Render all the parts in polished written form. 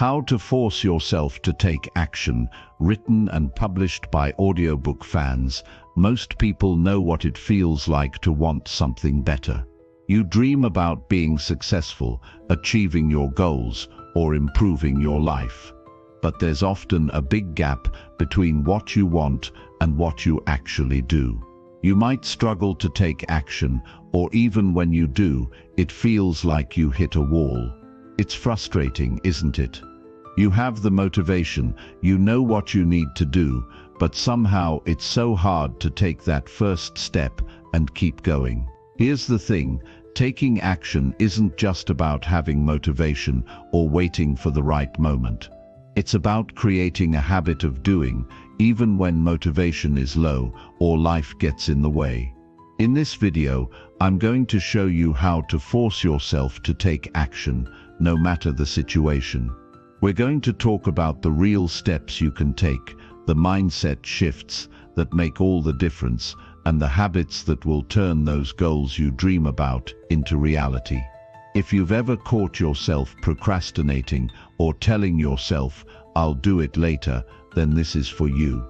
How to Force Yourself to Take Action, written and published by Audiobook fans. Most people know what it feels like to want something better. You dream about being successful, achieving your goals, or improving your life. But there's often a big gap between what you want and what you actually do. You might struggle to take action, or even when you do, it feels like you hit a wall. It's frustrating, isn't it? You have the motivation, you know what you need to do, but somehow it's so hard to take that first step and keep going. Here's the thing, taking action isn't just about having motivation or waiting for the right moment. It's about creating a habit of doing, even when motivation is low or life gets in the way. In this video, I'm going to show you how to force yourself to take action, no matter the situation. We're going to talk about the real steps you can take, the mindset shifts that make all the difference, and the habits that will turn those goals you dream about into reality. If you've ever caught yourself procrastinating or telling yourself, "I'll do it later," then this is for you.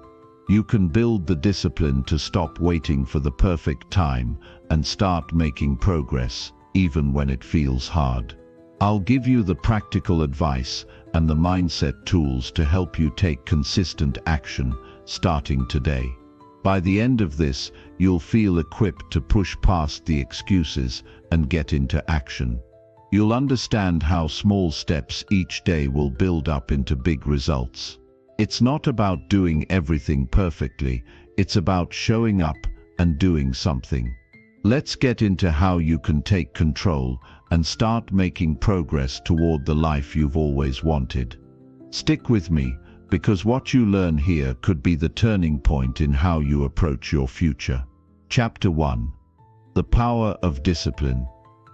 You can build the discipline to stop waiting for the perfect time and start making progress, even when it feels hard. I'll give you the practical advice and the mindset tools to help you take consistent action, starting today. By the end of this, you'll feel equipped to push past the excuses and get into action. You'll understand how small steps each day will build up into big results. It's not about doing everything perfectly, it's about showing up and doing something. Let's get into how you can take control and start making progress toward the life you've always wanted. Stick with me, because what you learn here could be the turning point in how you approach your future. Chapter 1. The Power of Discipline.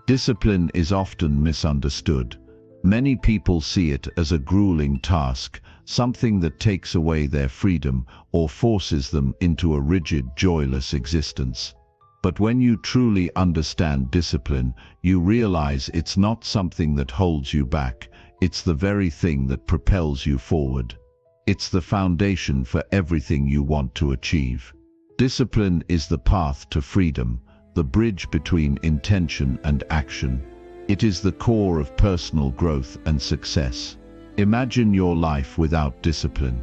Discipline is often misunderstood. Many people see it as a grueling task, something that takes away their freedom or forces them into a rigid, joyless existence. But when you truly understand discipline, you realize it's not something that holds you back, it's the very thing that propels you forward. It's the foundation for everything you want to achieve. Discipline is the path to freedom, the bridge between intention and action. It is the core of personal growth and success. Imagine your life without discipline.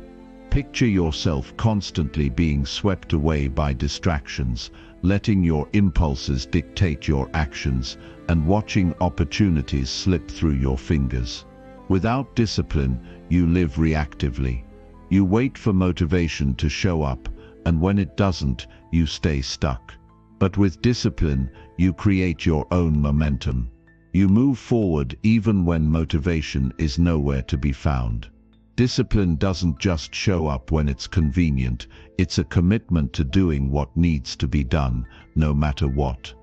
Picture yourself constantly being swept away by distractions, letting your impulses dictate your actions, and watching opportunities slip through your fingers. Without discipline, you live reactively. You wait for motivation to show up, and when it doesn't, you stay stuck. But with discipline, you create your own momentum. You move forward even when motivation is nowhere to be found. Discipline doesn't just show up when it's convenient, it's a commitment to doing what needs to be done, no matter what.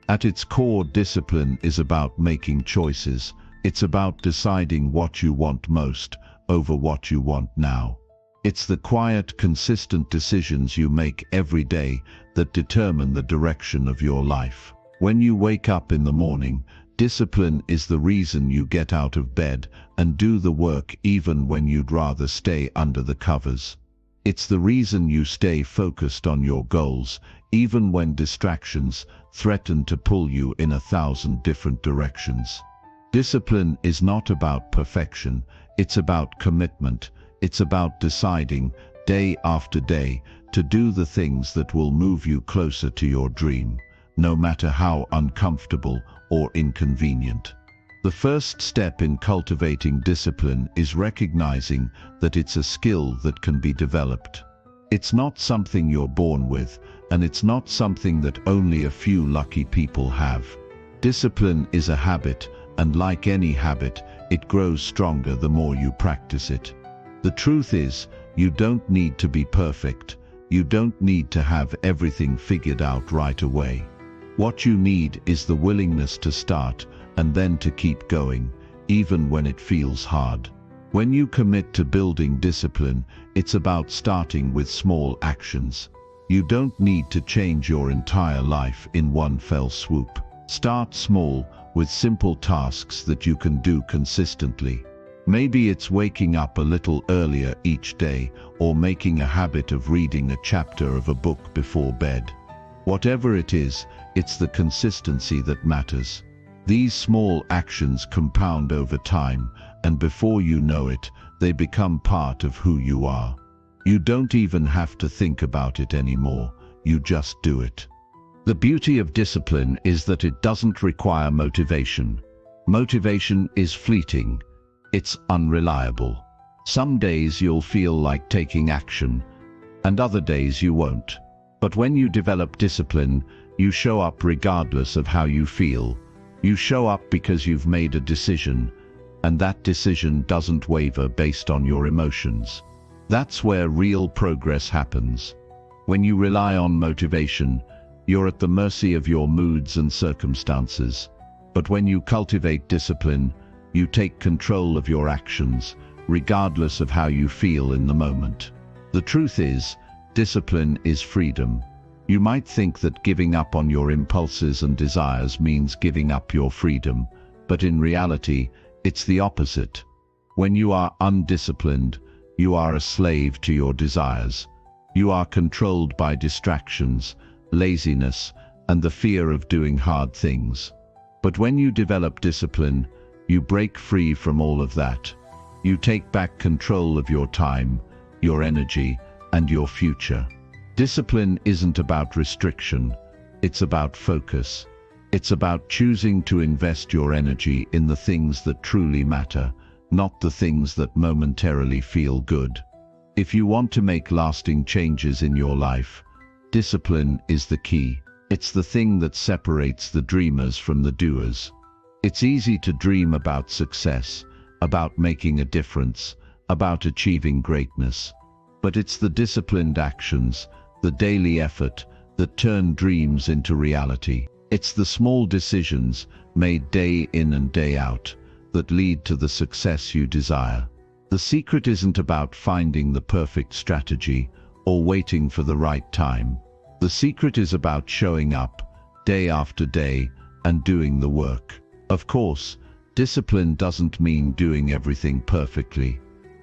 At its core, discipline is about making choices. It's about deciding what you want most over what you want now. It's the quiet, consistent decisions you make every day that determine the direction of your life. When you wake up in the morning, discipline is the reason you get out of bed and do the work even when you'd rather stay under the covers. It's the reason you stay focused on your goals, even when distractions threaten to pull you in 1,000 different directions. Discipline is not about perfection, it's about commitment. It's about deciding, day after day, to do the things that will move you closer to your dream, no matter how uncomfortable or inconvenient. The first step in cultivating discipline is recognizing that it's a skill that can be developed. It's not something you're born with, and it's not something that only a few lucky people have. Discipline is a habit, and like any habit, it grows stronger the more you practice it. The truth is, you don't need to be perfect. You don't need to have everything figured out right away. What you need is the willingness to start and then to keep going, even when it feels hard. When you commit to building discipline, it's about starting with small actions. You don't need to change your entire life in one fell swoop. Start small, with simple tasks that you can do consistently. Maybe it's waking up a little earlier each day, or making a habit of reading a chapter of a book before bed. Whatever it is, it's the consistency that matters. These small actions compound over time, and before you know it, they become part of who you are. You don't even have to think about it anymore, you just do it. The beauty of discipline is that it doesn't require motivation. Motivation is fleeting. It's unreliable. Some days you'll feel like taking action, and other days you won't. But when you develop discipline, you show up regardless of how you feel. You show up because you've made a decision, and that decision doesn't waver based on your emotions. That's where real progress happens. When you rely on motivation, you're at the mercy of your moods and circumstances. But when you cultivate discipline, you take control of your actions, regardless of how you feel in the moment. The truth is, discipline is freedom. You might think that giving up on your impulses and desires means giving up your freedom, but in reality, it's the opposite. When you are undisciplined, you are a slave to your desires. You are controlled by distractions, laziness, and the fear of doing hard things. But when you develop discipline, you break free from all of that. You take back control of your time, your energy, and your future. Discipline isn't about restriction, it's about focus. It's about choosing to invest your energy in the things that truly matter, not the things that momentarily feel good. If you want to make lasting changes in your life, discipline is the key. It's the thing that separates the dreamers from the doers. It's easy to dream about success, about making a difference, about achieving greatness. But it's the disciplined actions, the daily effort, that turn dreams into reality. It's the small decisions, made day in and day out, that lead to the success you desire. The secret isn't about finding the perfect strategy or waiting for the right time. The secret is about showing up, day after day, and doing the work. Of course, discipline doesn't mean doing everything perfectly.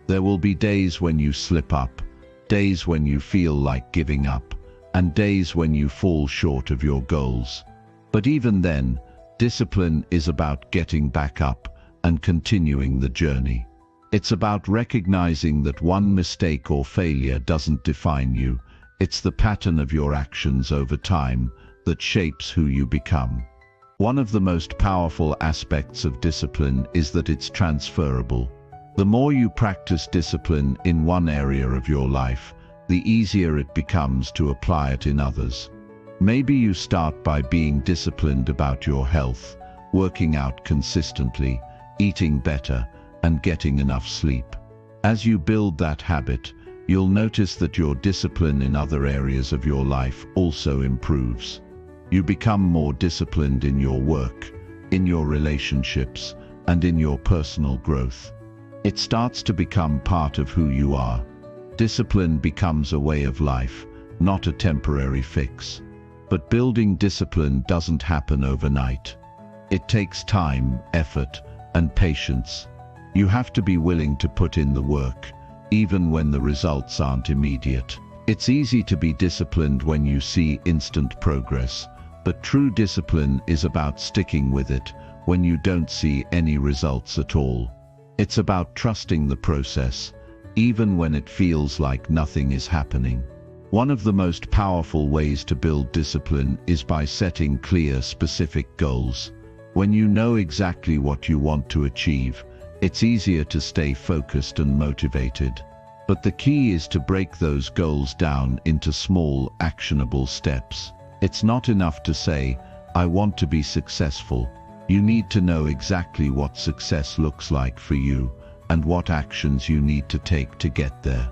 There will be days when you slip up, days when you feel like giving up, and days when you fall short of your goals. But even then, discipline is about getting back up and continuing the journey. It's about recognizing that one mistake or failure doesn't define you. It's the pattern of your actions over time that shapes who you become. One of the most powerful aspects of discipline is that it's transferable. The more you practice discipline in one area of your life, the easier it becomes to apply it in others. Maybe you start by being disciplined about your health, working out consistently, eating better, and getting enough sleep. As you build that habit, you'll notice that your discipline in other areas of your life also improves. You become more disciplined in your work, in your relationships, and in your personal growth. It starts to become part of who you are. Discipline becomes a way of life, not a temporary fix. But building discipline doesn't happen overnight. It takes time, effort, and patience. You have to be willing to put in the work, even when the results aren't immediate. It's easy to be disciplined when you see instant progress, but true discipline is about sticking with it when you don't see any results at all. It's about trusting the process, even when it feels like nothing is happening. One of the most powerful ways to build discipline is by setting clear, specific goals. When you know exactly what you want to achieve, it's easier to stay focused and motivated. But the key is to break those goals down into small, actionable steps. It's not enough to say, "I want to be successful." You need to know exactly what success looks like for you and what actions you need to take to get there.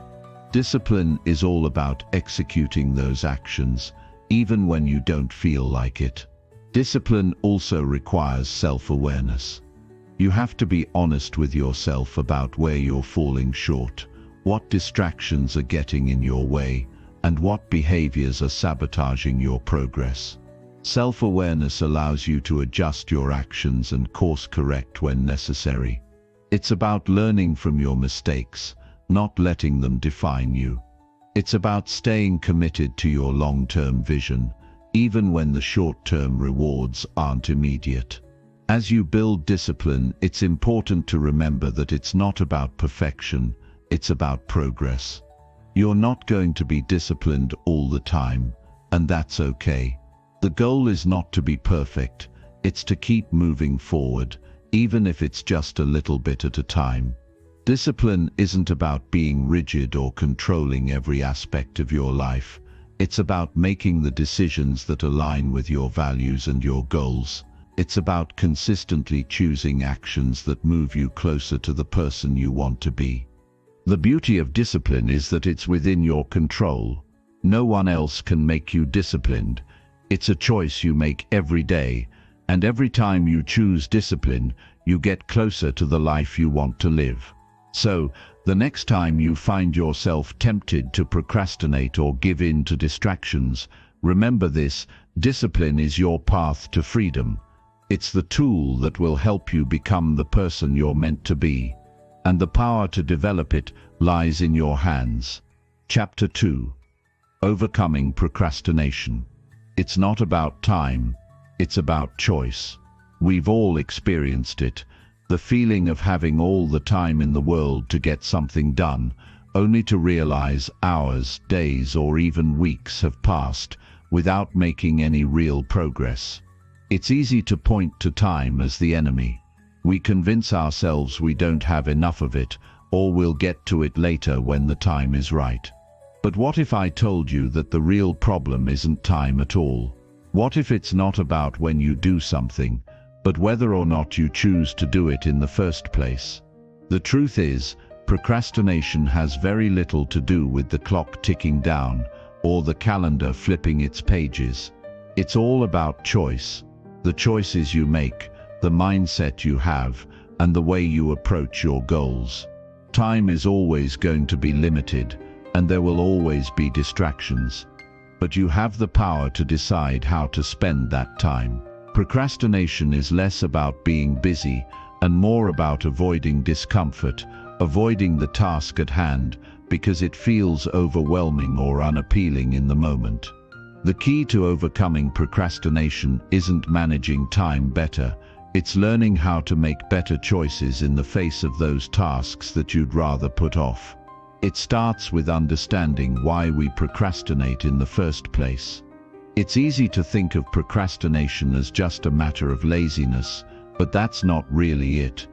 Discipline is all about executing those actions, even when you don't feel like it. Discipline also requires self-awareness. You have to be honest with yourself about where you're falling short, what distractions are getting in your way, and what behaviors are sabotaging your progress. Self-awareness allows you to adjust your actions and course correct when necessary. It's about learning from your mistakes, not letting them define you. It's about staying committed to your long-term vision, even when the short-term rewards aren't immediate. As you build discipline, it's important to remember that it's not about perfection, it's about progress. You're not going to be disciplined all the time, and that's okay. The goal is not to be perfect, it's to keep moving forward, even if it's just a little bit at a time. Discipline isn't about being rigid or controlling every aspect of your life. It's about making the decisions that align with your values and your goals. It's about consistently choosing actions that move you closer to the person you want to be. The beauty of discipline is that it's within your control. No one else can make you disciplined. It's a choice you make every day, and every time you choose discipline, you get closer to the life you want to live. So, the next time you find yourself tempted to procrastinate or give in to distractions, remember this: discipline is your path to freedom. It's the tool that will help you become the person you're meant to be, and the power to develop it lies in your hands. Chapter 2. Overcoming procrastination. It's not about time, it's about choice. We've all experienced it, the feeling of having all the time in the world to get something done, only to realize hours, days, or even weeks have passed without making any real progress. It's easy to point to time as the enemy. We convince ourselves we don't have enough of it, or we'll get to it later when the time is right. But what if I told you that the real problem isn't time at all? What if it's not about when you do something, but whether or not you choose to do it in the first place? The truth is, procrastination has very little to do with the clock ticking down or the calendar flipping its pages. It's all about choice. The choices you make, the mindset you have, and the way you approach your goals. Time is always going to be limited, and there will always be distractions. But you have the power to decide how to spend that time. Procrastination is less about being busy and more about avoiding discomfort, avoiding the task at hand because it feels overwhelming or unappealing in the moment. The key to overcoming procrastination isn't managing time better, it's learning how to make better choices in the face of those tasks that you'd rather put off. It starts with understanding why we procrastinate in the first place. It's easy to think of procrastination as just a matter of laziness, but that's not really it.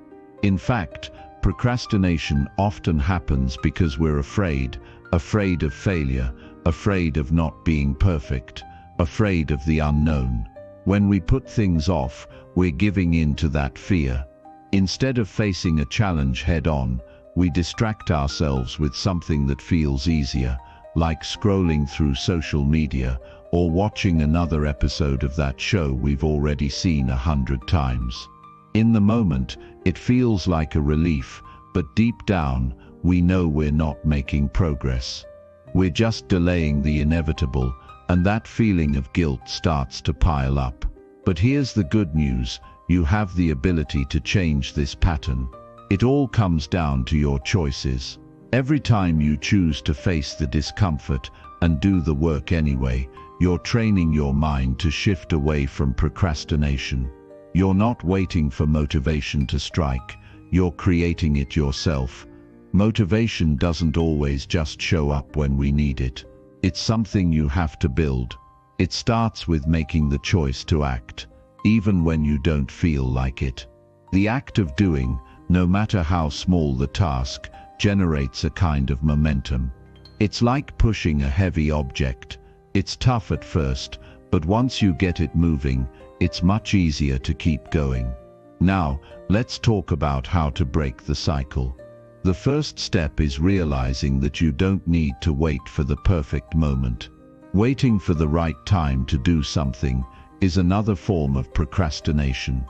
In fact, procrastination often happens because we're afraid of failure, afraid of not being perfect, afraid of the unknown. When we put things off, we're giving in to that fear. Instead of facing a challenge head-on, we distract ourselves with something that feels easier, like scrolling through social media or watching another episode of that show we've already seen 100 times. In the moment, it feels like a relief, but deep down, we know we're not making progress. We're just delaying the inevitable, and that feeling of guilt starts to pile up. But here's the good news: you have the ability to change this pattern. It all comes down to your choices. Every time you choose to face the discomfort and do the work anyway, you're training your mind to shift away from procrastination. You're not waiting for motivation to strike, you're creating it yourself. Motivation doesn't always just show up when we need it. It's something you have to build. It starts with making the choice to act, even when you don't feel like it. The act of doing, no matter how small the task, generates a kind of momentum. It's like pushing a heavy object. It's tough at first, but once you get it moving, it's much easier to keep going. Now, let's talk about how to break the cycle. The first step is realizing that you don't need to wait for the perfect moment. Waiting for the right time to do something is another form of procrastination.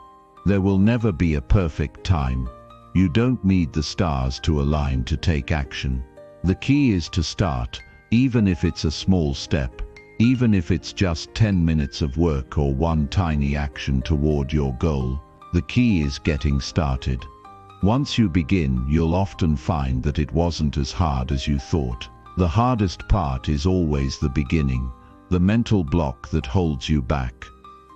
There will never be a perfect time. You don't need the stars to align to take action. The key is to start, even if it's a small step, even if it's just 10 minutes of work or one tiny action toward your goal. The key is getting started. Once you begin, you'll often find that it wasn't as hard as you thought. The hardest part is always the beginning, the mental block that holds you back.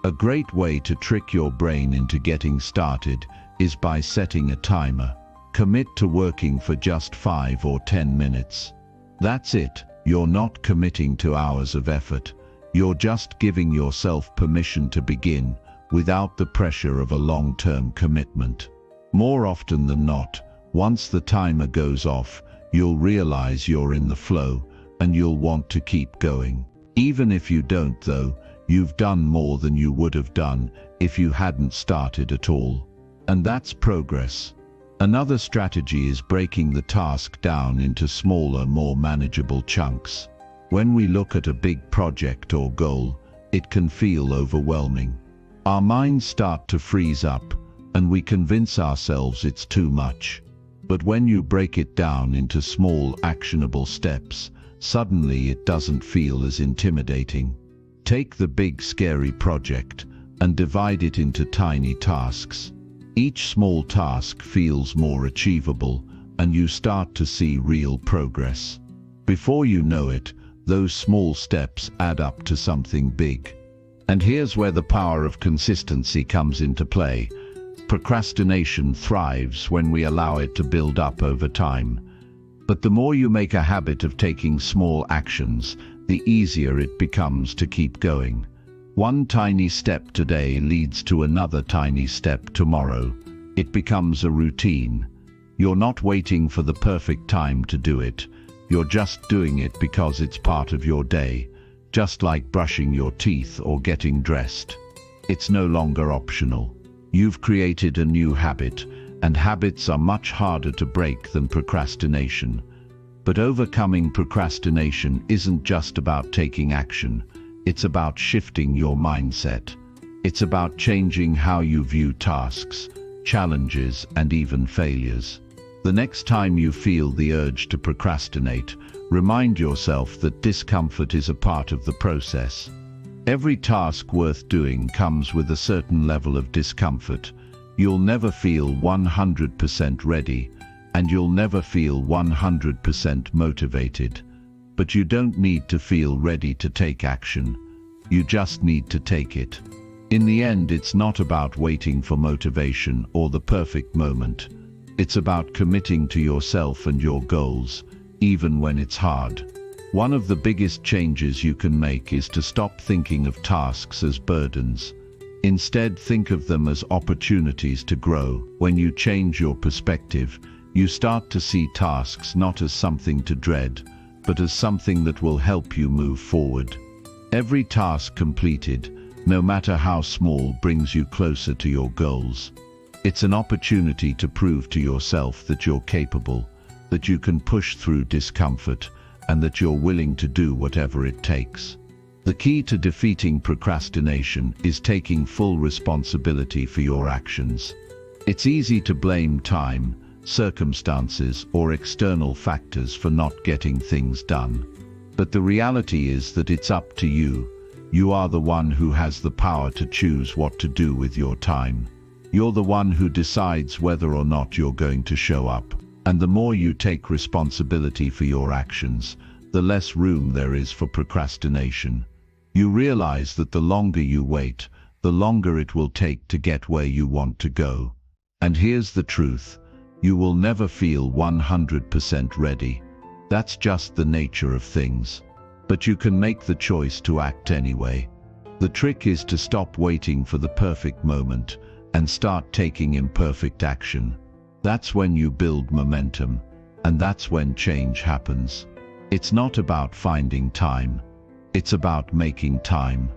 A great way to trick your brain into getting started is by setting a timer. Commit to working for just 5 or 10 minutes. That's it. You're not committing to hours of effort. You're just giving yourself permission to begin without the pressure of a long-term commitment. More often than not, once the timer goes off, you'll realize you're in the flow and you'll want to keep going. Even if you don't, though, you've done more than you would have done if you hadn't started at all. And that's progress. Another strategy is breaking the task down into smaller, more manageable chunks. When we look at a big project or goal, it can feel overwhelming. Our minds start to freeze up, and we convince ourselves it's too much. But when you break it down into small, actionable steps, suddenly it doesn't feel as intimidating. Take the big, scary project and divide it into tiny tasks. Each small task feels more achievable, and you start to see real progress. Before you know it, those small steps add up to something big. And here's where the power of consistency comes into play. Procrastination thrives when we allow it to build up over time. But the more you make a habit of taking small actions, the easier it becomes to keep going. One tiny step today leads to another tiny step tomorrow. It becomes a routine. You're not waiting for the perfect time to do it. You're just doing it because it's part of your day, just like brushing your teeth or getting dressed. It's no longer optional. You've created a new habit, and habits are much harder to break than procrastination. But overcoming procrastination isn't just about taking action. It's about shifting your mindset. It's about changing how you view tasks, challenges, and even failures. The next time you feel the urge to procrastinate, remind yourself that discomfort is a part of the process. Every task worth doing comes with a certain level of discomfort. You'll never feel 100% ready, and you'll never feel 100% motivated. But you don't need to feel ready to take action. You just need to take it. In the end, it's not about waiting for motivation or the perfect moment. It's about committing to yourself and your goals, even when it's hard. One of the biggest changes you can make is to stop thinking of tasks as burdens. Instead, think of them as opportunities to grow. When you change your perspective, you start to see tasks not as something to dread, but as something that will help you move forward. Every task completed, no matter how small, brings you closer to your goals. It's an opportunity to prove to yourself that you're capable, that you can push through discomfort, and that you're willing to do whatever it takes. The key to defeating procrastination is taking full responsibility for your actions. It's easy to blame time, circumstances, or external factors for not getting things done. But the reality is that it's up to you. You are the one who has the power to choose what to do with your time. You're the one who decides whether or not you're going to show up. And the more you take responsibility for your actions, the less room there is for procrastination. You realize that the longer you wait, the longer it will take to get where you want to go. And here's the truth. You will never feel 100% ready. That's just the nature of things. But you can make the choice to act anyway. The trick is to stop waiting for the perfect moment and start taking imperfect action. That's when you build momentum, and that's when change happens. It's not about finding time. It's about making time.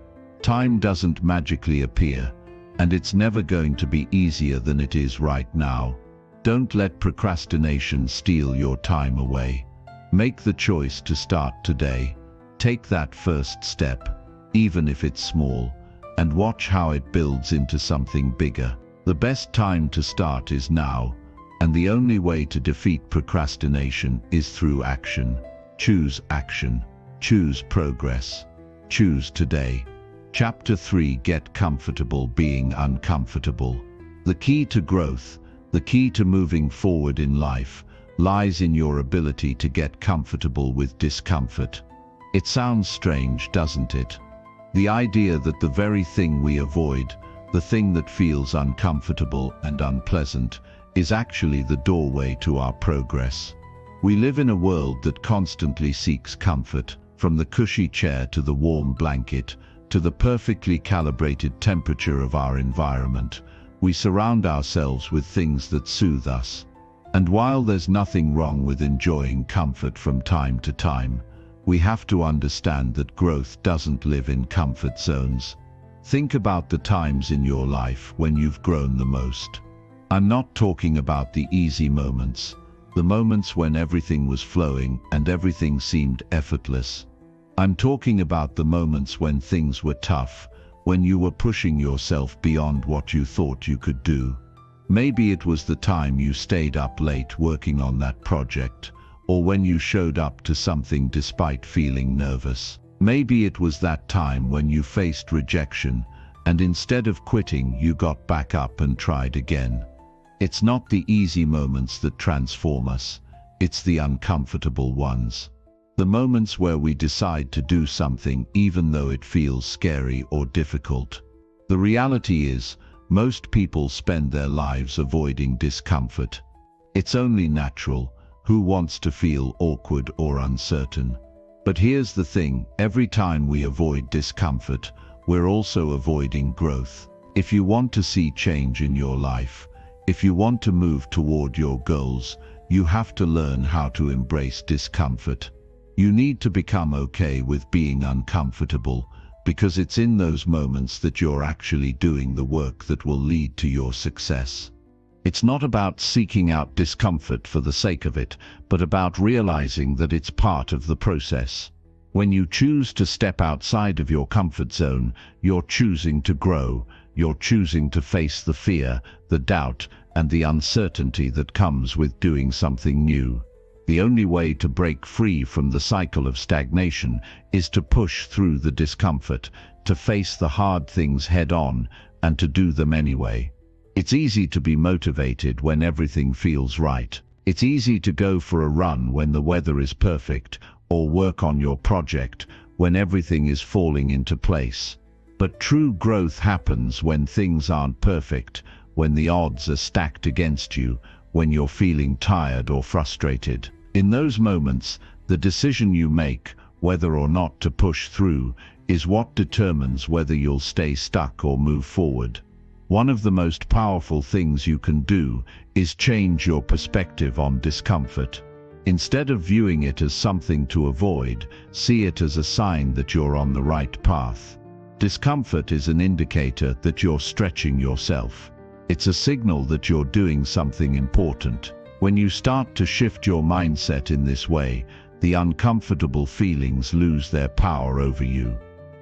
Time doesn't magically appear, and it's never going to be easier than it is right now. Don't let procrastination steal your time away. Make the choice to start today. Take that first step, even if it's small, and watch how it builds into something bigger. The best time to start is now, and the only way to defeat procrastination is through action. Choose action. Choose progress. Choose today. Chapter 3: Get comfortable being uncomfortable. The key to growth. The key to moving forward in life lies in your ability to get comfortable with discomfort. It sounds strange, doesn't it? The idea that the very thing we avoid, the thing that feels uncomfortable and unpleasant, is actually the doorway to our progress. We live in a world that constantly seeks comfort, from the cushy chair to the warm blanket, to the perfectly calibrated temperature of our environment. We surround ourselves with things that soothe us. And while there's nothing wrong with enjoying comfort from time to time, we have to understand that growth doesn't live in comfort zones. Think about the times in your life when you've grown the most. I'm not talking about the easy moments, the moments when everything was flowing and everything seemed effortless. I'm talking about the moments when things were tough, when you were pushing yourself beyond what you thought you could do. Maybe it was the time you stayed up late working on that project, or when you showed up to something despite feeling nervous. Maybe it was that time when you faced rejection, and instead of quitting, you got back up and tried again. It's not the easy moments that transform us, it's the uncomfortable ones. The moments where we decide to do something even though it feels scary or difficult. The reality is, most people spend their lives avoiding discomfort. It's only natural. Who wants to feel awkward or uncertain? But here's the thing, every time we avoid discomfort, we're also avoiding growth. If you want to see change in your life, if you want to move toward your goals, you have to learn how to embrace discomfort. You need to become okay with being uncomfortable, because it's in those moments that you're actually doing the work that will lead to your success. It's not about seeking out discomfort for the sake of it, but about realizing that it's part of the process. When you choose to step outside of your comfort zone, you're choosing to grow, you're choosing to face the fear, the doubt, and the uncertainty that comes with doing something new. The only way to break free from the cycle of stagnation is to push through the discomfort, to face the hard things head on, and to do them anyway. It's easy to be motivated when everything feels right. It's easy to go for a run when the weather is perfect, or work on your project when everything is falling into place. But true growth happens when things aren't perfect, when the odds are stacked against you, when you're feeling tired or frustrated. In those moments, the decision you make, whether or not to push through, is what determines whether you'll stay stuck or move forward. One of the most powerful things you can do is change your perspective on discomfort. Instead of viewing it as something to avoid, see it as a sign that you're on the right path. Discomfort is an indicator that you're stretching yourself. It's a signal that you're doing something important. When you start to shift your mindset in this way, the uncomfortable feelings lose their power over you.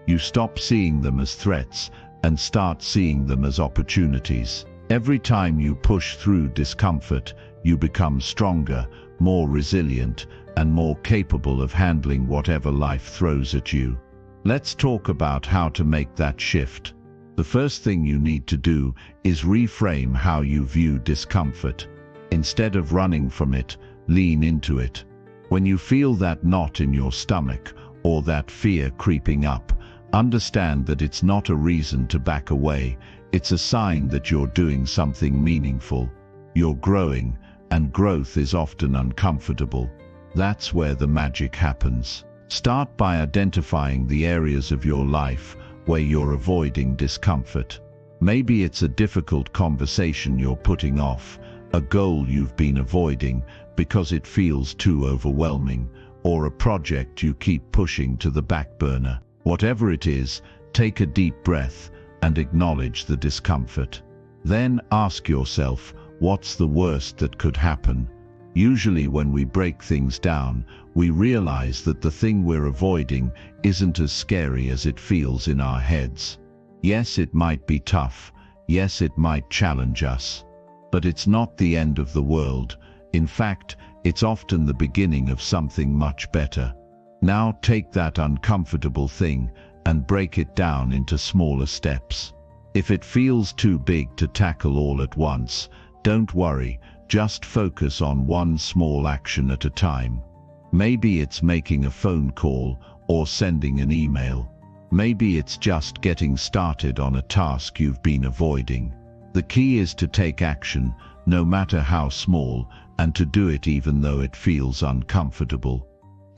You stop seeing them as threats and start seeing them as opportunities. Every time you push through discomfort, you become stronger, more resilient, and more capable of handling whatever life throws at you. Let's talk about how to make that shift. The first thing you need to do is reframe how you view discomfort. Instead of running from it, lean into it. When you feel that knot in your stomach or that fear creeping up, understand that it's not a reason to back away. It's a sign that you're doing something meaningful. You're growing, and growth is often uncomfortable. That's where the magic happens. Start by identifying the areas of your life where you're avoiding discomfort. Maybe it's a difficult conversation you're putting off, a goal you've been avoiding because it feels too overwhelming, or a project you keep pushing to the back burner. Whatever it is, take a deep breath and acknowledge the discomfort. Then ask yourself, what's the worst that could happen? Usually when we break things down, we realize that the thing we're avoiding isn't as scary as it feels in our heads. Yes, it might be tough. Yes, it might challenge us. But it's not the end of the world. In fact, it's often the beginning of something much better. Now take that uncomfortable thing and break it down into smaller steps. If it feels too big to tackle all at once, Don't worry, just focus on one small action at a time. Maybe it's making a phone call or sending an email. Maybe it's just getting started on a task you've been avoiding. The key is to take action, no matter how small, and to do it even though it feels uncomfortable.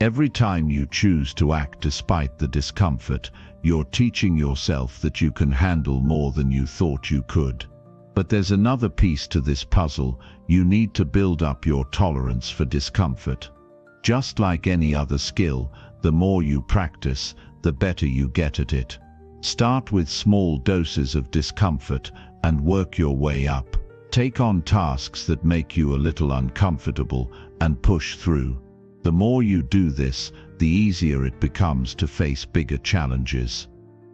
Every time you choose to act despite the discomfort, you're teaching yourself that you can handle more than you thought you could. But there's another piece to this puzzle. You need to build up your tolerance for discomfort. Just like any other skill, the more you practice, the better you get at it. Start with small doses of discomfort and work your way up. Take on tasks that make you a little uncomfortable and push through. The more you do this, the easier it becomes to face bigger challenges.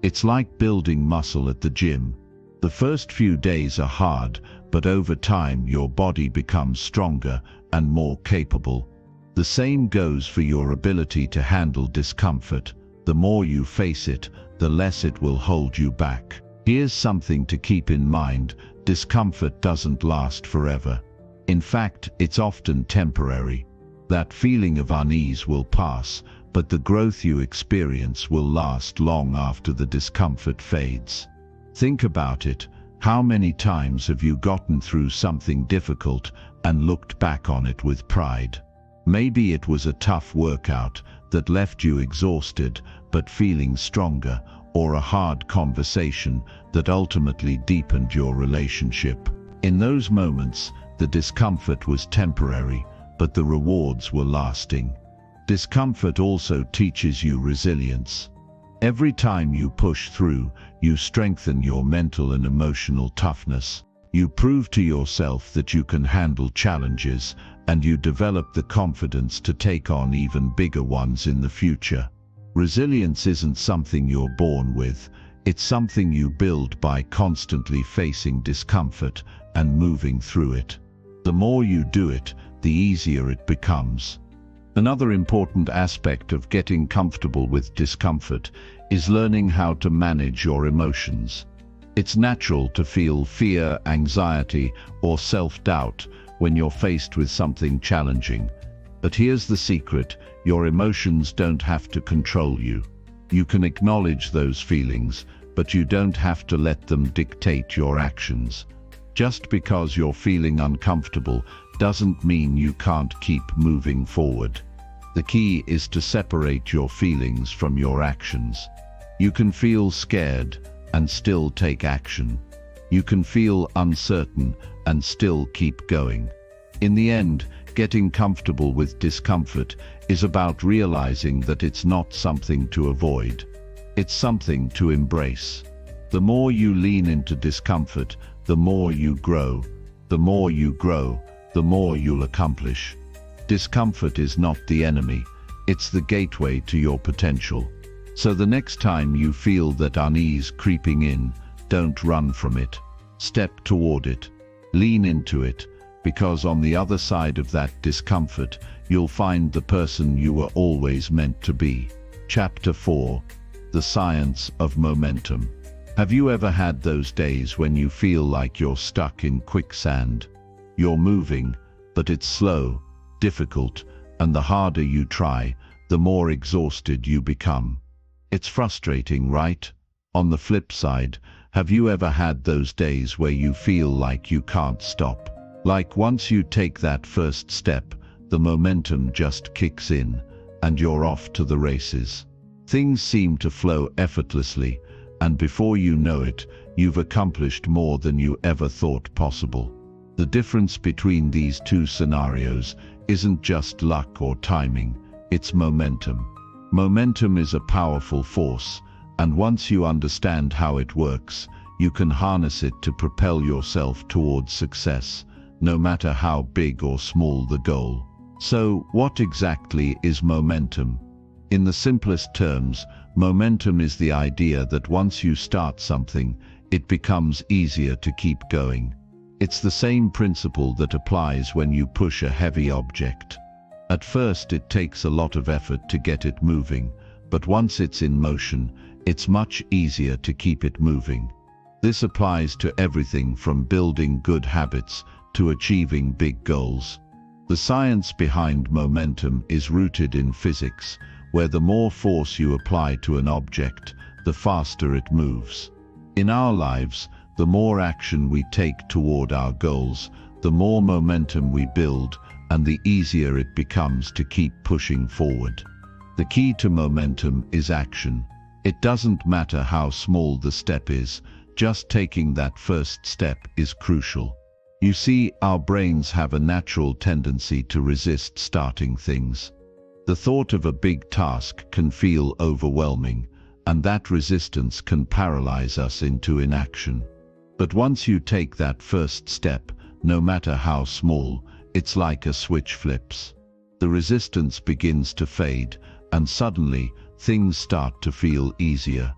It's like building muscle at the gym. The first few days are hard, but over time your body becomes stronger and more capable. The same goes for your ability to handle discomfort. The more you face it, the less it will hold you back. Here's something to keep in mind: discomfort doesn't last forever. In fact, it's often temporary. That feeling of unease will pass, but the growth you experience will last long after the discomfort fades. Think about it. How many times have you gotten through something difficult and looked back on it with pride? Maybe it was a tough workout that left you exhausted but feeling stronger, or a hard conversation that ultimately deepened your relationship. In those moments, the discomfort was temporary, but the rewards were lasting. Discomfort also teaches you resilience. Every time you push through, you strengthen your mental and emotional toughness. You prove to yourself that you can handle challenges, and you develop the confidence to take on even bigger ones in the future. Resilience isn't something you're born with, it's something you build by constantly facing discomfort and moving through it. The more you do it, the easier it becomes. Another important aspect of getting comfortable with discomfort is learning how to manage your emotions. It's natural to feel fear, anxiety, or self-doubt when you're faced with something challenging. But here's the secret: your emotions don't have to control you. You can acknowledge those feelings, but you don't have to let them dictate your actions. Just because you're feeling uncomfortable doesn't mean you can't keep moving forward. The key is to separate your feelings from your actions. You can feel scared and still take action. You can feel uncertain and still keep going. In the end, getting comfortable with discomfort is about realizing that it's not something to avoid. It's something to embrace. The more you lean into discomfort, the more you grow. The more you grow, the more you'll accomplish. Discomfort is not the enemy, it's the gateway to your potential. So the next time you feel that unease creeping in, don't run from it. Step toward it. Lean into it, because on the other side of that discomfort, you'll find the person you were always meant to be. Chapter 4: The Science of Momentum. Have you ever had those days when you feel like you're stuck in quicksand? You're moving, but it's slow, difficult, and the harder you try, the more exhausted you become. It's frustrating, right? On the flip side, have you ever had those days where you feel like you can't stop? Like once you take that first step, the momentum just kicks in, and you're off to the races. Things seem to flow effortlessly, and before you know it, you've accomplished more than you ever thought possible. The difference between these two scenarios isn't just luck or timing, it's momentum. Momentum is a powerful force, and once you understand how it works, you can harness it to propel yourself towards success, no matter how big or small the goal. So, what exactly is momentum? In the simplest terms, momentum is the idea that once you start something, it becomes easier to keep going. It's the same principle that applies when you push a heavy object. At first it takes a lot of effort to get it moving, but once it's in motion, it's much easier to keep it moving. This applies to everything from building good habits to achieving big goals. The science behind momentum is rooted in physics, where the more force you apply to an object, the faster it moves. In our lives, the more action we take toward our goals, the more momentum we build, and the easier it becomes to keep pushing forward. The key to momentum is action. It doesn't matter how small the step is, just taking that first step is crucial. You see, our brains have a natural tendency to resist starting things. The thought of a big task can feel overwhelming, and that resistance can paralyze us into inaction. But once you take that first step, no matter how small, it's like a switch flips. The resistance begins to fade, and suddenly, things start to feel easier.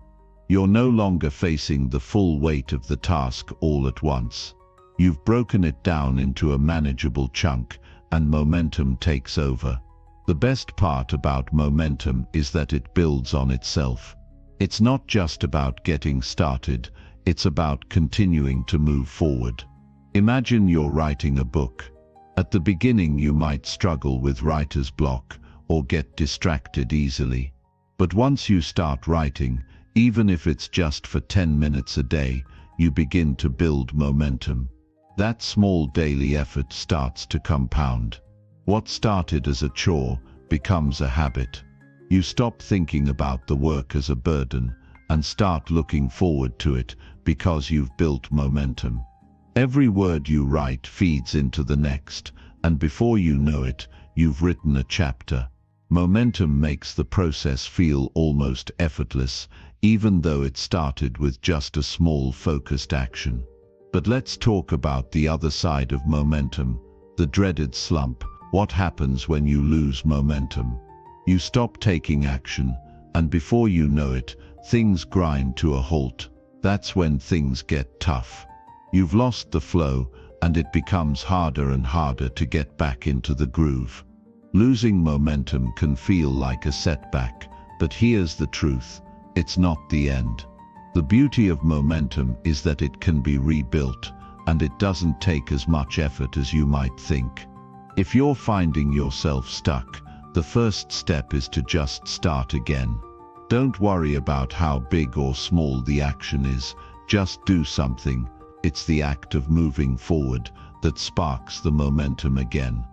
You're no longer facing the full weight of the task all at once. You've broken it down into a manageable chunk, and momentum takes over. The best part about momentum is that it builds on itself. It's not just about getting started, it's about continuing to move forward. Imagine you're writing a book. At the beginning you might struggle with writer's block or get distracted easily. But once you start writing, even if it's just for 10 minutes a day, you begin to build momentum. That small daily effort starts to compound. What started as a chore becomes a habit. You stop thinking about the work as a burden and start looking forward to it because you've built momentum. Every word you write feeds into the next, and before you know it, you've written a chapter. Momentum makes the process feel almost effortless, even though it started with just a small focused action. But let's talk about the other side of momentum, the dreaded slump. What happens when you lose momentum? You stop taking action, and before you know it, things grind to a halt. That's when things get tough. You've lost the flow, and it becomes harder and harder to get back into the groove. Losing momentum can feel like a setback, but here's the truth: it's not the end. The beauty of momentum is that it can be rebuilt, and it doesn't take as much effort as you might think. If you're finding yourself stuck, the first step is to just start again. Don't worry about how big or small the action is, just do something. It's the act of moving forward that sparks the momentum again.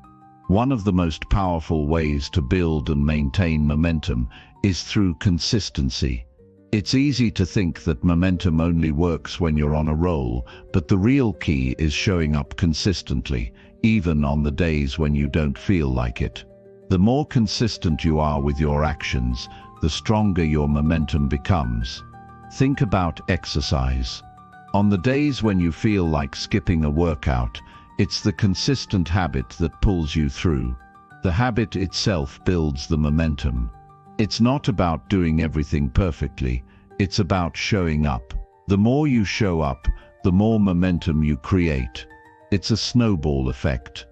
One of the most powerful ways to build and maintain momentum is through consistency. It's easy to think that momentum only works when you're on a roll, but the real key is showing up consistently, even on the days when you don't feel like it. The more consistent you are with your actions, the stronger your momentum becomes. Think about exercise. On the days when you feel like skipping a workout, it's the consistent habit that pulls you through. The habit itself builds the momentum. It's not about doing everything perfectly, it's about showing up. The more you show up, the more momentum you create. It's a snowball effect.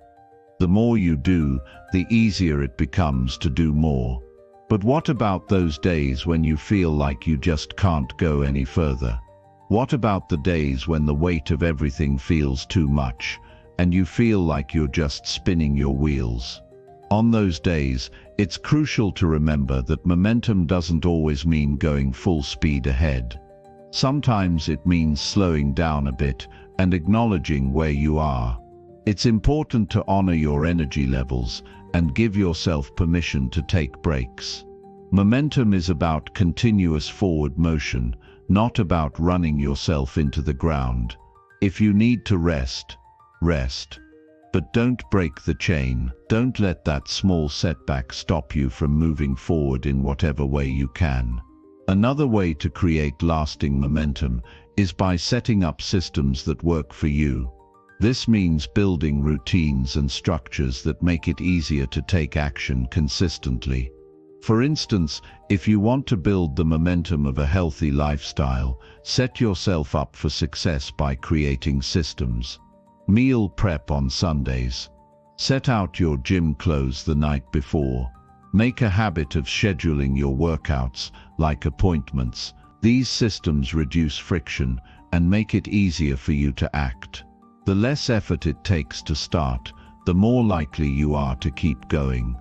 The more you do, the easier it becomes to do more. But what about those days when you feel like you just can't go any further? What about the days when the weight of everything feels too much, and you feel like you're just spinning your wheels? On those days, it's crucial to remember that momentum doesn't always mean going full speed ahead. Sometimes it means slowing down a bit and acknowledging where you are. It's important to honor your energy levels and give yourself permission to take breaks. Momentum is about continuous forward motion, not about running yourself into the ground. If you need to rest, rest. But don't break the chain. Don't let that small setback stop you from moving forward in whatever way you can. Another way to create lasting momentum is by setting up systems that work for you. This means building routines and structures that make it easier to take action consistently. For instance, if you want to build the momentum of a healthy lifestyle, set yourself up for success by creating systems. Meal prep on Sundays. Set out your gym clothes the night before. Make a habit of scheduling your workouts, like appointments. These systems reduce friction and make it easier for you to act. The less effort it takes to start, the more likely you are to keep going.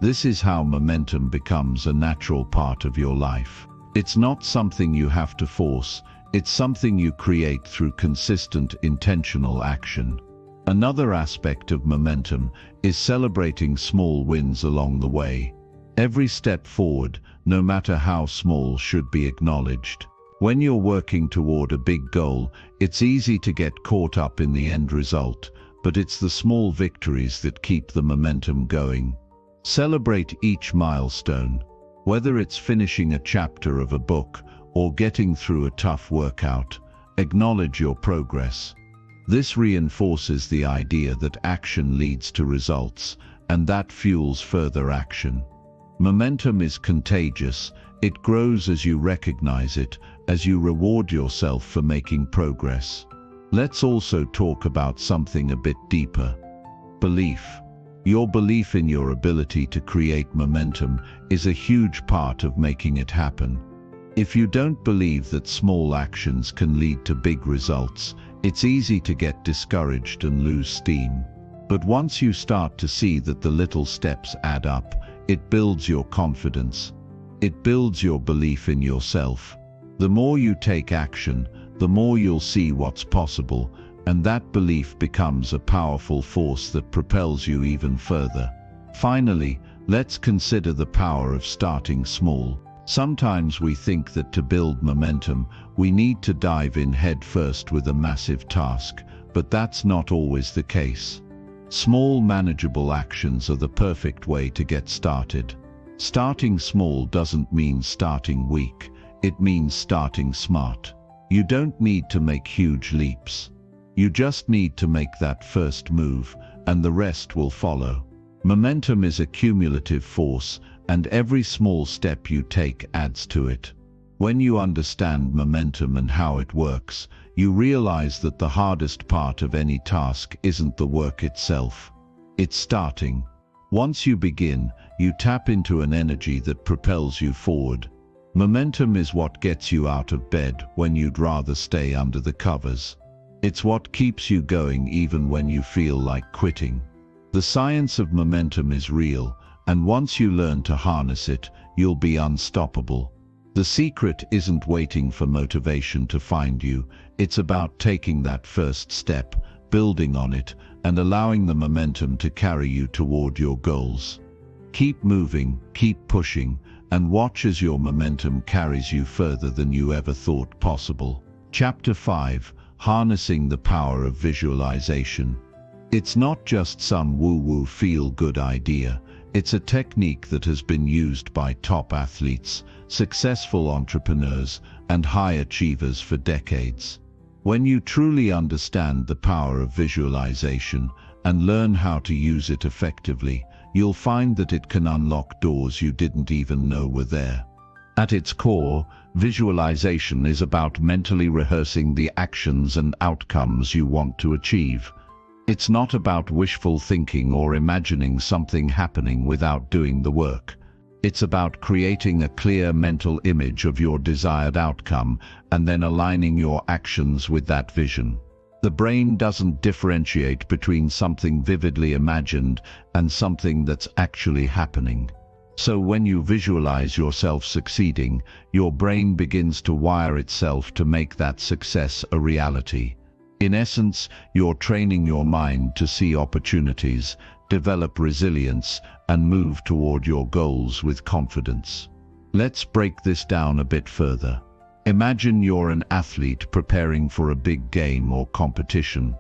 This is how momentum becomes a natural part of your life. It's not something you have to force, it's something you create through consistent, intentional action. Another aspect of momentum is celebrating small wins along the way. Every step forward, no matter how small, should be acknowledged. When you're working toward a big goal, it's easy to get caught up in the end result, but it's the small victories that keep the momentum going. Celebrate each milestone, whether it's finishing a chapter of a book or getting through a tough workout. Acknowledge your progress. This reinforces the idea that action leads to results, and that fuels further action. Momentum is contagious. It grows as you recognize it, as you reward yourself for making progress. Let's also talk about something a bit deeper. Belief. Your belief in your ability to create momentum is a huge part of making it happen. If you don't believe that small actions can lead to big results, it's easy to get discouraged and lose steam. But once you start to see that the little steps add up, it builds your confidence. It builds your belief in yourself. The more you take action, the more you'll see what's possible, and that belief becomes a powerful force that propels you even further. Finally, let's consider the power of starting small. Sometimes we think that to build momentum, we need to dive in head first with a massive task, but that's not always the case. Small, manageable actions are the perfect way to get started. Starting small doesn't mean starting weak, it means starting smart. You don't need to make huge leaps. You just need to make that first move, and the rest will follow. Momentum is a cumulative force, and every small step you take adds to it. When you understand momentum and how it works, you realize that the hardest part of any task isn't the work itself. It's starting. Once you begin, you tap into an energy that propels you forward. Momentum is what gets you out of bed when you'd rather stay under the covers. It's what keeps you going even when you feel like quitting. The science of momentum is real, and once you learn to harness it, you'll be unstoppable. The secret isn't waiting for motivation to find you, it's about taking that first step, building on it, and allowing the momentum to carry you toward your goals. Keep moving, keep pushing, and watch as your momentum carries you further than you ever thought possible. Chapter 5: Harnessing the Power of Visualization. It's not just some woo-woo feel-good idea. It's a technique that has been used by top athletes, successful entrepreneurs, and high achievers for decades. When you truly understand the power of visualization and learn how to use it effectively, you'll find that it can unlock doors you didn't even know were there. At its core, visualization is about mentally rehearsing the actions and outcomes you want to achieve. It's not about wishful thinking or imagining something happening without doing the work. It's about creating a clear mental image of your desired outcome and then aligning your actions with that vision. The brain doesn't differentiate between something vividly imagined and something that's actually happening. So when you visualize yourself succeeding, your brain begins to wire itself to make that success a reality. In essence, you're training your mind to see opportunities, develop resilience, and move toward your goals with confidence. Let's break this down a bit further. Imagine you're an athlete preparing for a big game or competition.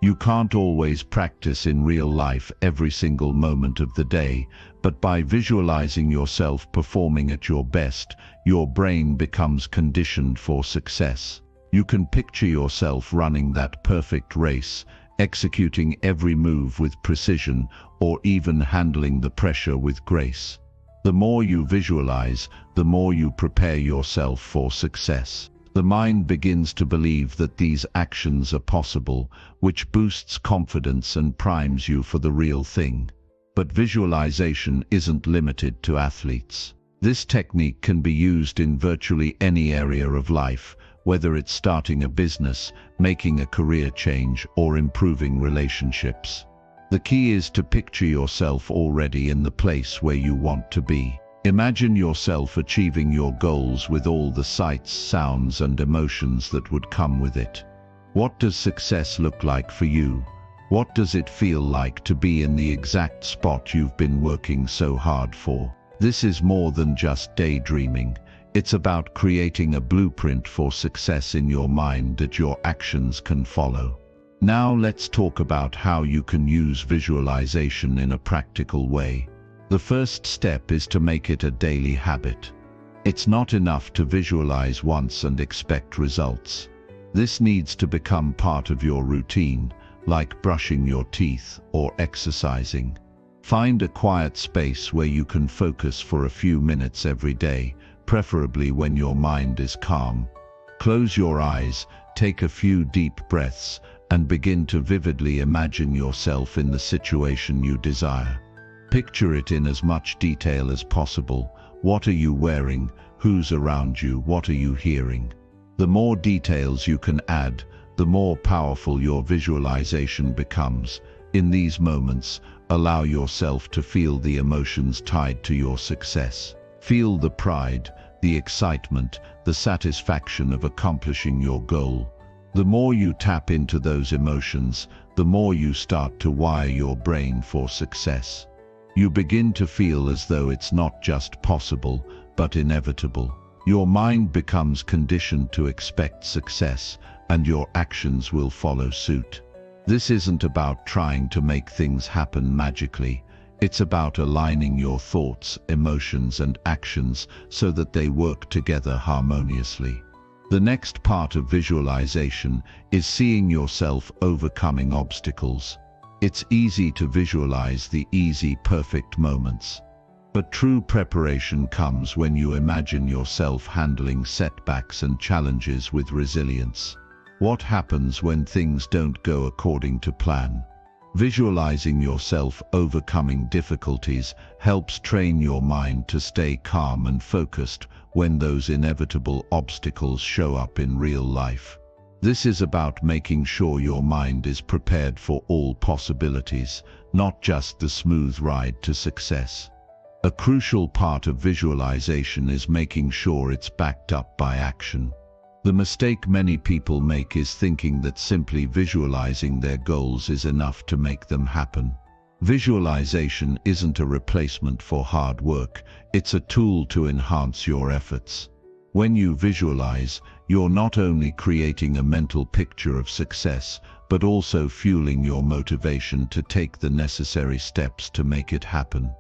You can't always practice in real life every single moment of the day, but by visualizing yourself performing at your best, your brain becomes conditioned for success. You can picture yourself running that perfect race, executing every move with precision, or even handling the pressure with grace. The more you visualize, the more you prepare yourself for success. The mind begins to believe that these actions are possible, which boosts confidence and primes you for the real thing. But visualization isn't limited to athletes. This technique can be used in virtually any area of life, whether it's starting a business, making a career change, or improving relationships. The key is to picture yourself already in the place where you want to be. Imagine yourself achieving your goals with all the sights, sounds, and emotions that would come with it. What does success look like for you? What does it feel like to be in the exact spot you've been working so hard for? This is more than just daydreaming. It's about creating a blueprint for success in your mind that your actions can follow. Now let's talk about how you can use visualization in a practical way. The first step is to make it a daily habit. It's not enough to visualize once and expect results. This needs to become part of your routine, like brushing your teeth or exercising. Find a quiet space where you can focus for a few minutes every day, preferably when your mind is calm. Close your eyes, take a few deep breaths, and begin to vividly imagine yourself in the situation you desire. Picture it in as much detail as possible. What are you wearing? Who's around you? What are you hearing? The more details you can add, the more powerful your visualization becomes. In these moments, allow yourself to feel the emotions tied to your success. Feel the pride, the excitement, the satisfaction of accomplishing your goal. The more you tap into those emotions, the more you start to wire your brain for success. You begin to feel as though it's not just possible, but inevitable. Your mind becomes conditioned to expect success, and your actions will follow suit. This isn't about trying to make things happen magically. It's about aligning your thoughts, emotions, and actions so that they work together harmoniously. The next part of visualization is seeing yourself overcoming obstacles. It's easy to visualize the easy, perfect moments. But true preparation comes when you imagine yourself handling setbacks and challenges with resilience. What happens when things don't go according to plan? Visualizing yourself overcoming difficulties helps train your mind to stay calm and focused when those inevitable obstacles show up in real life. This is about making sure your mind is prepared for all possibilities, not just the smooth ride to success. A crucial part of visualization is making sure it's backed up by action. The mistake many people make is thinking that simply visualizing their goals is enough to make them happen. Visualization isn't a replacement for hard work, it's a tool to enhance your efforts. When you visualize, you're not only creating a mental picture of success, but also fueling your motivation to take the necessary steps to make it happen.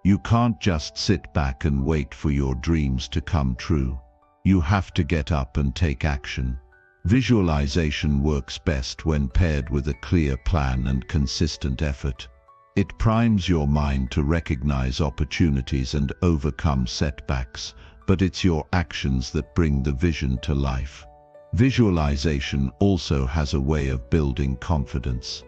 You can't just sit back and wait for your dreams to come true. You have to get up and take action. Visualization works best when paired with a clear plan and consistent effort. It primes your mind to recognize opportunities and overcome setbacks, but it's your actions that bring the vision to life. Visualization also has a way of building confidence.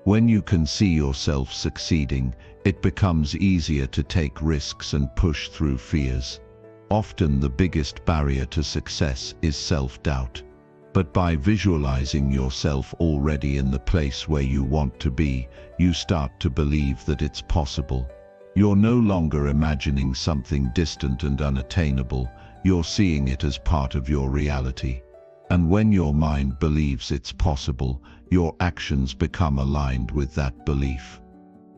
When you can see yourself succeeding, it becomes easier to take risks and push through fears. Often the biggest barrier to success is self-doubt. But by visualizing yourself already in the place where you want to be, you start to believe that it's possible. You're no longer imagining something distant and unattainable, you're seeing it as part of your reality. And when your mind believes it's possible, your actions become aligned with that belief.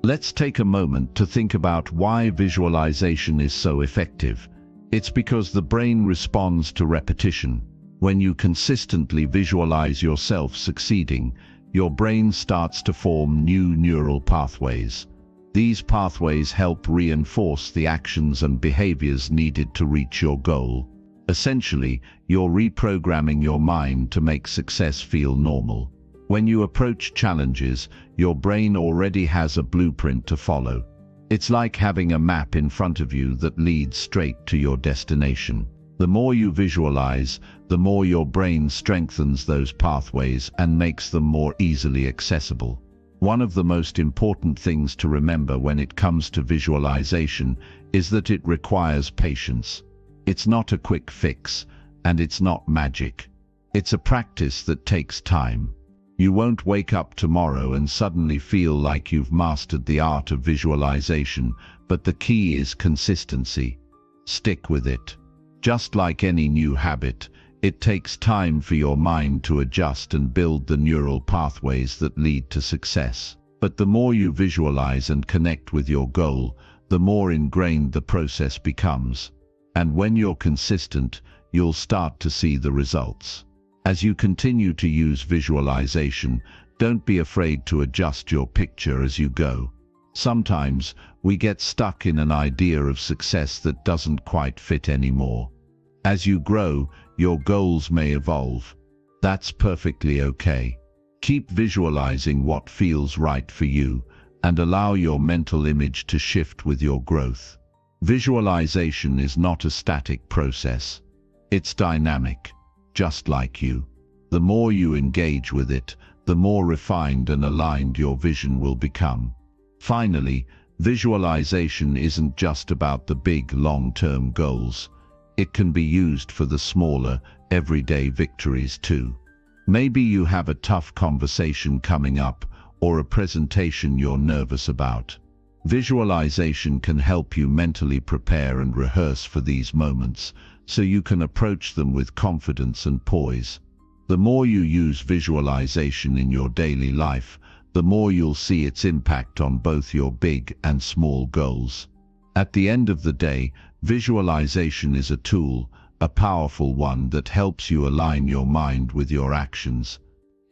Let's take a moment to think about why visualization is so effective. It's because the brain responds to repetition. When you consistently visualize yourself succeeding, your brain starts to form new neural pathways. These pathways help reinforce the actions and behaviors needed to reach your goal. Essentially, you're reprogramming your mind to make success feel normal. When you approach challenges, your brain already has a blueprint to follow. It's like having a map in front of you that leads straight to your destination. The more you visualize, the more your brain strengthens those pathways and makes them more easily accessible. One of the most important things to remember when it comes to visualization is that it requires patience. It's not a quick fix, and it's not magic. It's a practice that takes time. You won't wake up tomorrow and suddenly feel like you've mastered the art of visualization, but the key is consistency. Stick with it. Just like any new habit, it takes time for your mind to adjust and build the neural pathways that lead to success. But the more you visualize and connect with your goal, the more ingrained the process becomes. And when you're consistent, you'll start to see the results. As you continue to use visualization, don't be afraid to adjust your picture as you go. Sometimes, we get stuck in an idea of success that doesn't quite fit anymore. As you grow, your goals may evolve. That's perfectly okay. Keep visualizing what feels right for you, and allow your mental image to shift with your growth. Visualization is not a static process. It's dynamic. Just like you. The more you engage with it, the more refined and aligned your vision will become. Finally, visualization isn't just about the big long-term goals. It can be used for the smaller, everyday victories too. Maybe you have a tough conversation coming up, or a presentation you're nervous about. Visualization can help you mentally prepare and rehearse for these moments, so you can approach them with confidence and poise. The more you use visualization in your daily life, the more you'll see its impact on both your big and small goals. At the end of the day, visualization is a tool, a powerful one that helps you align your mind with your actions.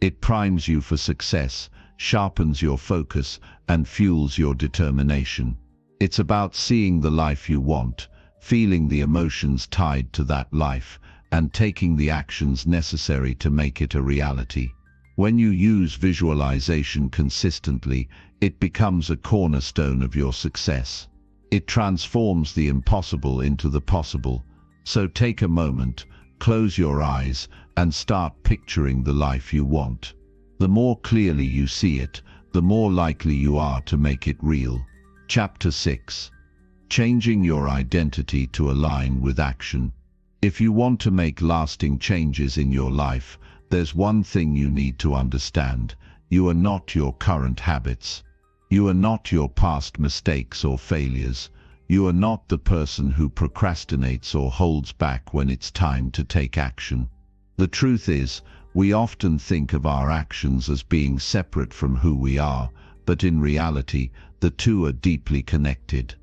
It primes you for success, sharpens your focus, and fuels your determination. It's about seeing the life you want, feeling the emotions tied to that life, and taking the actions necessary to make it a reality. When you use visualization consistently, it becomes a cornerstone of your success. It transforms the impossible into the possible. So take a moment, close your eyes, and start picturing the life you want. The more clearly you see it, the more likely you are to make it real. Chapter 6. Changing your identity to align with action. If you want to make lasting changes in your life, there's one thing you need to understand. You are not your current habits. You are not your past mistakes or failures. You are not the person who procrastinates or holds back when it's time to take action. The truth is, we often think of our actions as being separate from who we are, but in reality, the two are deeply connected.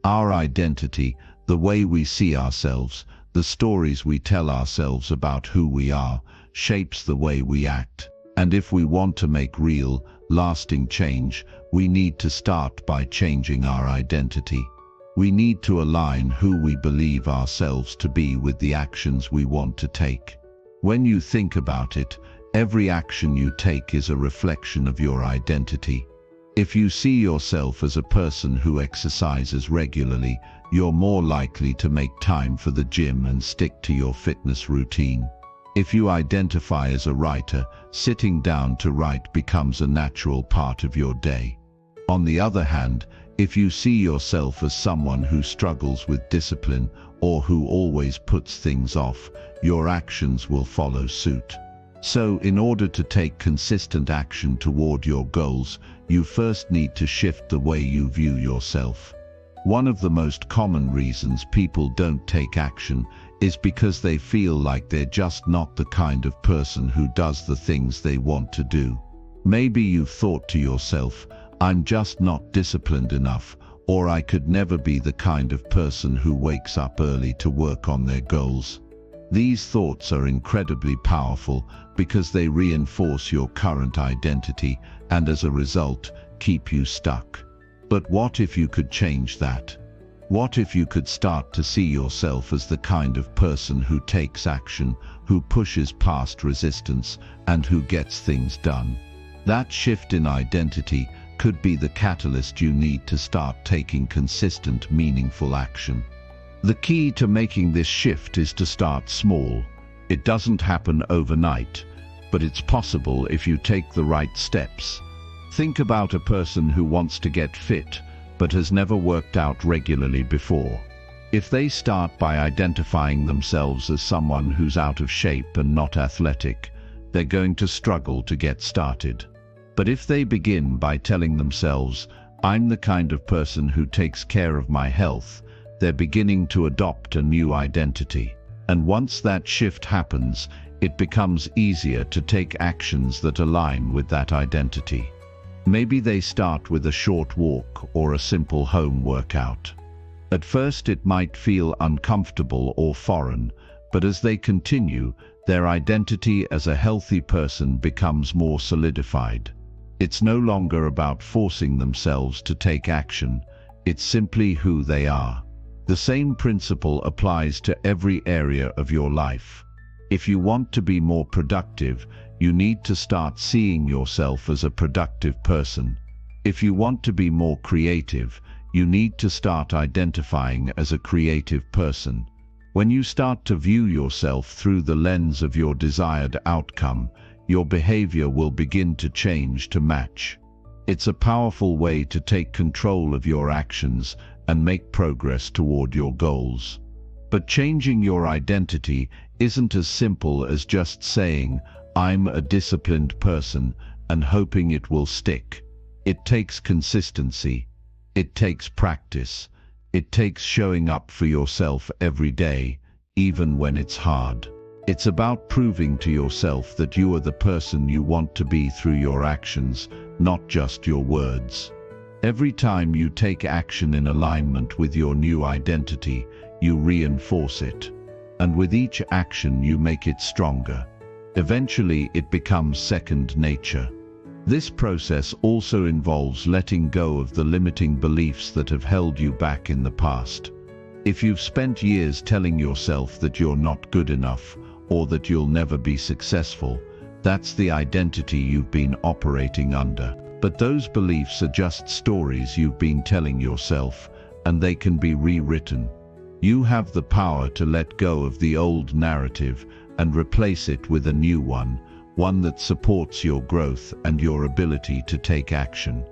Our identity, the way we see ourselves, the stories we tell ourselves about who we are, shapes the way we act. And if we want to make real, lasting change, we need to start by changing our identity. We need to align who we believe ourselves to be with the actions we want to take. When you think about it, every action you take is a reflection of your identity. If you see yourself as a person who exercises regularly, you're more likely to make time for the gym and stick to your fitness routine. If you identify as a writer, sitting down to write becomes a natural part of your day. On the other hand, if you see yourself as someone who struggles with discipline or who always puts things off, your actions will follow suit. So, in order to take consistent action toward your goals, you first need to shift the way you view yourself. One of the most common reasons people don't take action is because they feel like they're just not the kind of person who does the things they want to do. Maybe you've thought to yourself, "I'm just not disciplined enough," or "I could never be the kind of person who wakes up early to work on their goals." These thoughts are incredibly powerful because they reinforce your current identity and as a result, keep you stuck. But what if you could change that? What if you could start to see yourself as the kind of person who takes action, who pushes past resistance, and who gets things done? That shift in identity could be the catalyst you need to start taking consistent, meaningful action. The key to making this shift is to start small. It doesn't happen overnight, but it's possible if you take the right steps. Think about a person who wants to get fit, but has never worked out regularly before. If they start by identifying themselves as someone who's out of shape and not athletic, they're going to struggle to get started. But if they begin by telling themselves, "I'm the kind of person who takes care of my health," they're beginning to adopt a new identity. And once that shift happens, it becomes easier to take actions that align with that identity. Maybe they start with a short walk or a simple home workout. At first it might feel uncomfortable or foreign, but as they continue, their identity as a healthy person becomes more solidified. It's no longer about forcing themselves to take action, it's simply who they are. The same principle applies to every area of your life. If you want to be more productive, you need to start seeing yourself as a productive person. If you want to be more creative, you need to start identifying as a creative person. When you start to view yourself through the lens of your desired outcome, your behavior will begin to change to match. It's a powerful way to take control of your actions and make progress toward your goals. But changing your identity isn't as simple as just saying, "I'm a disciplined person," and hoping it will stick. It takes consistency. It takes practice. It takes showing up for yourself every day, even when it's hard. It's about proving to yourself that you are the person you want to be through your actions, not just your words. Every time you take action in alignment with your new identity, you reinforce it. And with each action you make it stronger. Eventually it becomes second nature. This process also involves letting go of the limiting beliefs that have held you back in the past. If you've spent years telling yourself that you're not good enough or that you'll never be successful, that's the identity you've been operating under. But those beliefs are just stories you've been telling yourself, and they can be rewritten. You have the power to let go of the old narrative and replace it with a new one that supports your growth and your ability to take action.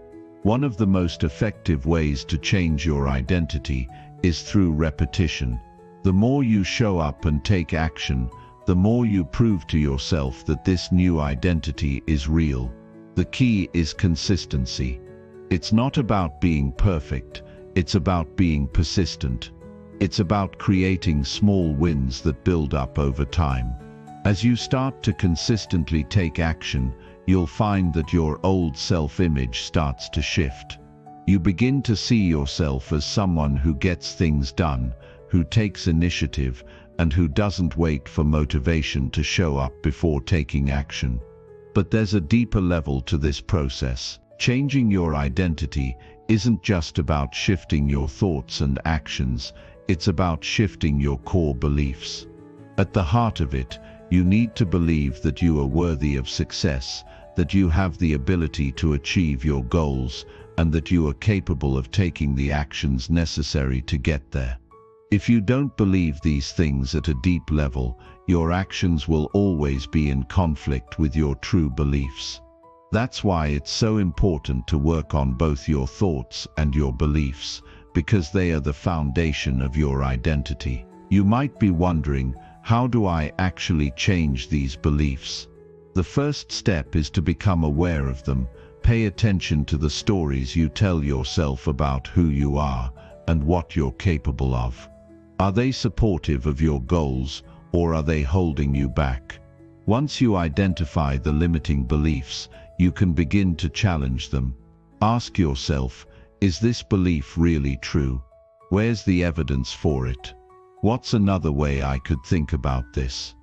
One of the most effective ways to change your identity is through repetition. The more you show up and take action, the more you prove to yourself that this new identity is real. The key is consistency. It's not about being perfect, it's about being persistent. It's about creating small wins that build up over time. As you start to consistently take action, you'll find that your old self-image starts to shift. You begin to see yourself as someone who gets things done, who takes initiative, and who doesn't wait for motivation to show up before taking action. But there's a deeper level to this process. Changing your identity isn't just about shifting your thoughts and actions, it's about shifting your core beliefs. At the heart of it, you need to believe that you are worthy of success, that you have the ability to achieve your goals, and that you are capable of taking the actions necessary to get there. If you don't believe these things at a deep level, your actions will always be in conflict with your true beliefs. That's why it's so important to work on both your thoughts and your beliefs, because they are the foundation of your identity. You might be wondering, how do I actually change these beliefs? The first step is to become aware of them. Pay attention to the stories you tell yourself about who you are and what you're capable of. Are they supportive of your goals, or are they holding you back? Once you identify the limiting beliefs, you can begin to challenge them. Ask yourself, is this belief really true? Where's the evidence for it? What's another way I could think about this?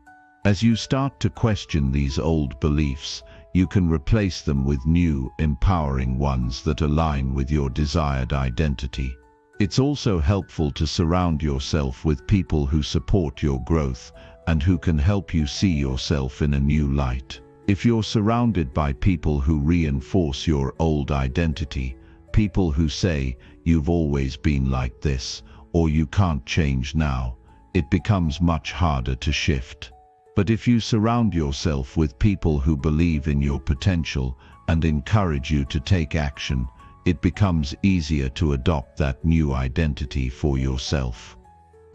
As you start to question these old beliefs, you can replace them with new, empowering ones that align with your desired identity. It's also helpful to surround yourself with people who support your growth and who can help you see yourself in a new light. If you're surrounded by people who reinforce your old identity, people who say, "You've always been like this," or "You can't change now," it becomes much harder to shift. But if you surround yourself with people who believe in your potential and encourage you to take action, it becomes easier to adopt that new identity for yourself.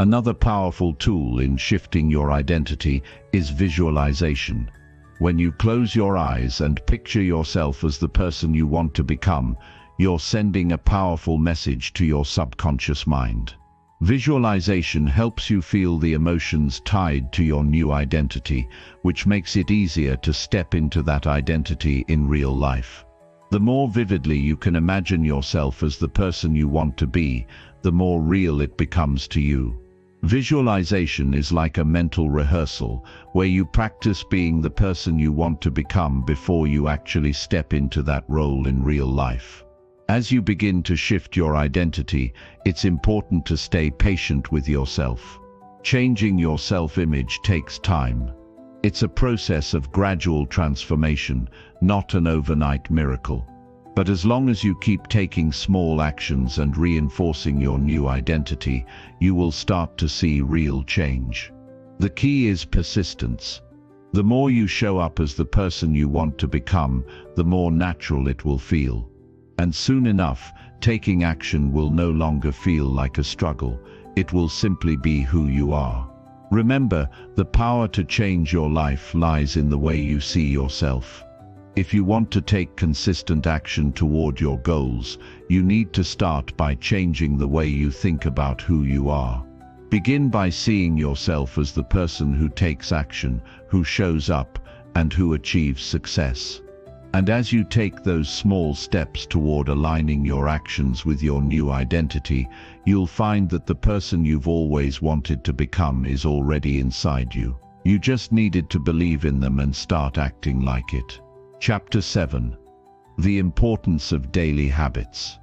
Another powerful tool in shifting your identity is visualization. When you close your eyes and picture yourself as the person you want to become, you're sending a powerful message to your subconscious mind. Visualization helps you feel the emotions tied to your new identity, which makes it easier to step into that identity in real life. The more vividly you can imagine yourself as the person you want to be, the more real it becomes to you. Visualization is like a mental rehearsal, where you practice being the person you want to become before you actually step into that role in real life. As you begin to shift your identity, it's important to stay patient with yourself. Changing your self-image takes time. It's a process of gradual transformation, not an overnight miracle. But as long as you keep taking small actions and reinforcing your new identity, you will start to see real change. The key is persistence. The more you show up as the person you want to become, the more natural it will feel. And soon enough, taking action will no longer feel like a struggle. It will simply be who you are. Remember, the power to change your life lies in the way you see yourself. If you want to take consistent action toward your goals, you need to start by changing the way you think about who you are. Begin by seeing yourself as the person who takes action, who shows up, and who achieves success. And as you take those small steps toward aligning your actions with your new identity, you'll find that the person you've always wanted to become is already inside you. You just needed to believe in them and start acting like it. Chapter 7. The importance of daily habits.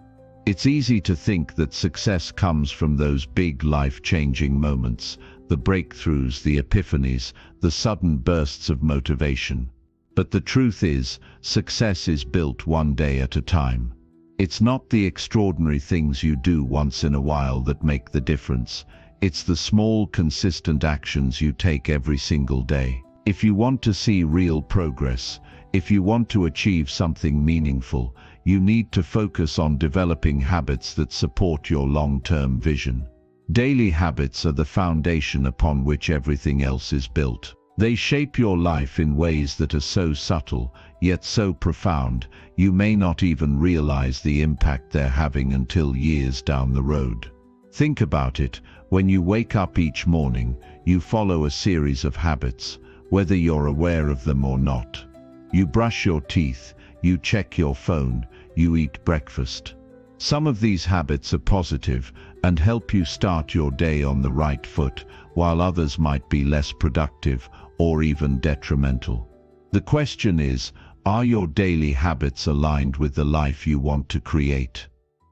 It's easy to think that success comes from those big life-changing moments, the breakthroughs, the epiphanies, the sudden bursts of motivation. But the truth is, success is built one day at a time. It's not the extraordinary things you do once in a while that make the difference. It's the small, consistent actions you take every single day. If you want to see real progress, if you want to achieve something meaningful, you need to focus on developing habits that support your long-term vision. Daily habits are the foundation upon which everything else is built. They shape your life in ways that are so subtle, yet so profound, you may not even realize the impact they're having until years down the road. Think about it. When you wake up each morning, you follow a series of habits, whether you're aware of them or not. You brush your teeth, you check your phone, you eat breakfast. Some of these habits are positive and help you start your day on the right foot, while others might be less productive or even detrimental. The question is, are your daily habits aligned with the life you want to create?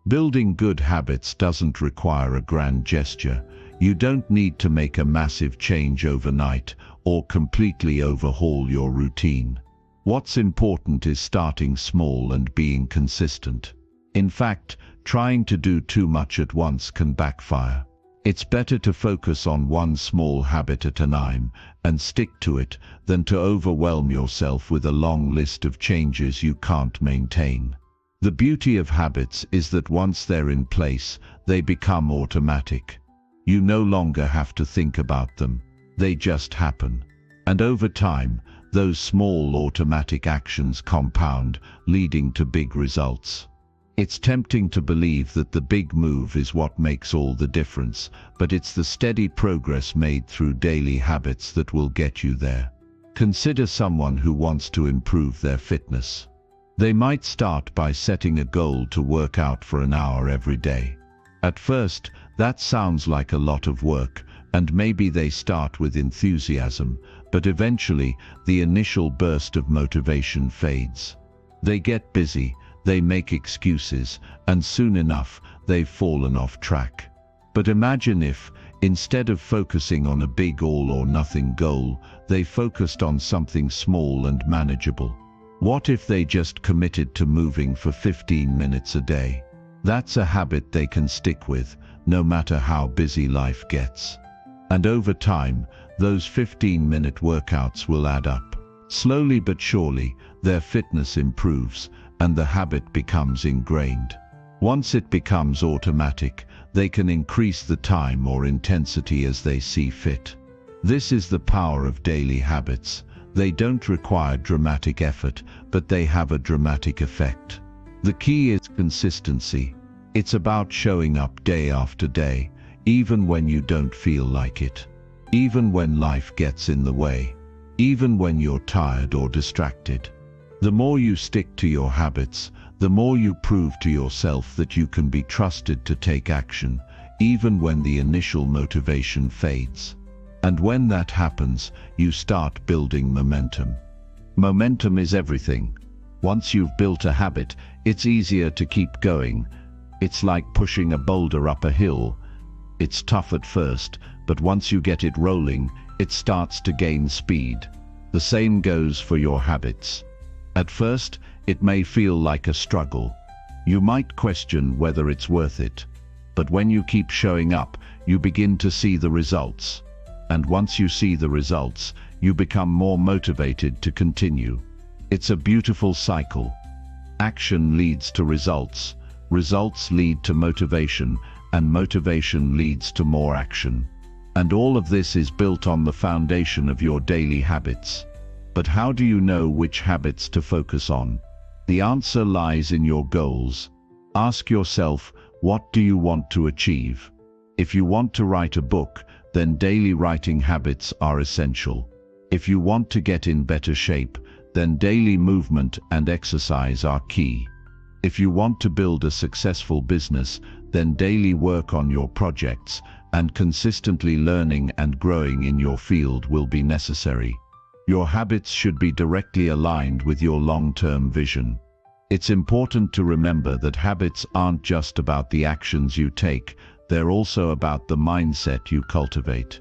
Building good habits doesn't require a grand gesture. You don't need to make a massive change overnight or completely overhaul your routine. What's important is starting small and being consistent. In fact, trying to do too much at once can backfire. It's better to focus on one small habit at a time and stick to it than to overwhelm yourself with a long list of changes you can't maintain. The beauty of habits is that once they're in place, they become automatic. You no longer have to think about them. They just happen. And over time, those small automatic actions compound, leading to big results. It's tempting to believe that the big move is what makes all the difference, but it's the steady progress made through daily habits that will get you there. Consider someone who wants to improve their fitness. They might start by setting a goal to work out for an hour every day. At first, that sounds like a lot of work, and maybe they start with enthusiasm, but eventually, the initial burst of motivation fades. They get busy, they make excuses, and soon enough, they've fallen off track. But imagine if, instead of focusing on a big all-or-nothing goal, they focused on something small and manageable. What if they just committed to moving for 15 minutes a day? That's a habit they can stick with, no matter how busy life gets. And over time, those 15-minute workouts will add up. Slowly but surely, their fitness improves, and the habit becomes ingrained. Once it becomes automatic, They can increase the time or intensity as they see fit. This is the power of daily habits. They don't require dramatic effort, but they have a dramatic effect. The key is consistency. It's about showing up day after day, even when you don't feel like it. Even when life gets in the way. Even when you're tired or distracted. The more you stick to your habits, the more you prove to yourself that you can be trusted to take action, even when the initial motivation fades. And when that happens, you start building momentum. Momentum is everything. Once you've built a habit, it's easier to keep going. It's like pushing a boulder up a hill. It's tough at first, but once you get it rolling, it starts to gain speed. The same goes for your habits. At first, it may feel like a struggle. You might question whether it's worth it. But when you keep showing up, you begin to see the results. And once you see the results, you become more motivated to continue. It's a beautiful cycle. Action leads to results. Results lead to motivation, and motivation leads to more action. And all of this is built on the foundation of your daily habits. But how do you know which habits to focus on? The answer lies in your goals. Ask yourself, what do you want to achieve? If you want to write a book, then daily writing habits are essential. If you want to get in better shape, then daily movement and exercise are key. If you want to build a successful business, then daily work on your projects and consistently learning and growing in your field will be necessary. Your habits should be directly aligned with your long-term vision. It's important to remember that habits aren't just about the actions you take, they're also about the mindset you cultivate.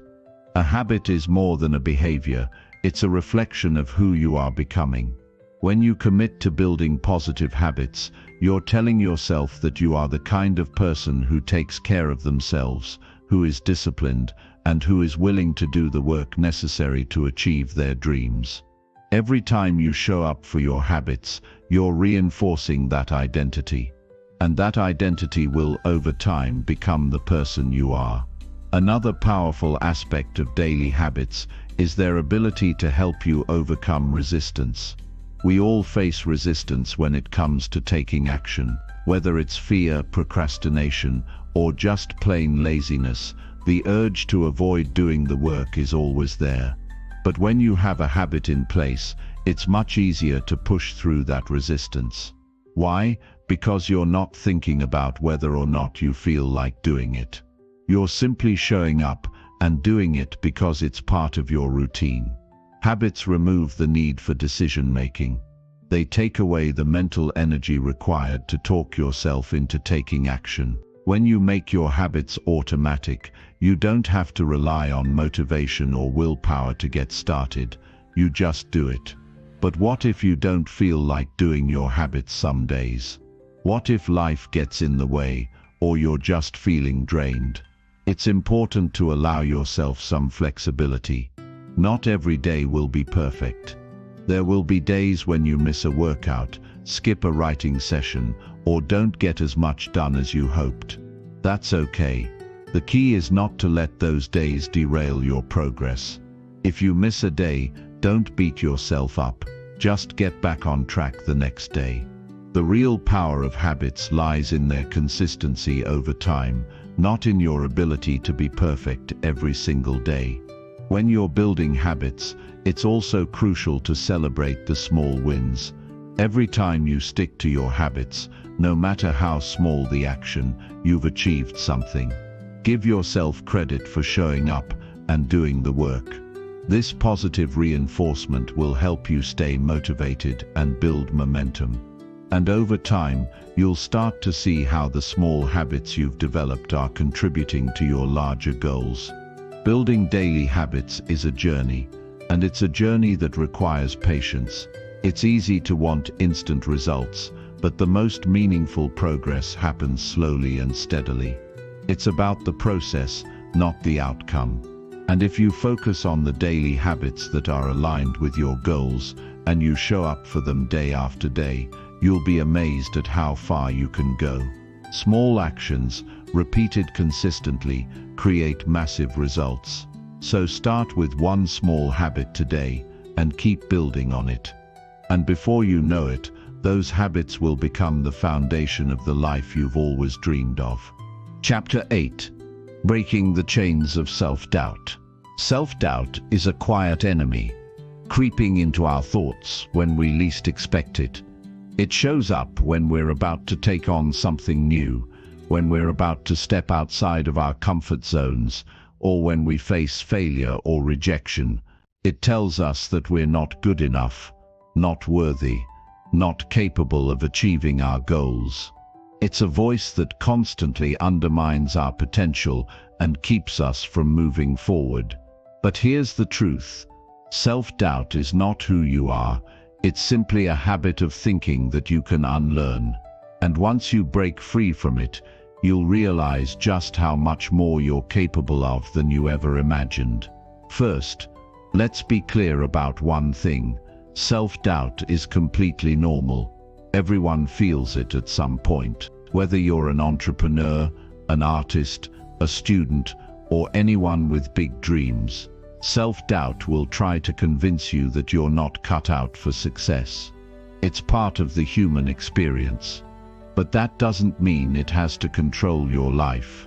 A habit is more than a behavior, it's a reflection of who you are becoming. When you commit to building positive habits, you're telling yourself that you are the kind of person who takes care of themselves, who is disciplined, and who is willing to do the work necessary to achieve their dreams. Every time you show up for your habits, you're reinforcing that identity. And that identity will, over time, become the person you are. Another powerful aspect of daily habits is their ability to help you overcome resistance. We all face resistance when it comes to taking action. Whether it's fear, procrastination, or just plain laziness, the urge to avoid doing the work is always there. But when you have a habit in place, it's much easier to push through that resistance. Why? Because you're not thinking about whether or not you feel like doing it. You're simply showing up and doing it because it's part of your routine. Habits remove the need for decision-making. They take away the mental energy required to talk yourself into taking action. When you make your habits automatic, you don't have to rely on motivation or willpower to get started. You just do it. But what if you don't feel like doing your habits some days? What if life gets in the way, or you're just feeling drained? It's important to allow yourself some flexibility. Not every day will be perfect. There will be days when you miss a workout, skip a writing session, or don't get as much done as you hoped. That's okay. The key is not to let those days derail your progress. If you miss a day, don't beat yourself up. Just get back on track the next day. The real power of habits lies in their consistency over time, not in your ability to be perfect every single day. When you're building habits, it's also crucial to celebrate the small wins. Every time you stick to your habits, no matter how small the action, you've achieved something. Give yourself credit for showing up and doing the work. This positive reinforcement will help you stay motivated and build momentum. And over time, you'll start to see how the small habits you've developed are contributing to your larger goals. Building daily habits is a journey, and it's a journey that requires patience. It's easy to want instant results, but the most meaningful progress happens slowly and steadily. It's about the process, not the outcome. And if you focus on the daily habits that are aligned with your goals, and you show up for them day after day, you'll be amazed at how far you can go. Small actions, repeated consistently, create massive results. So start with one small habit today and keep building on it. And before you know it, those habits will become the foundation of the life you've always dreamed of. Chapter 8. Breaking the chains of self-doubt. Self-doubt is a quiet enemy, creeping into our thoughts when we least expect it. It shows up when we're about to take on something new, when we're about to step outside of our comfort zones, or when we face failure or rejection. It tells us that we're not good enough, not worthy, not capable of achieving our goals. It's a voice that constantly undermines our potential and keeps us from moving forward. But here's the truth. Self-doubt is not who you are. It's simply a habit of thinking that you can unlearn. And once you break free from it, you'll realize just how much more you're capable of than you ever imagined. First, let's be clear about one thing. Self-doubt is completely normal. Everyone feels it at some point. Whether you're an entrepreneur, an artist, a student, or anyone with big dreams, self-doubt will try to convince you that you're not cut out for success. It's part of the human experience. But that doesn't mean it has to control your life.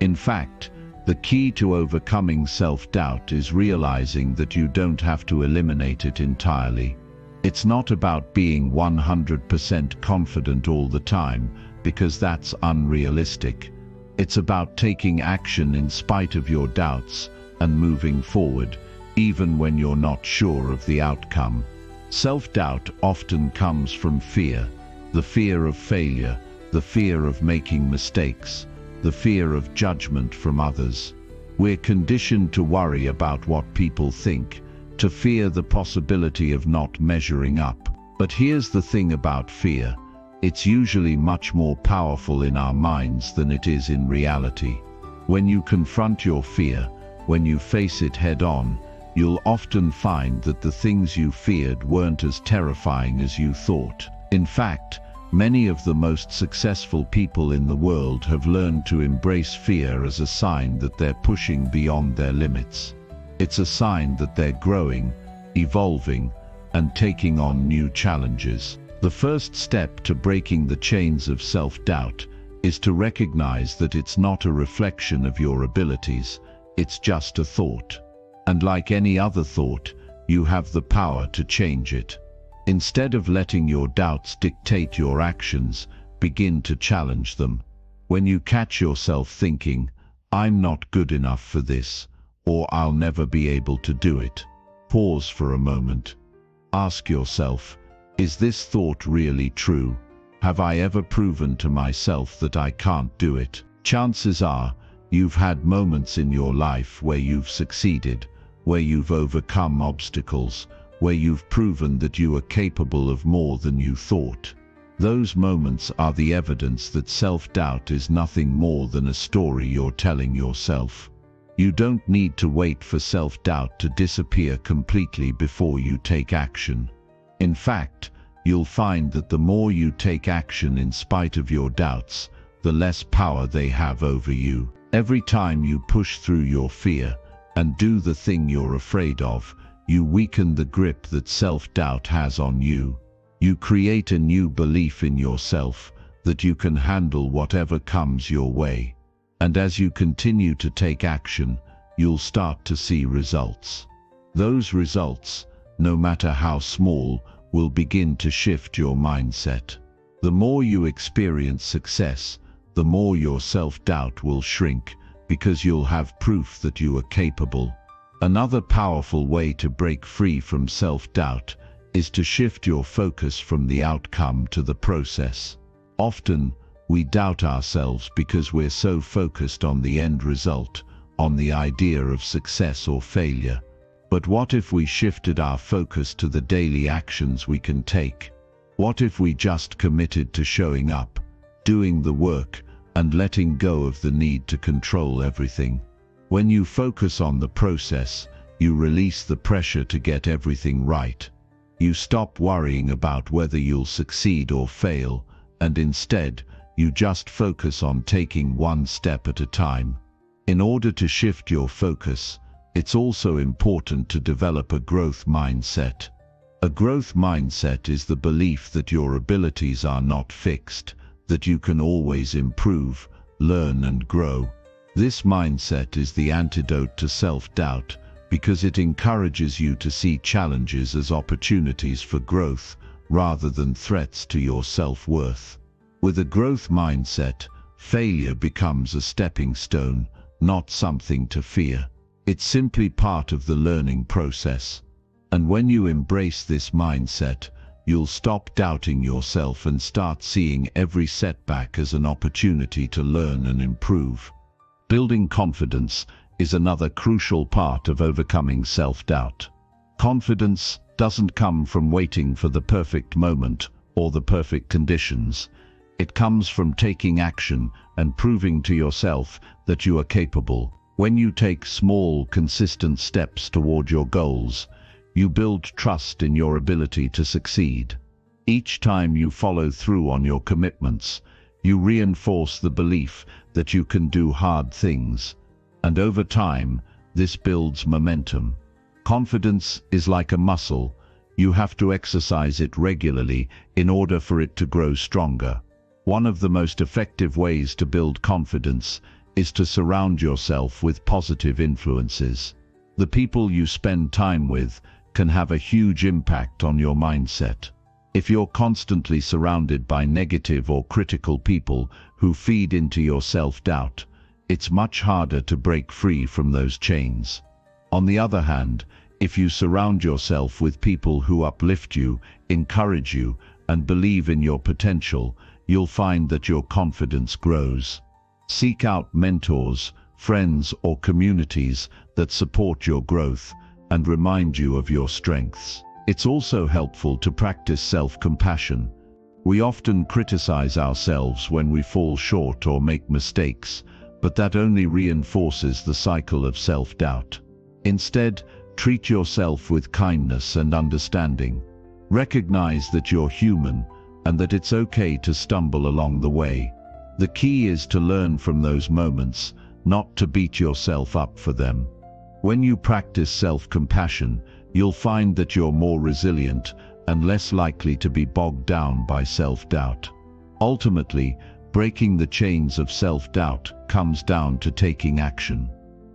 In fact, the key to overcoming self-doubt is realizing that you don't have to eliminate it entirely. It's not about being 100% confident all the time, because that's unrealistic. It's about taking action in spite of your doubts and moving forward, even when you're not sure of the outcome. Self-doubt often comes from fear. The fear of failure, the fear of making mistakes, the fear of judgment from others. We're conditioned to worry about what people think, to fear the possibility of not measuring up. But here's the thing about fear. It's usually much more powerful in our minds than it is in reality. When you confront your fear, when you face it head-on, you'll often find that the things you feared weren't as terrifying as you thought. In fact, many of the most successful people in the world have learned to embrace fear as a sign that they're pushing beyond their limits. It's a sign that they're growing, evolving, and taking on new challenges. The first step to breaking the chains of self-doubt is to recognize that it's not a reflection of your abilities, it's just a thought. And like any other thought, you have the power to change it. Instead of letting your doubts dictate your actions, begin to challenge them. When you catch yourself thinking, "I'm not good enough for this," or "I'll never be able to do it," pause for a moment. Ask yourself, is this thought really true? Have I ever proven to myself that I can't do it? Chances are, you've had moments in your life where you've succeeded, where you've overcome obstacles, where you've proven that you are capable of more than you thought. Those moments are the evidence that self-doubt is nothing more than a story you're telling yourself. You don't need to wait for self-doubt to disappear completely before you take action. In fact, you'll find that the more you take action in spite of your doubts, the less power they have over you. Every time you push through your fear and do the thing you're afraid of, you weaken the grip that self-doubt has on you. You create a new belief in yourself that you can handle whatever comes your way. And as you continue to take action, you'll start to see results. Those results, no matter how small, will begin to shift your mindset. The more you experience success, the more your self-doubt will shrink, because you'll have proof that you are capable. Another powerful way to break free from self-doubt is to shift your focus from the outcome to the process. Often, we doubt ourselves because we're so focused on the end result, on the idea of success or failure. But what if we shifted our focus to the daily actions we can take? What if we just committed to showing up, doing the work, and letting go of the need to control everything? When you focus on the process, you release the pressure to get everything right. You stop worrying about whether you'll succeed or fail, and instead, you just focus on taking one step at a time. In order to shift your focus, it's also important to develop a growth mindset. A growth mindset is the belief that your abilities are not fixed, that you can always improve, learn and grow. This mindset is the antidote to self-doubt because it encourages you to see challenges as opportunities for growth rather than threats to your self-worth. With a growth mindset, failure becomes a stepping stone, not something to fear. It's simply part of the learning process. And when you embrace this mindset, you'll stop doubting yourself and start seeing every setback as an opportunity to learn and improve. Building confidence is another crucial part of overcoming self-doubt. Confidence doesn't come from waiting for the perfect moment or the perfect conditions. It comes from taking action and proving to yourself that you are capable. When you take small, consistent steps toward your goals, you build trust in your ability to succeed. Each time you follow through on your commitments, you reinforce the belief that you can do hard things. And over time, this builds momentum. Confidence is like a muscle. You have to exercise it regularly in order for it to grow stronger. One of the most effective ways to build confidence is to surround yourself with positive influences. The people you spend time with can have a huge impact on your mindset. If you're constantly surrounded by negative or critical people who feed into your self-doubt, it's much harder to break free from those chains. On the other hand, if you surround yourself with people who uplift you, encourage you, and believe in your potential, you'll find that your confidence grows. Seek out mentors, friends, or communities that support your growth and remind you of your strengths. It's also helpful to practice self-compassion. We often criticize ourselves when we fall short or make mistakes, but that only reinforces the cycle of self-doubt. Instead, treat yourself with kindness and understanding. Recognize that you're human and that it's okay to stumble along the way. The key is to learn from those moments, not to beat yourself up for them. When you practice self-compassion, you'll find that you're more resilient and less likely to be bogged down by self-doubt. Ultimately, breaking the chains of self-doubt comes down to taking action.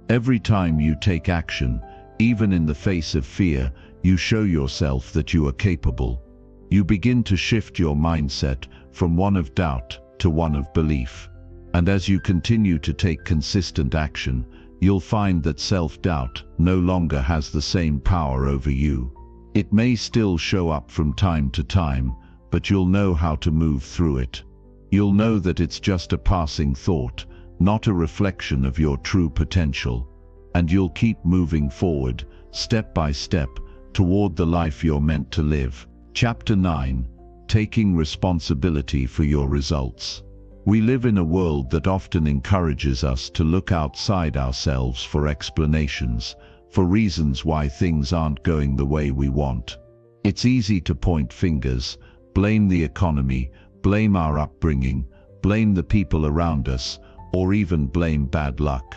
Every time you take action, even in the face of fear, you show yourself that you are capable. You begin to shift your mindset from one of doubt to one of belief. And as you continue to take consistent action, you'll find that self-doubt no longer has the same power over you. It may still show up from time to time, but you'll know how to move through it. You'll know that it's just a passing thought, not a reflection of your true potential. And you'll keep moving forward, step by step, toward the life you're meant to live. Chapter 9. Taking responsibility for your results. We live in a world that often encourages us to look outside ourselves for explanations, for reasons why things aren't going the way we want. It's easy to point fingers, blame the economy, blame our upbringing, blame the people around us, or even blame bad luck.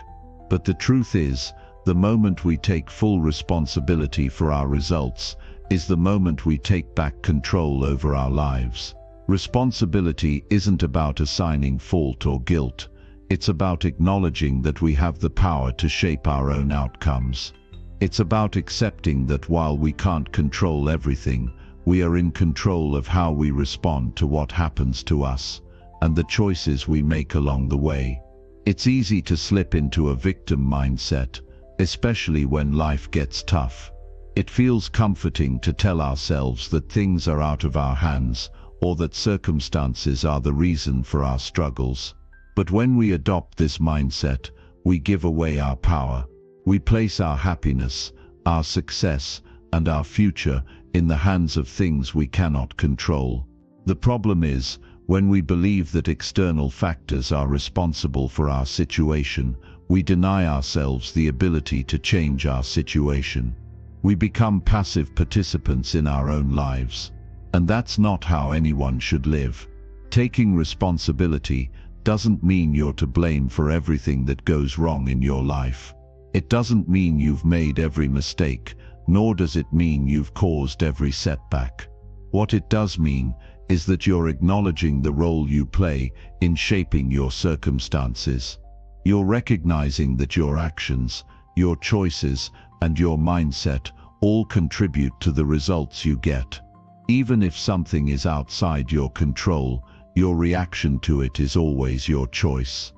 But the truth is, the moment we take full responsibility for our results is the moment we take back control over our lives. Responsibility isn't about assigning fault or guilt. It's about acknowledging that we have the power to shape our own outcomes. It's about accepting that while we can't control everything, we are in control of how we respond to what happens to us and the choices we make along the way. It's easy to slip into a victim mindset, especially when life gets tough. It feels comforting to tell ourselves that things are out of our hands or that circumstances are the reason for our struggles. But when we adopt this mindset, we give away our power. We place our happiness, our success, and our future in the hands of things we cannot control. The problem is, when we believe that external factors are responsible for our situation, we deny ourselves the ability to change our situation. We become passive participants in our own lives. And that's not how anyone should live. Taking responsibility doesn't mean you're to blame for everything that goes wrong in your life. It doesn't mean you've made every mistake, nor does it mean you've caused every setback. What it does mean is that you're acknowledging the role you play in shaping your circumstances. You're recognizing that your actions, your choices, and your mindset all contribute to the results you get. Even if something is outside your control, your reaction to it is always your choice.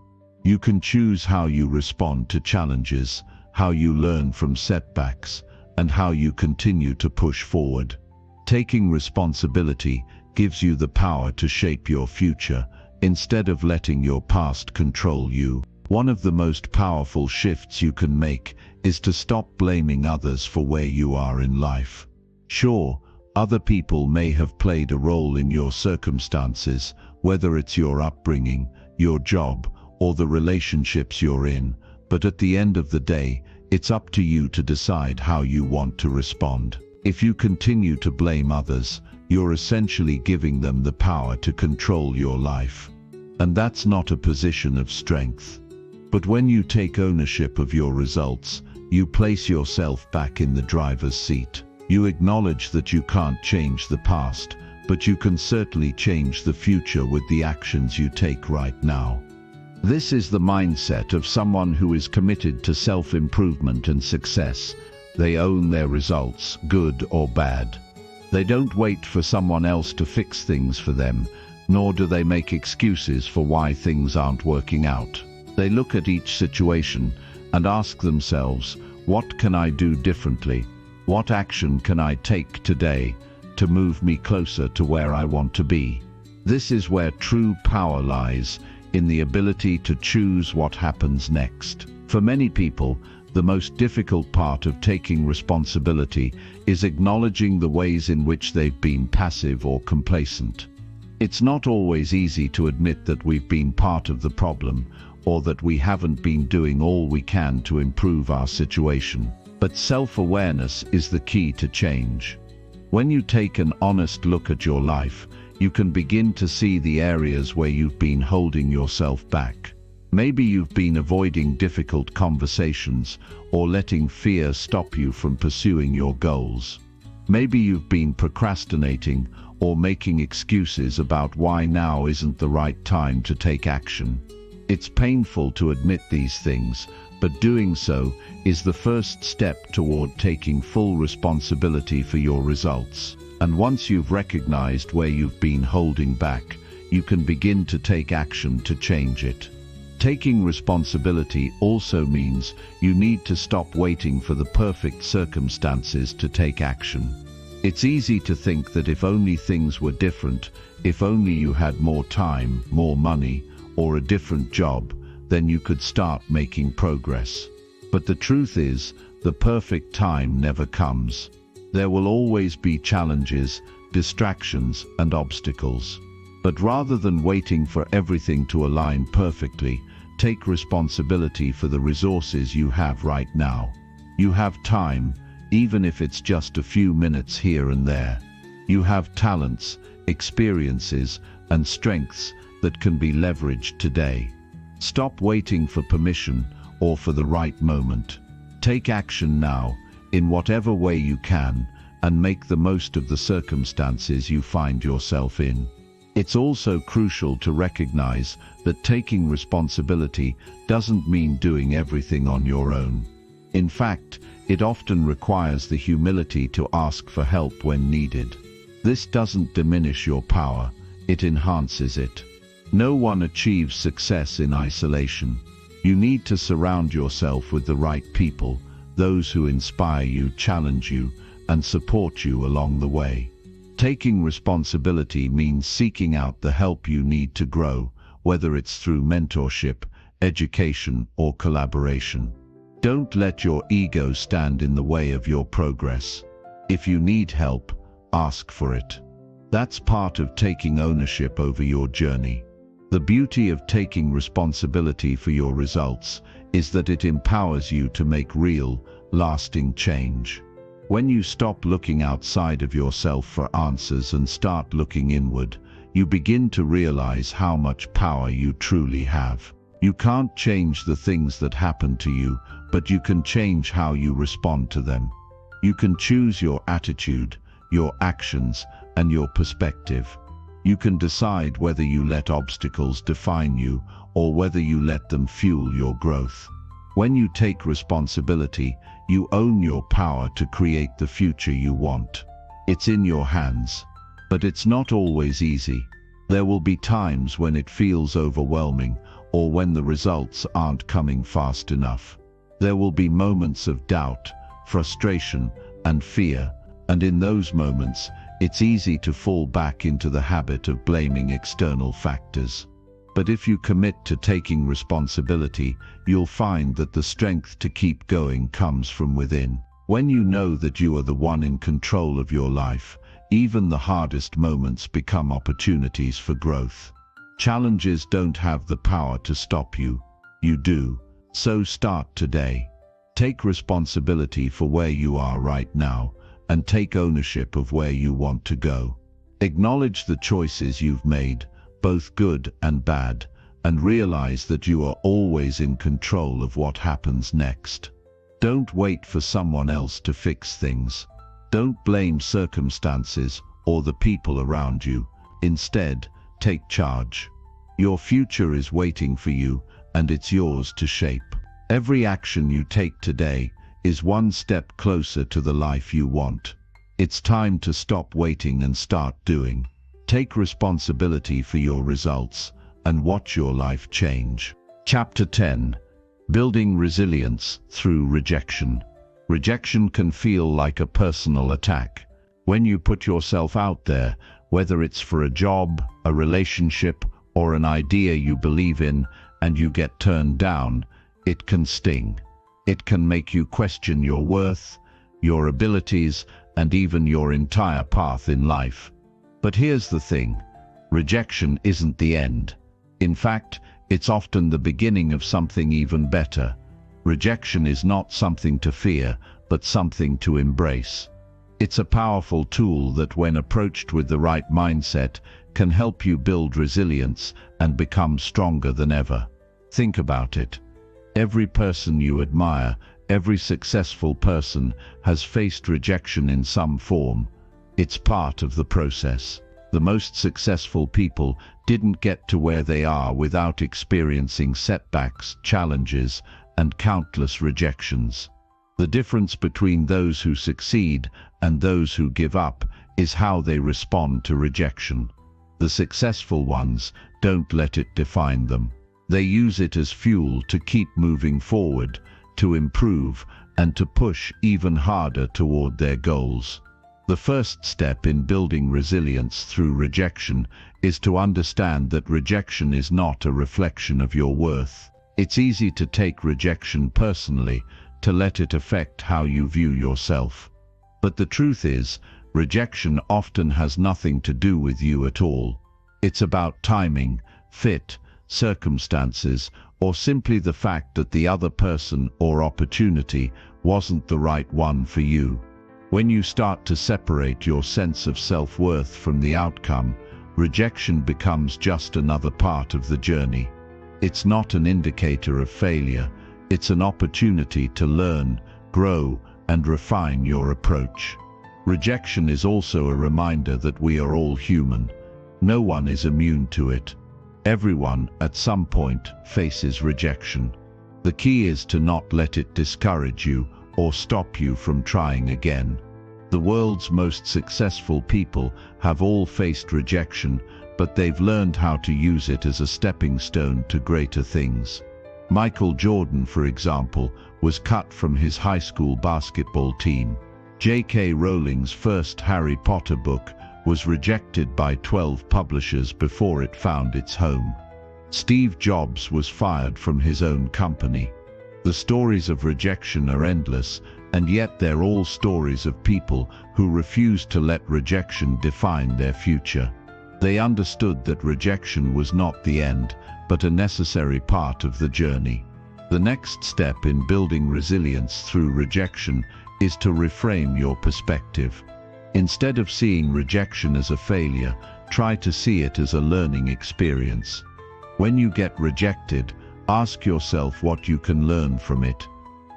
You can choose how you respond to challenges, how you learn from setbacks, and how you continue to push forward. Taking responsibility gives you the power to shape your future, instead of letting your past control you. One of the most powerful shifts you can make is to stop blaming others for where you are in life. Sure, other people may have played a role in your circumstances, whether it's your upbringing, your job, or the relationships you're in, but at the end of the day, it's up to you to decide how you want to respond. If you continue to blame others, you're essentially giving them the power to control your life. And that's not a position of strength. But when you take ownership of your results, you place yourself back in the driver's seat. You acknowledge that you can't change the past, but you can certainly change the future with the actions you take right now. This is the mindset of someone who is committed to self-improvement and success. They own their results, good or bad. They don't wait for someone else to fix things for them, nor do they make excuses for why things aren't working out. They look at each situation and ask themselves, what can I do differently? What action can I take today to move me closer to where I want to be? This is where true power lies, in the ability to choose what happens next. For many people, the most difficult part of taking responsibility is acknowledging the ways in which they've been passive or complacent. It's not always easy to admit that we've been part of the problem, or that we haven't been doing all we can to improve our situation. But self-awareness is the key to change. When you take an honest look at your life, you can begin to see the areas where you've been holding yourself back. Maybe you've been avoiding difficult conversations or letting fear stop you from pursuing your goals. Maybe you've been procrastinating or making excuses about why now isn't the right time to take action. It's painful to admit these things, but doing so is the first step toward taking full responsibility for your results. And once you've recognized where you've been holding back, you can begin to take action to change it. Taking responsibility also means you need to stop waiting for the perfect circumstances to take action. It's easy to think that if only things were different, if only you had more time, more money, or a different job, then you could start making progress. But the truth is, the perfect time never comes. There will always be challenges, distractions, and obstacles. But rather than waiting for everything to align perfectly, take responsibility for the resources you have right now. You have time, even if it's just a few minutes here and there. You have talents, experiences, and strengths that can be leveraged today. Stop waiting for permission or for the right moment. Take action now, in whatever way you can, and make the most of the circumstances you find yourself in. It's also crucial to recognize that taking responsibility doesn't mean doing everything on your own. In fact, it often requires the humility to ask for help when needed. This doesn't diminish your power, it enhances it. No one achieves success in isolation. You need to surround yourself with the right people, those who inspire you, challenge you, and support you along the way. Taking responsibility means seeking out the help you need to grow, whether it's through mentorship, education, or collaboration. Don't let your ego stand in the way of your progress. If you need help, ask for it. That's part of taking ownership over your journey. The beauty of taking responsibility for your results is that it empowers you to make real, lasting change. When you stop looking outside of yourself for answers and start looking inward, you begin to realize how much power you truly have. You can't change the things that happen to you, but you can change how you respond to them. You can choose your attitude, your actions, and your perspective. You can decide whether you let obstacles define you or whether you let them fuel your growth. When you take responsibility, you own your power to create the future you want. It's in your hands. But it's not always easy. There will be times when it feels overwhelming or when the results aren't coming fast enough. There will be moments of doubt, frustration, and fear, and in those moments, it's easy to fall back into the habit of blaming external factors. But if you commit to taking responsibility, you'll find that the strength to keep going comes from within. When you know that you are the one in control of your life, even the hardest moments become opportunities for growth. Challenges don't have the power to stop you. You do. So start today. Take responsibility for where you are right now, and take ownership of where you want to go. Acknowledge the choices you've made, both good and bad, and realize that you are always in control of what happens next. Don't wait for someone else to fix things. Don't blame circumstances or the people around you. Instead, take charge. Your future is waiting for you, and it's yours to shape. Every action you take today is one step closer to the life you want. It's time to stop waiting and start doing. Take responsibility for your results and watch your life change. Chapter 10. Building resilience through rejection. Rejection can feel like a personal attack. When you put yourself out there, whether it's for a job, a relationship, or an idea you believe in, and you get turned down, it can sting. It can make you question your worth, your abilities, and even your entire path in life. But here's the thing: rejection isn't the end. In fact, it's often the beginning of something even better. Rejection is not something to fear, but something to embrace. It's a powerful tool that, when approached with the right mindset, can help you build resilience and become stronger than ever. Think about it. Every person you admire, every successful person, has faced rejection in some form. It's part of the process. The most successful people didn't get to where they are without experiencing setbacks, challenges, and countless rejections. The difference between those who succeed and those who give up is how they respond to rejection. The successful ones don't let it define them. They use it as fuel to keep moving forward, to improve, and to push even harder toward their goals. The first step in building resilience through rejection is to understand that rejection is not a reflection of your worth. It's easy to take rejection personally, to let it affect how you view yourself. But the truth is, rejection often has nothing to do with you at all. It's about timing, fit, circumstances, or simply the fact that the other person or opportunity wasn't the right one for you. When you start to separate your sense of self-worth from the outcome, rejection becomes just another part of the journey. It's not an indicator of failure. It's an opportunity to learn, grow, and refine your approach. Rejection is also a reminder that we are all human. No one is immune to it. Everyone, at some point, faces rejection. The key is to not let it discourage you or stop you from trying again. The world's most successful people have all faced rejection, but they've learned how to use it as a stepping stone to greater things. Michael Jordan, for example, was cut from his high school basketball team. J.K. Rowling's first Harry Potter book was rejected by 12 publishers before it found its home. Steve Jobs was fired from his own company. The stories of rejection are endless, and yet they're all stories of people who refused to let rejection define their future. They understood that rejection was not the end, but a necessary part of the journey. The next step in building resilience through rejection is to reframe your perspective. Instead of seeing rejection as a failure, try to see it as a learning experience. When you get rejected, ask yourself what you can learn from it.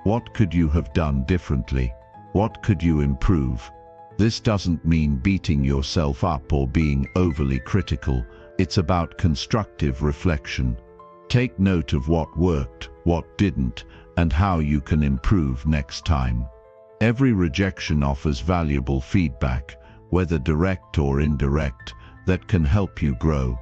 What could you have done differently? What could you improve? This doesn't mean beating yourself up or being overly critical. It's about constructive reflection. Take note of what worked, what didn't, and how you can improve next time. Every rejection offers valuable feedback, whether direct or indirect, that can help you grow.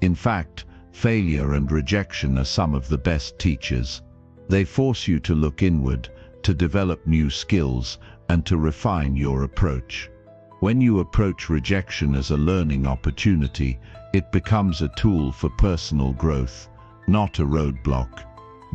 In fact, failure and rejection are some of the best teachers. They force you to look inward, to develop new skills, and to refine your approach. When you approach rejection as a learning opportunity, it becomes a tool for personal growth, not a roadblock.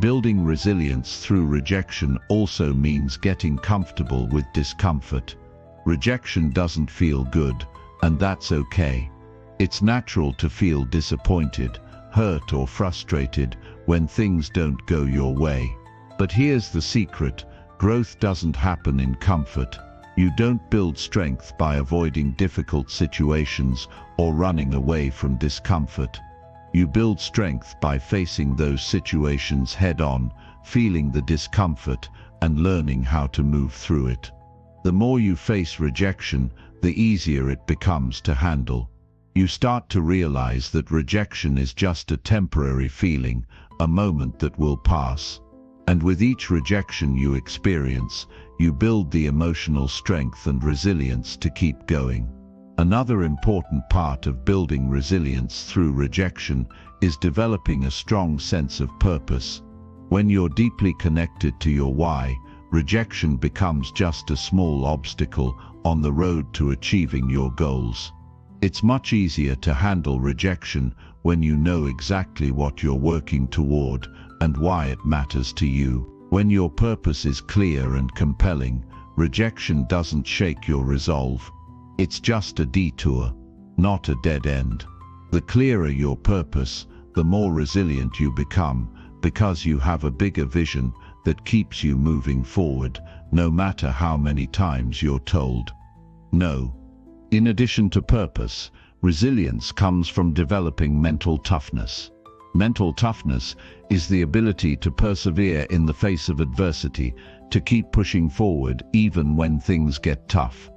Building resilience through rejection also means getting comfortable with discomfort. Rejection doesn't feel good, and that's okay. It's natural to feel disappointed, hurt or frustrated when things don't go your way. But here's the secret: growth doesn't happen in comfort. You don't build strength by avoiding difficult situations or running away from discomfort. You build strength by facing those situations head-on, feeling the discomfort, and learning how to move through it. The more you face rejection, the easier it becomes to handle. You start to realize that rejection is just a temporary feeling, a moment that will pass. And with each rejection you experience, you build the emotional strength and resilience to keep going. Another important part of building resilience through rejection is developing a strong sense of purpose. When you're deeply connected to your why, rejection becomes just a small obstacle on the road to achieving your goals. It's much easier to handle rejection when you know exactly what you're working toward and why it matters to you. When your purpose is clear and compelling, rejection doesn't shake your resolve. It's just a detour, not a dead end. The clearer your purpose, the more resilient you become, because you have a bigger vision that keeps you moving forward, no matter how many times you're told no. In addition to purpose, resilience comes from developing mental toughness. Mental toughness is the ability to persevere in the face of adversity, to keep pushing forward even when things get tough.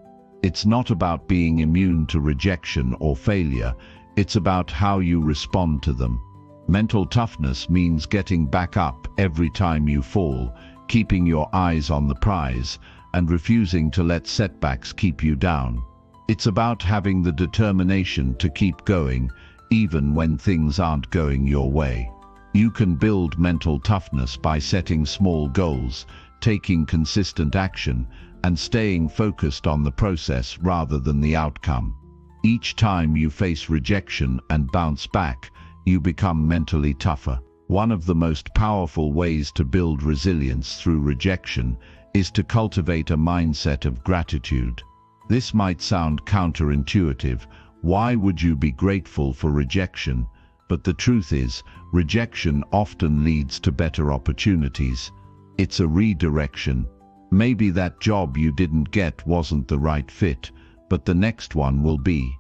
It's not about being immune to rejection or failure, it's about how you respond to them. Mental toughness means getting back up every time you fall, keeping your eyes on the prize, and refusing to let setbacks keep you down. It's about having the determination to keep going, even when things aren't going your way. You can build mental toughness by setting small goals, taking consistent action, and staying focused on the process rather than the outcome. Each time you face rejection and bounce back, you become mentally tougher. One of the most powerful ways to build resilience through rejection is to cultivate a mindset of gratitude. This might sound counterintuitive. Why would you be grateful for rejection? But the truth is, rejection often leads to better opportunities. It's a redirection. Maybe that job you didn't get wasn't the right fit, but the next one will be.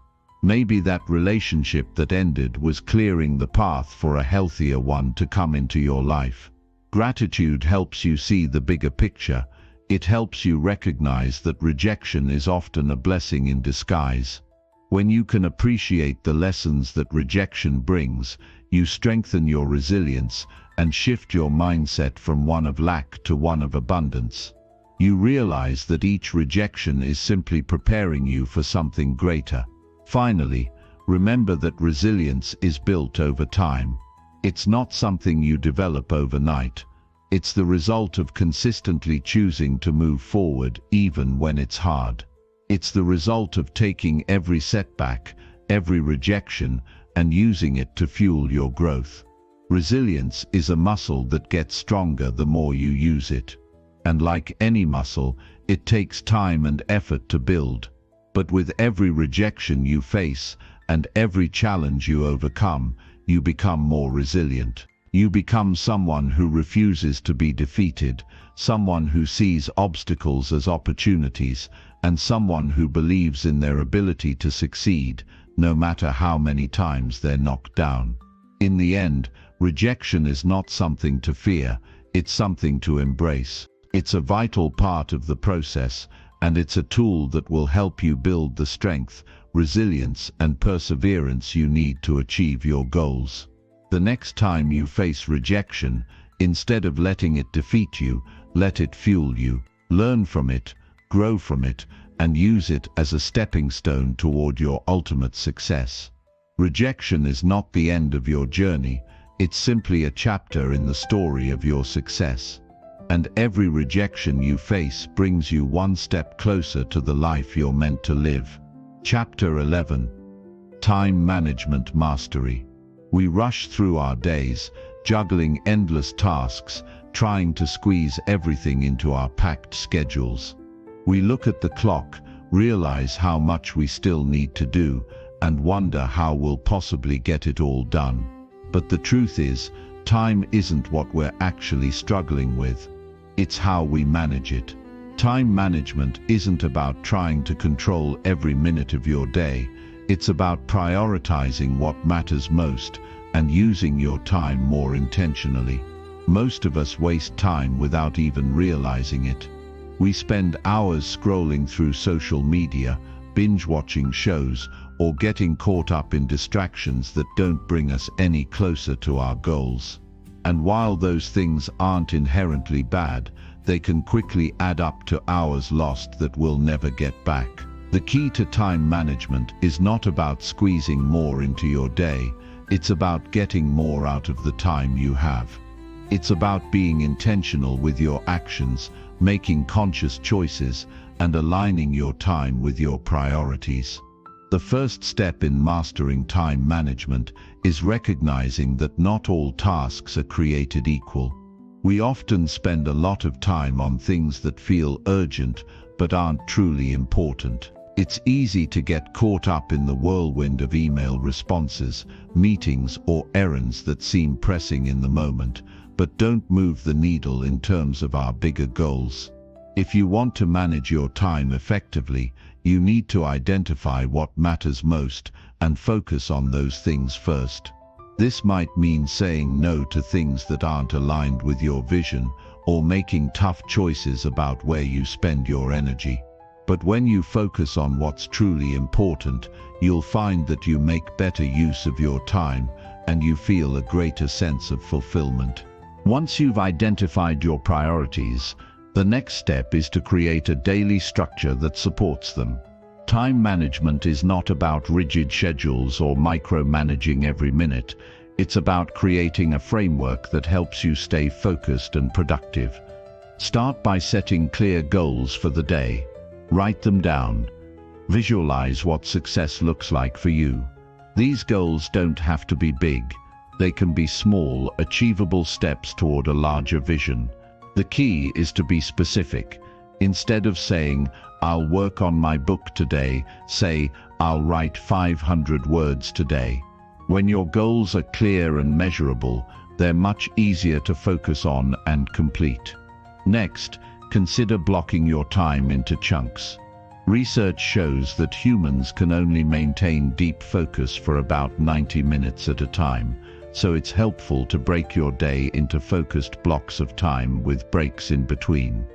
Maybe that relationship that ended was clearing the path for a healthier one to come into your life. Gratitude helps you see the bigger picture. It helps you recognize that rejection is often a blessing in disguise. When you can appreciate the lessons that rejection brings, you strengthen your resilience and shift your mindset from one of lack to one of abundance. You realize that each rejection is simply preparing you for something greater. Finally, remember that resilience is built over time. It's not something you develop overnight. It's the result of consistently choosing to move forward even when it's hard. It's the result of taking every setback, every rejection, and using it to fuel your growth. Resilience is a muscle that gets stronger the more you use it. And like any muscle, it takes time and effort to build. But with every rejection you face and every challenge you overcome, you become more resilient. You become someone who refuses to be defeated, someone who sees obstacles as opportunities, and someone who believes in their ability to succeed, no matter how many times they're knocked down. In the end, rejection is not something to fear, it's something to embrace. It's a vital part of the process, and it's a tool that will help you build the strength, resilience, and perseverance you need to achieve your goals. The next time you face rejection, instead of letting it defeat you, let it fuel you. Learn from it, grow from it, and use it as a stepping stone toward your ultimate success. Rejection is not the end of your journey, it's simply a chapter in the story of your success. And every rejection you face brings you one step closer to the life you're meant to live. Chapter 11. Time Management Mastery. We rush through our days, juggling endless tasks, trying to squeeze everything into our packed schedules. We look at the clock, realize how much we still need to do, and wonder how we'll possibly get it all done. But the truth is, time isn't what we're actually struggling with. It's how we manage it. Time management isn't about trying to control every minute of your day. It's about prioritizing what matters most and using your time more intentionally. Most of us waste time without even realizing it. We spend hours scrolling through social media, binge-watching shows, or getting caught up in distractions that don't bring us any closer to our goals. And while those things aren't inherently bad, they can quickly add up to hours lost that we'll never get back. The key to time management is not about squeezing more into your day, it's about getting more out of the time you have. It's about being intentional with your actions, making conscious choices, and aligning your time with your priorities. The first step in mastering time management is recognizing that not all tasks are created equal. We often spend a lot of time on things that feel urgent but aren't truly important. It's easy to get caught up in the whirlwind of email responses, meetings, or errands that seem pressing in the moment, but don't move the needle in terms of our bigger goals. If you want to manage your time effectively, you need to identify what matters most and focus on those things first. This might mean saying no to things that aren't aligned with your vision, or making tough choices about where you spend your energy. But when you focus on what's truly important, you'll find that you make better use of your time and you feel a greater sense of fulfillment. Once you've identified your priorities, the next step is to create a daily structure that supports them. Time management is not about rigid schedules or micromanaging every minute. It's about creating a framework that helps you stay focused and productive. Start by setting clear goals for the day. Write them down. Visualize what success looks like for you. These goals don't have to be big. They can be small, achievable steps toward a larger vision. The key is to be specific. Instead of saying, "I'll work on my book today," say, "I'll write 500 words today." When your goals are clear and measurable, they're much easier to focus on and complete. Next, consider blocking your time into chunks. Research shows that humans can only maintain deep focus for about 90 minutes at a time, so it's helpful to break your day into focused blocks of time with breaks in between.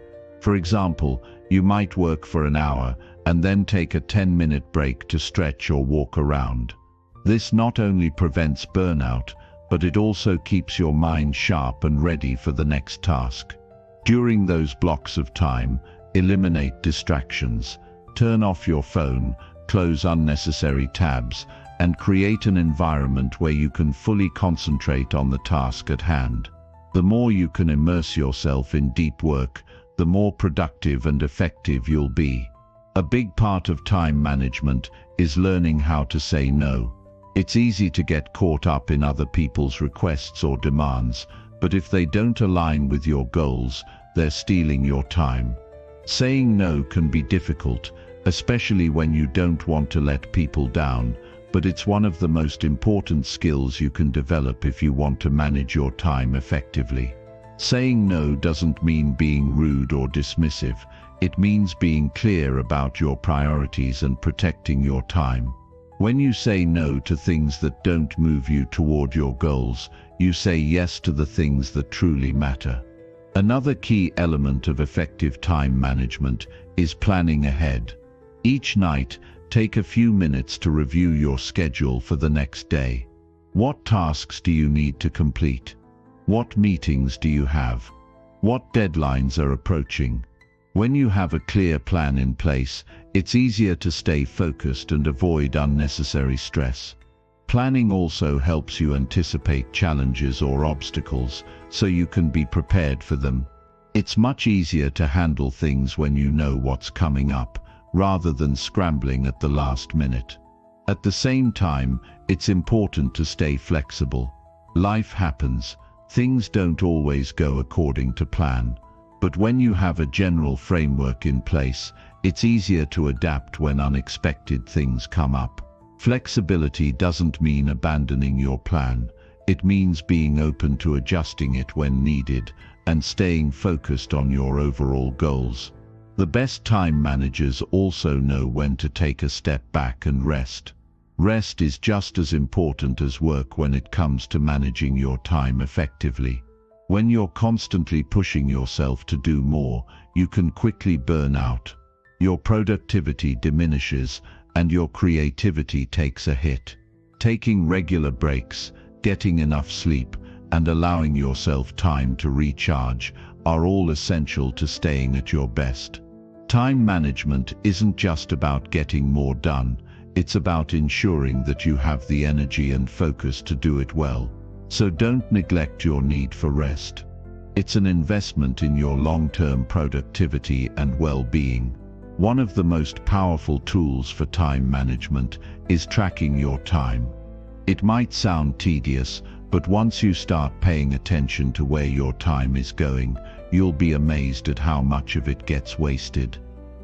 For example, you might work for an hour and then take a 10-minute break to stretch or walk around. This not only prevents burnout, but it also keeps your mind sharp and ready for the next task. During those blocks of time, eliminate distractions. Turn off your phone, close unnecessary tabs, and create an environment where you can fully concentrate on the task at hand. The more you can immerse yourself in deep work, the more productive and effective you'll be. A big part of time management is learning how to say no. It's easy to get caught up in other people's requests or demands, but if they don't align with your goals, they're stealing your time. Saying no can be difficult, especially when you don't want to let people down, but it's one of the most important skills you can develop if you want to manage your time effectively. Saying no doesn't mean being rude or dismissive. It means being clear about your priorities and protecting your time. When you say no to things that don't move you toward your goals, you say yes to the things that truly matter. Another key element of effective time management is planning ahead. Each night, take a few minutes to review your schedule for the next day. What tasks do you need to complete? What meetings do you have? What deadlines are approaching? When you have a clear plan in place, it's easier to stay focused and avoid unnecessary stress. Planning also helps you anticipate challenges or obstacles, so you can be prepared for them. It's much easier to handle things when you know what's coming up, rather than scrambling at the last minute. At the same time, it's important to stay flexible. Life happens. Things don't always go according to plan. But when you have a general framework in place, it's easier to adapt when unexpected things come up. Flexibility doesn't mean abandoning your plan. It means being open to adjusting it when needed and staying focused on your overall goals. The best time managers also know when to take a step back and rest. Rest is just as important as work when it comes to managing your time effectively. When you're constantly pushing yourself to do more, you can quickly burn out. Your productivity diminishes and your creativity takes a hit. Taking regular breaks, getting enough sleep, and allowing yourself time to recharge are all essential to staying at your best. Time management isn't just about getting more done, it's about ensuring that you have the energy and focus to do it well. So don't neglect your need for rest. It's an investment in your long-term productivity and well-being. One of the most powerful tools for time management is tracking your time. It might sound tedious, but once you start paying attention to where your time is going, you'll be amazed at how much of it gets wasted.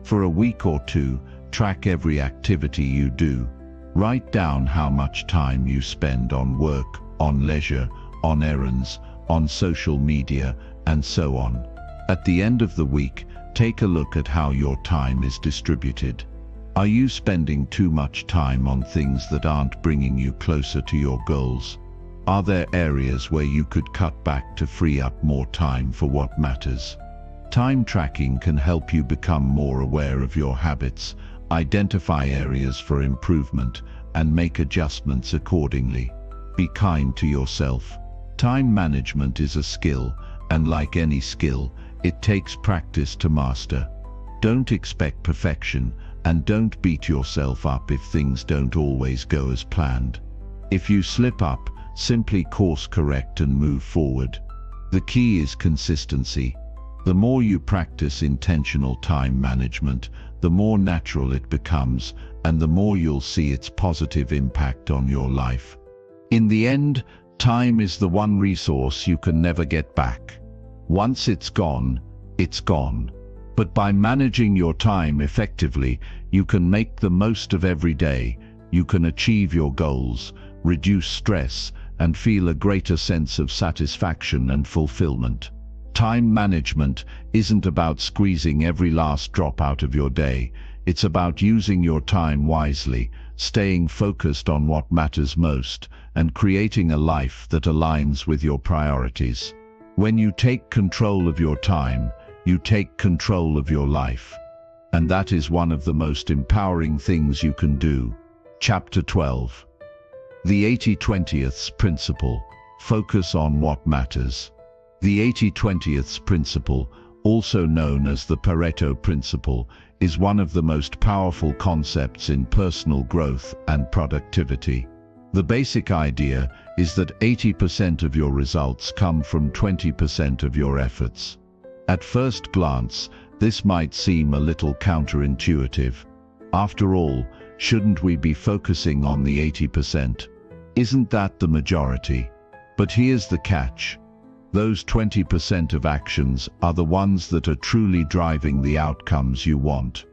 For a week or two, track every activity you do. Write down how much time you spend on work, on leisure, on errands, on social media, and so on. At the end of the week, take a look at how your time is distributed. Are you spending too much time on things that aren't bringing you closer to your goals? Are there areas where you could cut back to free up more time for what matters? Time tracking can help you become more aware of your habits, identify areas for improvement, and make adjustments accordingly. Be kind to yourself. Time management is a skill, and like any skill, it takes practice to master. Don't expect perfection, and don't beat yourself up if things don't always go as planned. If you slip up, simply course correct and move forward. The key is consistency. The more you practice intentional time management, the more natural it becomes, and the more you'll see its positive impact on your life. In the end, time is the one resource you can never get back. Once it's gone, it's gone. But by managing your time effectively, you can make the most of every day. You can achieve your goals, reduce stress, and feel a greater sense of satisfaction and fulfillment. Time management isn't about squeezing every last drop out of your day. It's about using your time wisely, staying focused on what matters most, and creating a life that aligns with your priorities. When you take control of your time, you take control of your life. And that is one of the most empowering things you can do. Chapter 12. The 80-20th Principle. Focus on what matters. The 80-20th Principle, also known as the Pareto Principle, is one of the most powerful concepts in personal growth and productivity. The basic idea is that 80% of your results come from 20% of your efforts. At first glance, this might seem a little counterintuitive. After all, shouldn't we be focusing on the 80%? Isn't that the majority? But here's the catch. Those 20% of actions are the ones that are truly driving the outcomes you want.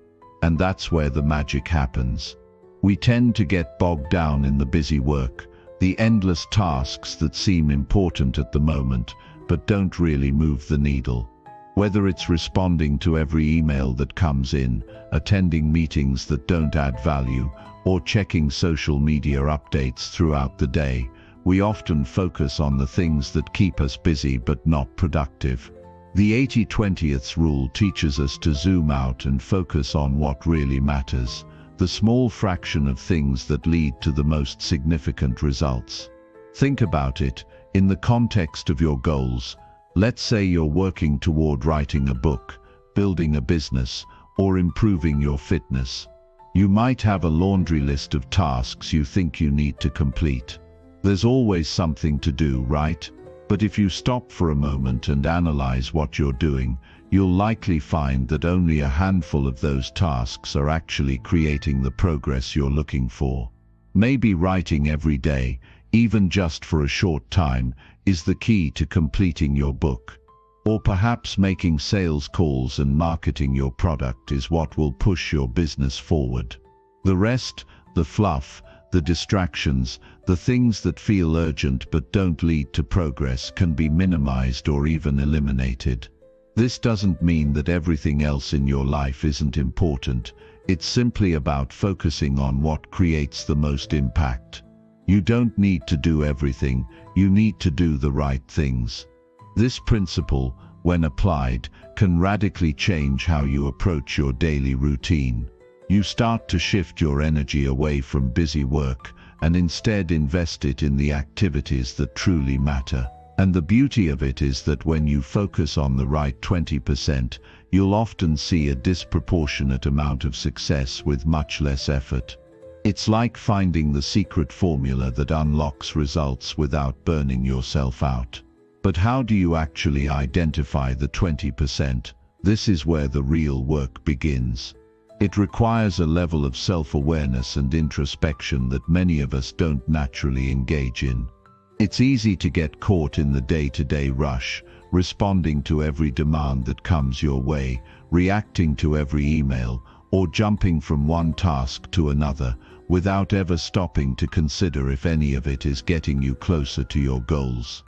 And that's where the magic happens. We tend to get bogged down in the busy work, the endless tasks that seem important at the moment, but don't really move the needle. Whether it's responding to every email that comes in, attending meetings that don't add value, or checking social media updates throughout the day, we often focus on the things that keep us busy but not productive. The 80-20th rule teaches us to zoom out and focus on what really matters, the small fraction of things that lead to the most significant results. Think about it, in the context of your goals. Let's say you're working toward writing a book, building a business, or improving your fitness. You might have a laundry list of tasks you think you need to complete. There's always something to do, right? But if you stop for a moment and analyze what you're doing, you'll likely find that only a handful of those tasks are actually creating the progress you're looking for. Maybe writing every day, even just for a short time, is the key to completing your book. Or perhaps making sales calls and marketing your product is what will push your business forward. The rest, the fluff, the distractions, the things that feel urgent but don't lead to progress, can be minimized or even eliminated. This doesn't mean that everything else in your life isn't important. It's simply about focusing on what creates the most impact. You don't need to do everything, you need to do the right things. This principle, when applied, can radically change how you approach your daily routine. You start to shift your energy away from busy work and instead invest it in the activities that truly matter. And the beauty of it is that when you focus on the right 20%, you'll often see a disproportionate amount of success with much less effort. It's like finding the secret formula that unlocks results without burning yourself out. But how do you actually identify the 20%? This is where the real work begins. It requires a level of self-awareness and introspection that many of us don't naturally engage in. It's easy to get caught in the day-to-day rush, responding to every demand that comes your way, reacting to every email, or jumping from one task to another, without ever stopping to consider if any of it is getting you closer to your goals.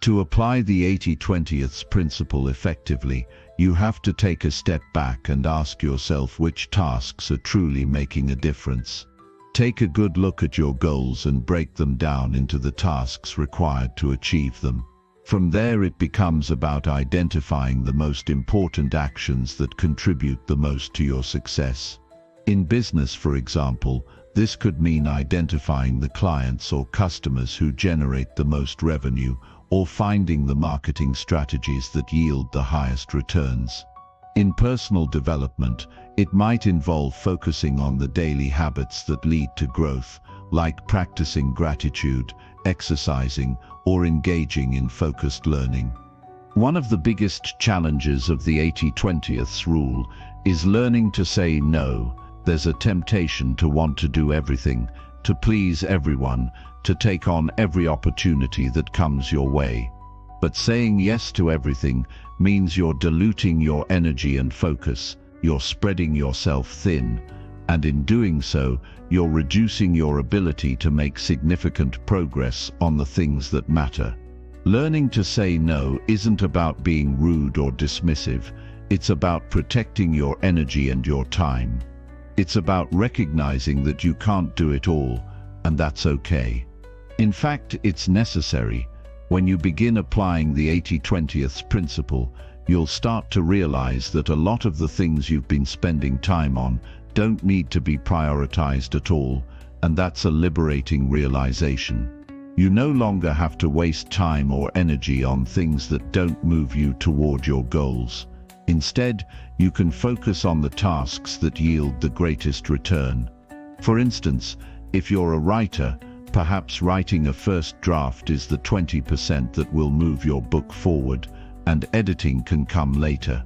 To apply the 80-20th principle effectively, you have to take a step back and ask yourself which tasks are truly making a difference. Take a good look at your goals and break them down into the tasks required to achieve them. From there, it becomes about identifying the most important actions that contribute the most to your success. In business, for example, this could mean identifying the clients or customers who generate the most revenue, or finding the marketing strategies that yield the highest returns. In personal development, it might involve focusing on the daily habits that lead to growth, like practicing gratitude, exercising, or engaging in focused learning. One of the biggest challenges of the 80-20th rule is learning to say no. There's a temptation to want to do everything, to please everyone, to take on every opportunity that comes your way. But saying yes to everything means you're diluting your energy and focus, you're spreading yourself thin, and in doing so, you're reducing your ability to make significant progress on the things that matter. Learning to say no isn't about being rude or dismissive, it's about protecting your energy and your time. It's about recognizing that you can't do it all, and that's okay. In fact, it's necessary. When you begin applying the 80-20th principle, you'll start to realize that a lot of the things you've been spending time on don't need to be prioritized at all, and that's a liberating realization. You no longer have to waste time or energy on things that don't move you toward your goals. Instead, you can focus on the tasks that yield the greatest return. For instance, if you're a writer, perhaps writing a first draft is the 20% that will move your book forward, and editing can come later.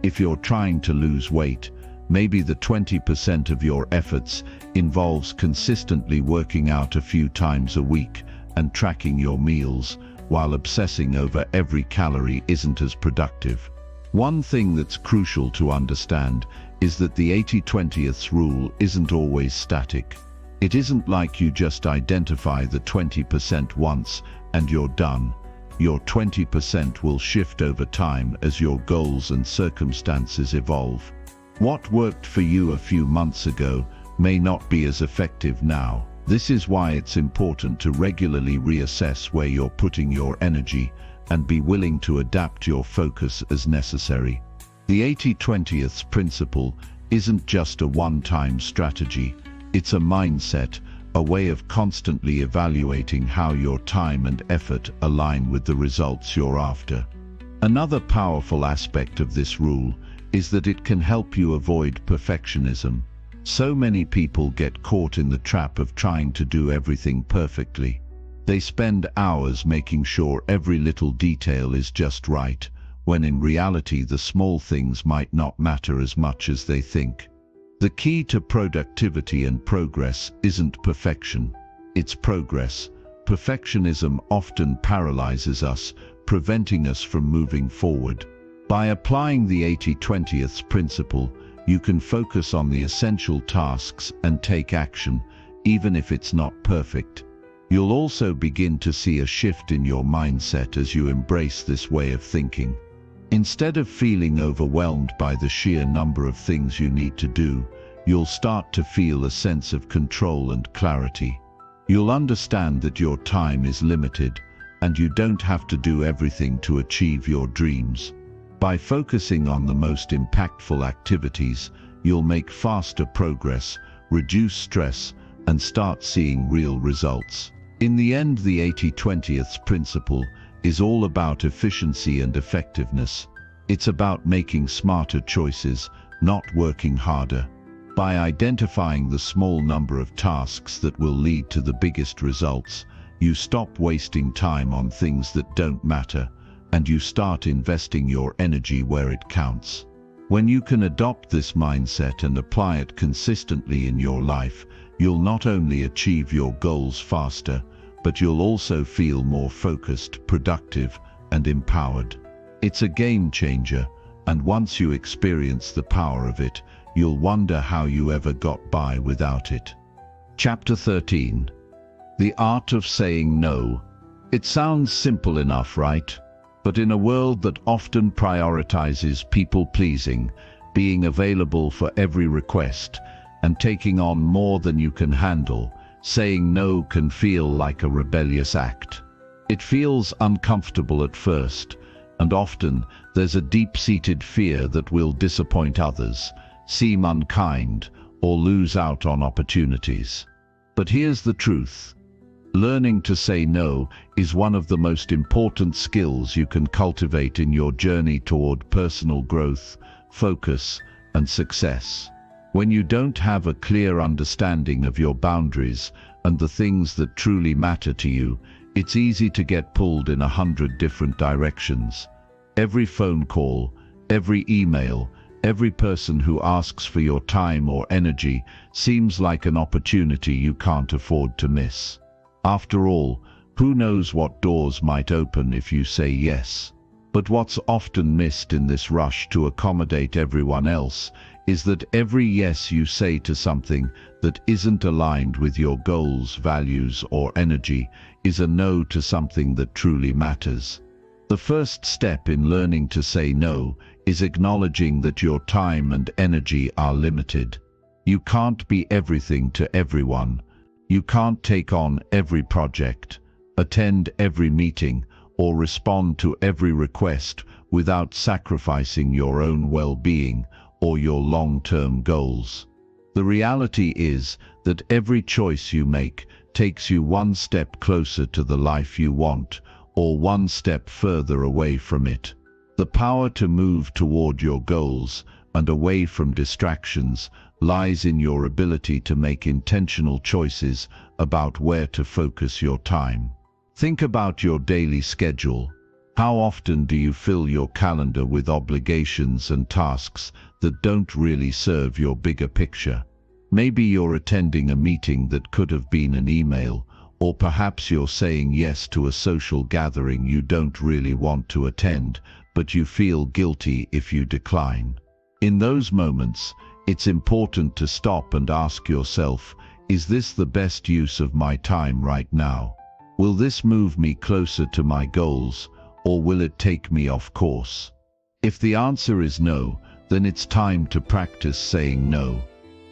If you're trying to lose weight, maybe the 20% of your efforts involves consistently working out a few times a week and tracking your meals, while obsessing over every calorie isn't as productive. One thing that's crucial to understand is that the 80-20th rule isn't always static. It isn't like you just identify the 20% once and you're done. Your 20% will shift over time as your goals and circumstances evolve. What worked for you a few months ago may not be as effective now. This is why it's important to regularly reassess where you're putting your energy and be willing to adapt your focus as necessary. The 80/20 principle isn't just a one-time strategy. It's a mindset, a way of constantly evaluating how your time and effort align with the results you're after. Another powerful aspect of this rule is that it can help you avoid perfectionism. So many people get caught in the trap of trying to do everything perfectly. They spend hours making sure every little detail is just right, when in reality the small things might not matter as much as they think. The key to productivity and progress isn't perfection, it's progress. Perfectionism often paralyzes us, preventing us from moving forward. By applying the 80/20 principle, you can focus on the essential tasks and take action, even if it's not perfect. You'll also begin to see a shift in your mindset as you embrace this way of thinking. Instead of feeling overwhelmed by the sheer number of things you need to do, you'll start to feel a sense of control and clarity. You'll understand that your time is limited, and you don't have to do everything to achieve your dreams. By focusing on the most impactful activities, you'll make faster progress, reduce stress, and start seeing real results. In the end, the 80/20 principle is all about efficiency and effectiveness. It's about making smarter choices, not working harder. By identifying the small number of tasks that will lead to the biggest results, you stop wasting time on things that don't matter, and you start investing your energy where it counts. When you can adopt this mindset and apply it consistently in your life, you'll not only achieve your goals faster, but you'll also feel more focused, productive, and empowered. It's a game changer, and once you experience the power of it, you'll wonder how you ever got by without it. Chapter 13. The Art of Saying No. It sounds simple enough, right? But in a world that often prioritizes people-pleasing, being available for every request, and taking on more than you can handle, saying no can feel like a rebellious act. It feels uncomfortable at first, and often there's a deep-seated fear that we'll disappoint others, seem unkind, or lose out on opportunities. But here's the truth. Learning to say no is one of the most important skills you can cultivate in your journey toward personal growth, focus, and success. When you don't have a clear understanding of your boundaries and the things that truly matter to you, it's easy to get pulled in 100 different directions. Every phone call, every email, every person who asks for your time or energy seems like an opportunity you can't afford to miss. After all, who knows what doors might open if you say yes? But what's often missed in this rush to accommodate everyone else is that every yes you say to something that isn't aligned with your goals, values, or energy is a no to something that truly matters. The first step in learning to say no is acknowledging that your time and energy are limited. You can't be everything to everyone. You can't take on every project, attend every meeting, or respond to every request without sacrificing your own well-being or your long-term goals. The reality is that every choice you make takes you one step closer to the life you want, or one step further away from it. The power to move toward your goals and away from distractions lies in your ability to make intentional choices about where to focus your time. Think about your daily schedule. How often do you fill your calendar with obligations and tasks that don't really serve your bigger picture? Maybe you're attending a meeting that could have been an email, or perhaps you're saying yes to a social gathering you don't really want to attend, but you feel guilty if you decline. In those moments, it's important to stop and ask yourself, is this the best use of my time right now? Will this move me closer to my goals, or will it take me off course? If the answer is no, then it's time to practice saying no.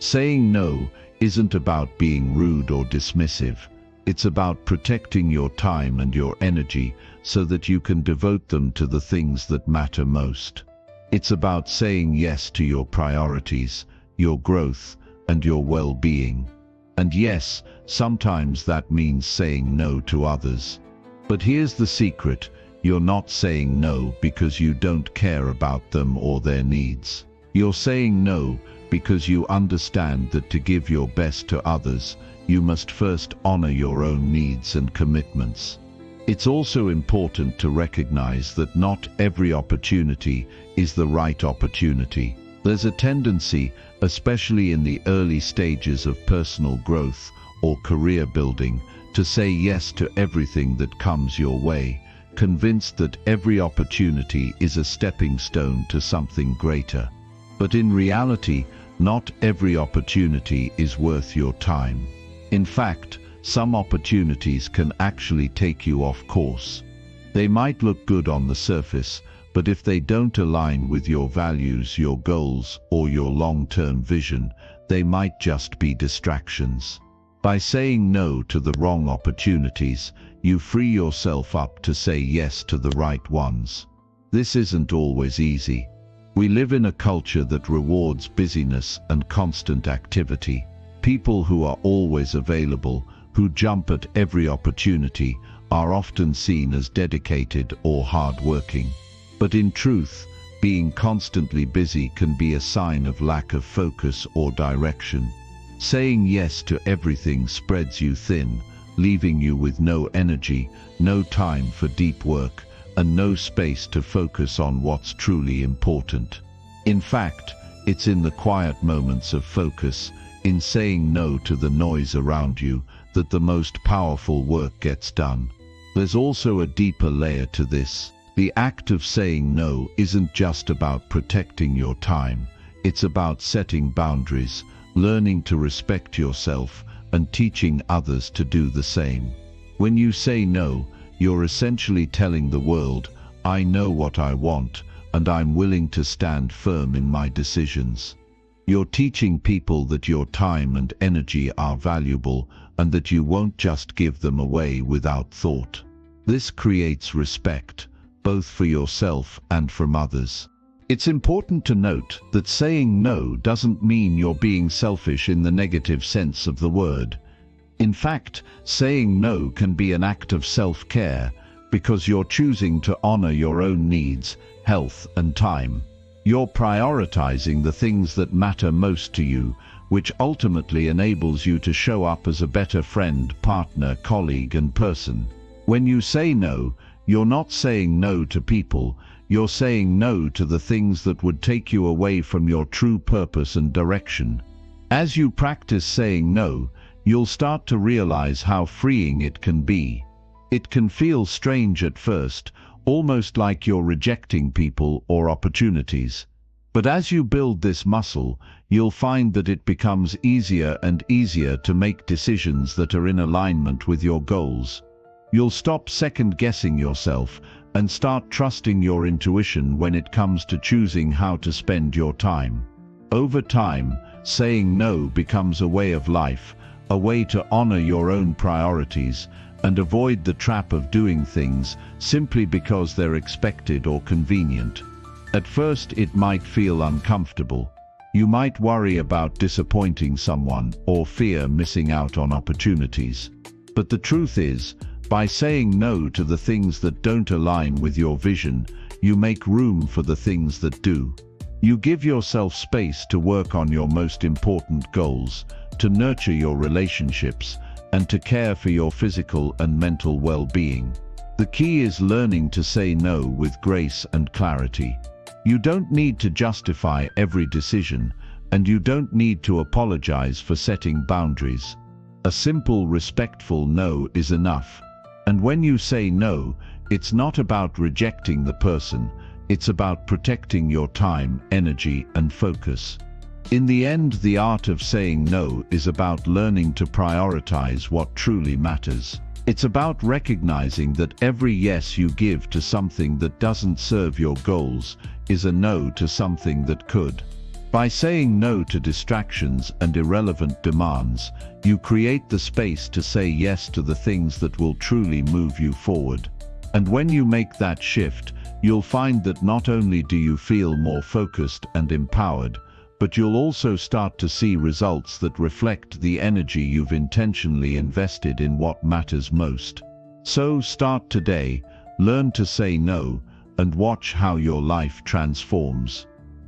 Saying no isn't about being rude or dismissive. It's about protecting your time and your energy so that you can devote them to the things that matter most. It's about saying yes to your priorities, your growth, and your well-being. And yes, sometimes that means saying no to others. But here's the secret: you're not saying no because you don't care about them or their needs. You're saying no because you understand that to give your best to others, you must first honor your own needs and commitments. It's also important to recognize that not every opportunity is the right opportunity. There's a tendency, especially in the early stages of personal growth or career building, to say yes to everything that comes your way, convinced that every opportunity is a stepping stone to something greater. But in reality, not every opportunity is worth your time. In fact, some opportunities can actually take you off course. They might look good on the surface, but if they don't align with your values, your goals, or your long-term vision, they might just be distractions. By saying no to the wrong opportunities, you free yourself up to say yes to the right ones. This isn't always easy. We live in a culture that rewards busyness and constant activity. People who are always available, who jump at every opportunity, are often seen as dedicated or hard-working. But in truth, being constantly busy can be a sign of lack of focus or direction. Saying yes to everything spreads you thin, leaving you with no energy, no time for deep work, and no space to focus on what's truly important. In fact, it's in the quiet moments of focus, in saying no to the noise around you, that the most powerful work gets done. There's also a deeper layer to this. The act of saying no isn't just about protecting your time. It's about setting boundaries, learning to respect yourself, and teaching others to do the same. When you say no, you're essentially telling the world, I know what I want, and I'm willing to stand firm in my decisions. You're teaching people that your time and energy are valuable, and that you won't just give them away without thought. This creates respect, both for yourself and from others. It's important to note that saying no doesn't mean you're being selfish in the negative sense of the word. In fact, saying no can be an act of self-care, because you're choosing to honor your own needs, health, and time. You're prioritizing the things that matter most to you, which ultimately enables you to show up as a better friend, partner, colleague, and person. When you say no, you're not saying no to people, you're saying no to the things that would take you away from your true purpose and direction. As you practice saying no, you'll start to realize how freeing it can be. It can feel strange at first, almost like you're rejecting people or opportunities. But as you build this muscle, you'll find that it becomes easier and easier to make decisions that are in alignment with your goals. You'll stop second-guessing yourself and start trusting your intuition when it comes to choosing how to spend your time. Over time, saying no becomes a way of life, a way to honor your own priorities and avoid the trap of doing things simply because they're expected or convenient. At first, it might feel uncomfortable. You might worry about disappointing someone or fear missing out on opportunities. But the truth is, by saying no to the things that don't align with your vision, you make room for the things that do. You give yourself space to work on your most important goals, to nurture your relationships, and to care for your physical and mental well-being. The key is learning to say no with grace and clarity. You don't need to justify every decision, and you don't need to apologize for setting boundaries. A simple, respectful no is enough. And when you say no, it's not about rejecting the person, it's about protecting your time, energy, and focus. In the end, the art of saying no is about learning to prioritize what truly matters. It's about recognizing that every yes you give to something that doesn't serve your goals is a no to something that could. By saying no to distractions and irrelevant demands, you create the space to say yes to the things that will truly move you forward. And when you make that shift, you'll find that not only do you feel more focused and empowered, but you'll also start to see results that reflect the energy you've intentionally invested in what matters most. So start today, learn to say no, and watch how your life transforms.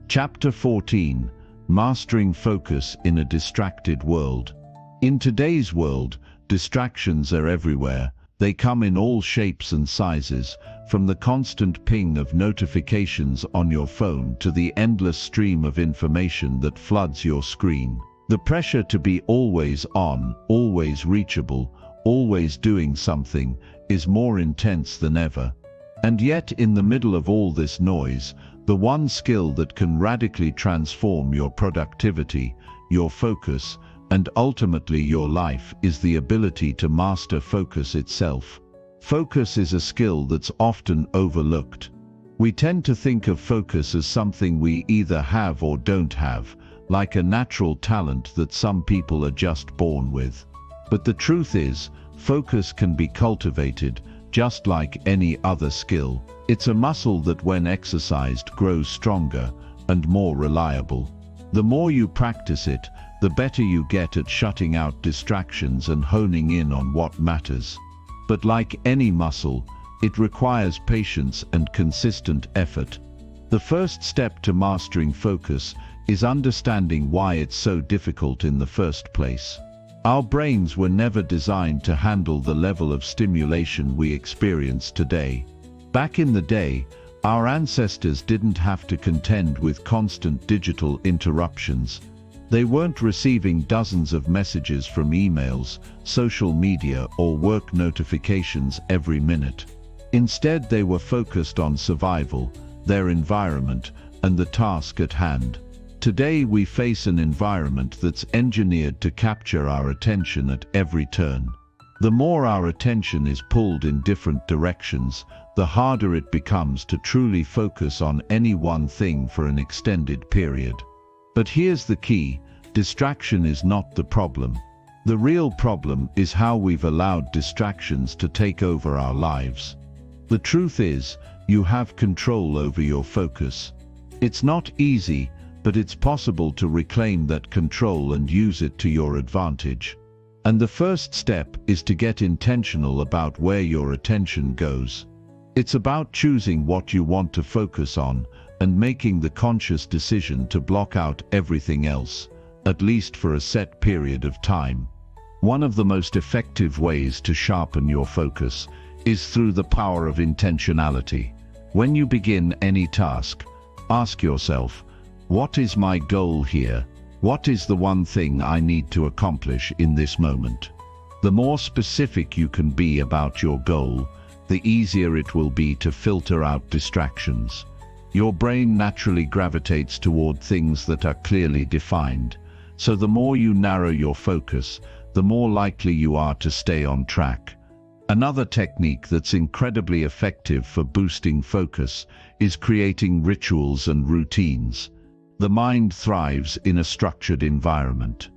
Chapter 14: Mastering Focus in a Distracted World. In today's world, distractions are everywhere. They come in all shapes and sizes, from the constant ping of notifications on your phone to the endless stream of information that floods your screen. The pressure to be always on, always reachable, always doing something is more intense than ever. And yet, in the middle of all this noise, the one skill that can radically transform your productivity, your focus, and ultimately your life is the ability to master focus itself. Focus is a skill that's often overlooked. We tend to think of focus as something we either have or don't have, like a natural talent that some people are just born with. But the truth is, focus can be cultivated, just like any other skill. It's a muscle that, when exercised, grows stronger and more reliable. The more you practice it, the better you get at shutting out distractions and honing in on what matters. But like any muscle, it requires patience and consistent effort. The first step to mastering focus is understanding why it's so difficult in the first place. Our brains were never designed to handle the level of stimulation we experience today. Back in the day, our ancestors didn't have to contend with constant digital interruptions. They weren't receiving dozens of messages from emails, social media, or work notifications every minute. Instead, they were focused on survival, their environment, and the task at hand. Today, we face an environment that's engineered to capture our attention at every turn. The more our attention is pulled in different directions, the harder it becomes to truly focus on any one thing for an extended period. But here's the key: distraction is not the problem. The real problem is how we've allowed distractions to take over our lives. The truth is, you have control over your focus. It's not easy, but it's possible to reclaim that control and use it to your advantage. And the first step is to get intentional about where your attention goes. It's about choosing what you want to focus on and making the conscious decision to block out everything else, at least for a set period of time. One of the most effective ways to sharpen your focus is through the power of intentionality. When you begin any task, ask yourself, what is my goal here? What is the one thing I need to accomplish in this moment? The more specific you can be about your goal, the easier it will be to filter out distractions. Your brain naturally gravitates toward things that are clearly defined, so the more you narrow your focus, the more likely you are to stay on track. Another technique that's incredibly effective for boosting focus is creating rituals and routines. The mind thrives in a structured environment.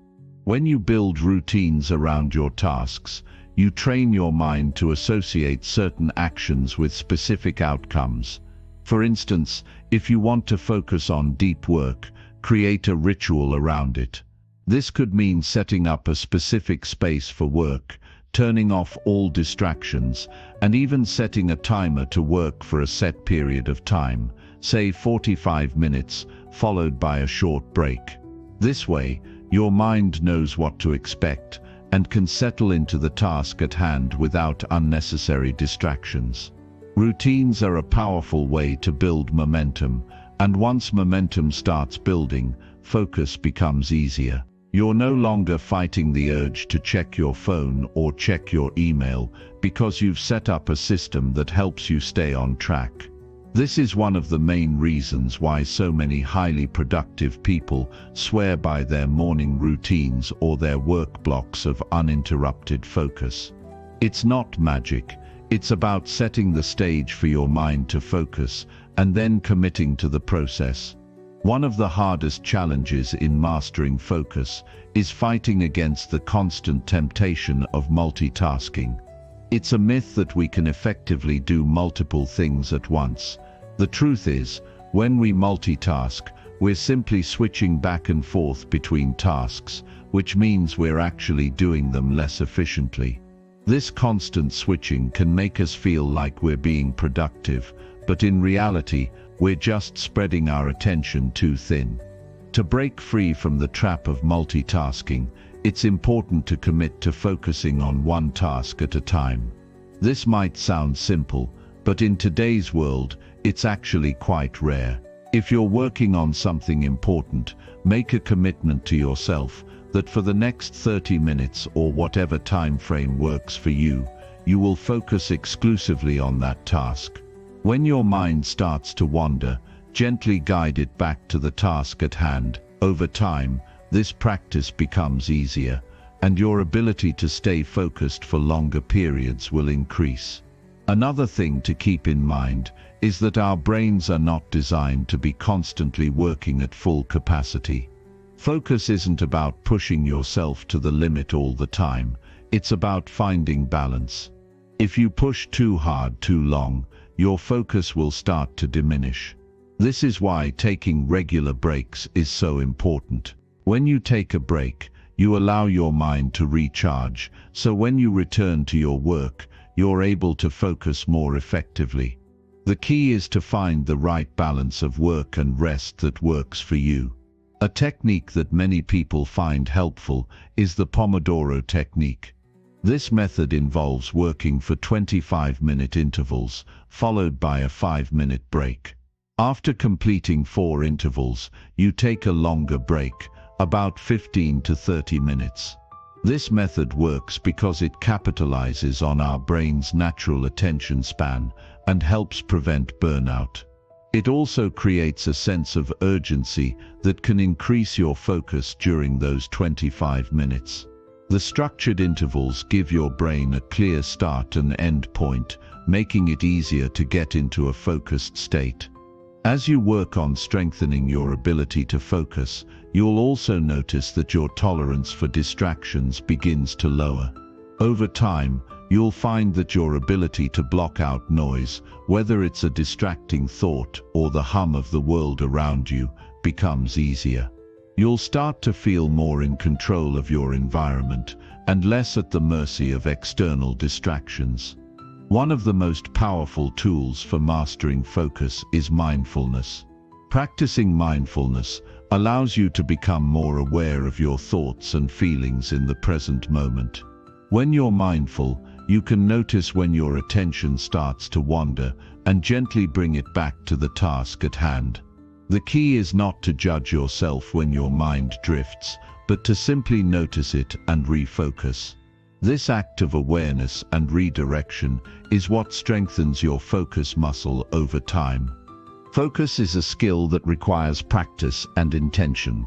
When you build routines around your tasks, you train your mind to associate certain actions with specific outcomes. For instance, if you want to focus on deep work, create a ritual around it. This could mean setting up a specific space for work, turning off all distractions, and even setting a timer to work for a set period of time, say 45 minutes, followed by a short break. This way, your mind knows what to expect and can settle into the task at hand without unnecessary distractions. Routines are a powerful way to build momentum, and once momentum starts building, focus becomes easier. You're no longer fighting the urge to check your phone or check your email because you've set up a system that helps you stay on track. This is one of the main reasons why so many highly productive people swear by their morning routines or their work blocks of uninterrupted focus. It's not magic. It's about setting the stage for your mind to focus and then committing to the process. One of the hardest challenges in mastering focus is fighting against the constant temptation of multitasking. It's a myth that we can effectively do multiple things at once. The truth is, when we multitask, we're simply switching back and forth between tasks, which means we're actually doing them less efficiently. This constant switching can make us feel like we're being productive, but in reality, we're just spreading our attention too thin. To break free from the trap of multitasking, it's important to commit to focusing on one task at a time. This might sound simple, but in today's world, it's actually quite rare. If you're working on something important, make a commitment to yourself that for the next 30 minutes or whatever time frame works for you, you will focus exclusively on that task. When your mind starts to wander, gently guide it back to the task at hand. Over time, this practice becomes easier, and your ability to stay focused for longer periods will increase. Another thing to keep in mind is that our brains are not designed to be constantly working at full capacity. Focus isn't about pushing yourself to the limit all the time, it's about finding balance. If you push too hard too long, your focus will start to diminish. This is why taking regular breaks is so important. When you take a break, you allow your mind to recharge, so when you return to your work, you're able to focus more effectively. The key is to find the right balance of work and rest that works for you. A technique that many people find helpful is the Pomodoro technique. This method involves working for 25-minute intervals, followed by a 5-minute break. After completing 4 intervals, you take a longer break, about 15 to 30 minutes. This method works because it capitalizes on our brain's natural attention span and helps prevent burnout. It also creates a sense of urgency that can increase your focus during those 25 minutes. The structured intervals give your brain a clear start and end point, making it easier to get into a focused state. As you work on strengthening your ability to focus, you'll also notice that your tolerance for distractions begins to lower. Over time, you'll find that your ability to block out noise, whether it's a distracting thought or the hum of the world around you, becomes easier. You'll start to feel more in control of your environment and less at the mercy of external distractions. One of the most powerful tools for mastering focus is mindfulness. Practicing mindfulness allows you to become more aware of your thoughts and feelings in the present moment. When you're mindful, you can notice when your attention starts to wander and gently bring it back to the task at hand. The key is not to judge yourself when your mind drifts, but to simply notice it and refocus. This act of awareness and redirection is what strengthens your focus muscle over time. Focus is a skill that requires practice and intention.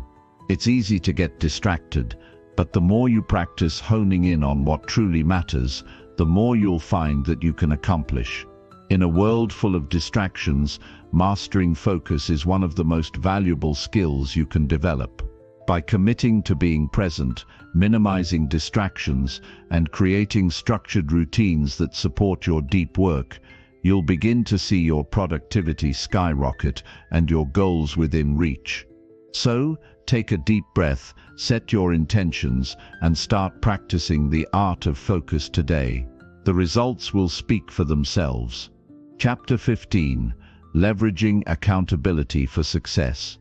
It's easy to get distracted, but the more you practice honing in on what truly matters, the more you'll find that you can accomplish. In a world full of distractions, mastering focus is one of the most valuable skills you can develop. By committing to being present, minimizing distractions, and creating structured routines that support your deep work, you'll begin to see your productivity skyrocket and your goals within reach. So, take a deep breath, set your intentions, and start practicing the art of focus today. The results will speak for themselves. Chapter 15: Leveraging Accountability for Success.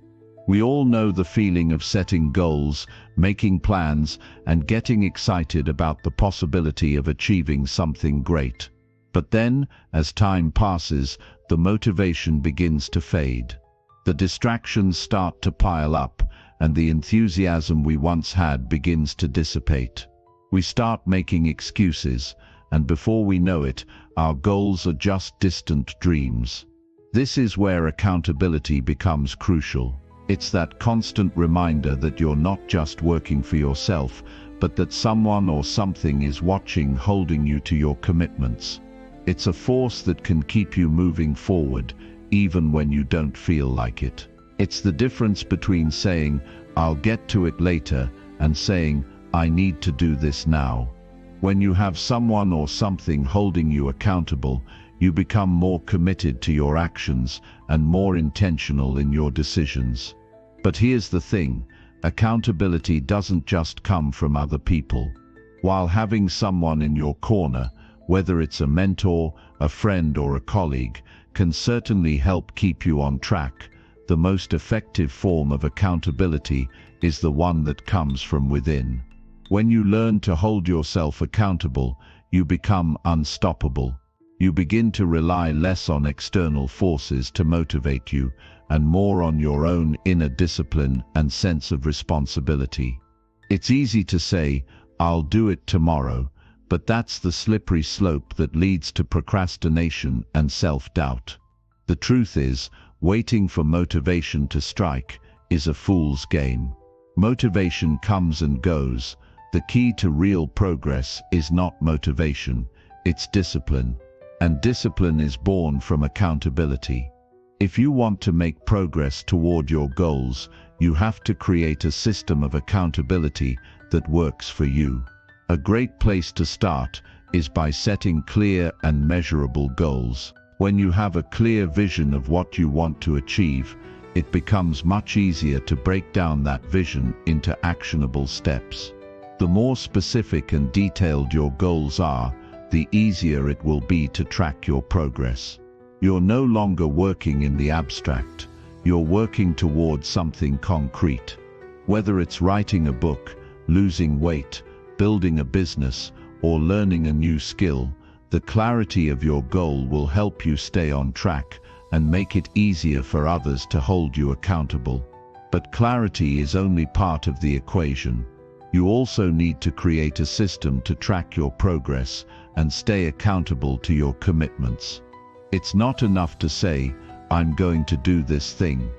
We all know the feeling of setting goals, making plans, and getting excited about the possibility of achieving something great. But then, as time passes, the motivation begins to fade. The distractions start to pile up, and the enthusiasm we once had begins to dissipate. We start making excuses, and before we know it, our goals are just distant dreams. This is where accountability becomes crucial. It's that constant reminder that you're not just working for yourself, but that someone or something is watching, holding you to your commitments. It's a force that can keep you moving forward, even when you don't feel like it. It's the difference between saying, "I'll get to it later," and saying, "I need to do this now." When you have someone or something holding you accountable, you become more committed to your actions and more intentional in your decisions. But here's the thing, accountability doesn't just come from other people. While having someone in your corner, whether it's a mentor, a friend, or a colleague, can certainly help keep you on track, the most effective form of accountability is the one that comes from within. When you learn to hold yourself accountable, you become unstoppable. You begin to rely less on external forces to motivate you, and more on your own inner discipline and sense of responsibility. It's easy to say, "I'll do it tomorrow," but that's the slippery slope that leads to procrastination and self-doubt. The truth is, waiting for motivation to strike is a fool's game. Motivation comes and goes. The key to real progress is not motivation, it's discipline. And discipline is born from accountability. If you want to make progress toward your goals, you have to create a system of accountability that works for you. A great place to start is by setting clear and measurable goals. When you have a clear vision of what you want to achieve, it becomes much easier to break down that vision into actionable steps. The more specific and detailed your goals are, the easier it will be to track your progress. You're no longer working in the abstract, you're working towards something concrete. Whether it's writing a book, losing weight, building a business, or learning a new skill, the clarity of your goal will help you stay on track and make it easier for others to hold you accountable. But clarity is only part of the equation. You also need to create a system to track your progress and stay accountable to your commitments. It's not enough to say, "I'm going to do this thing."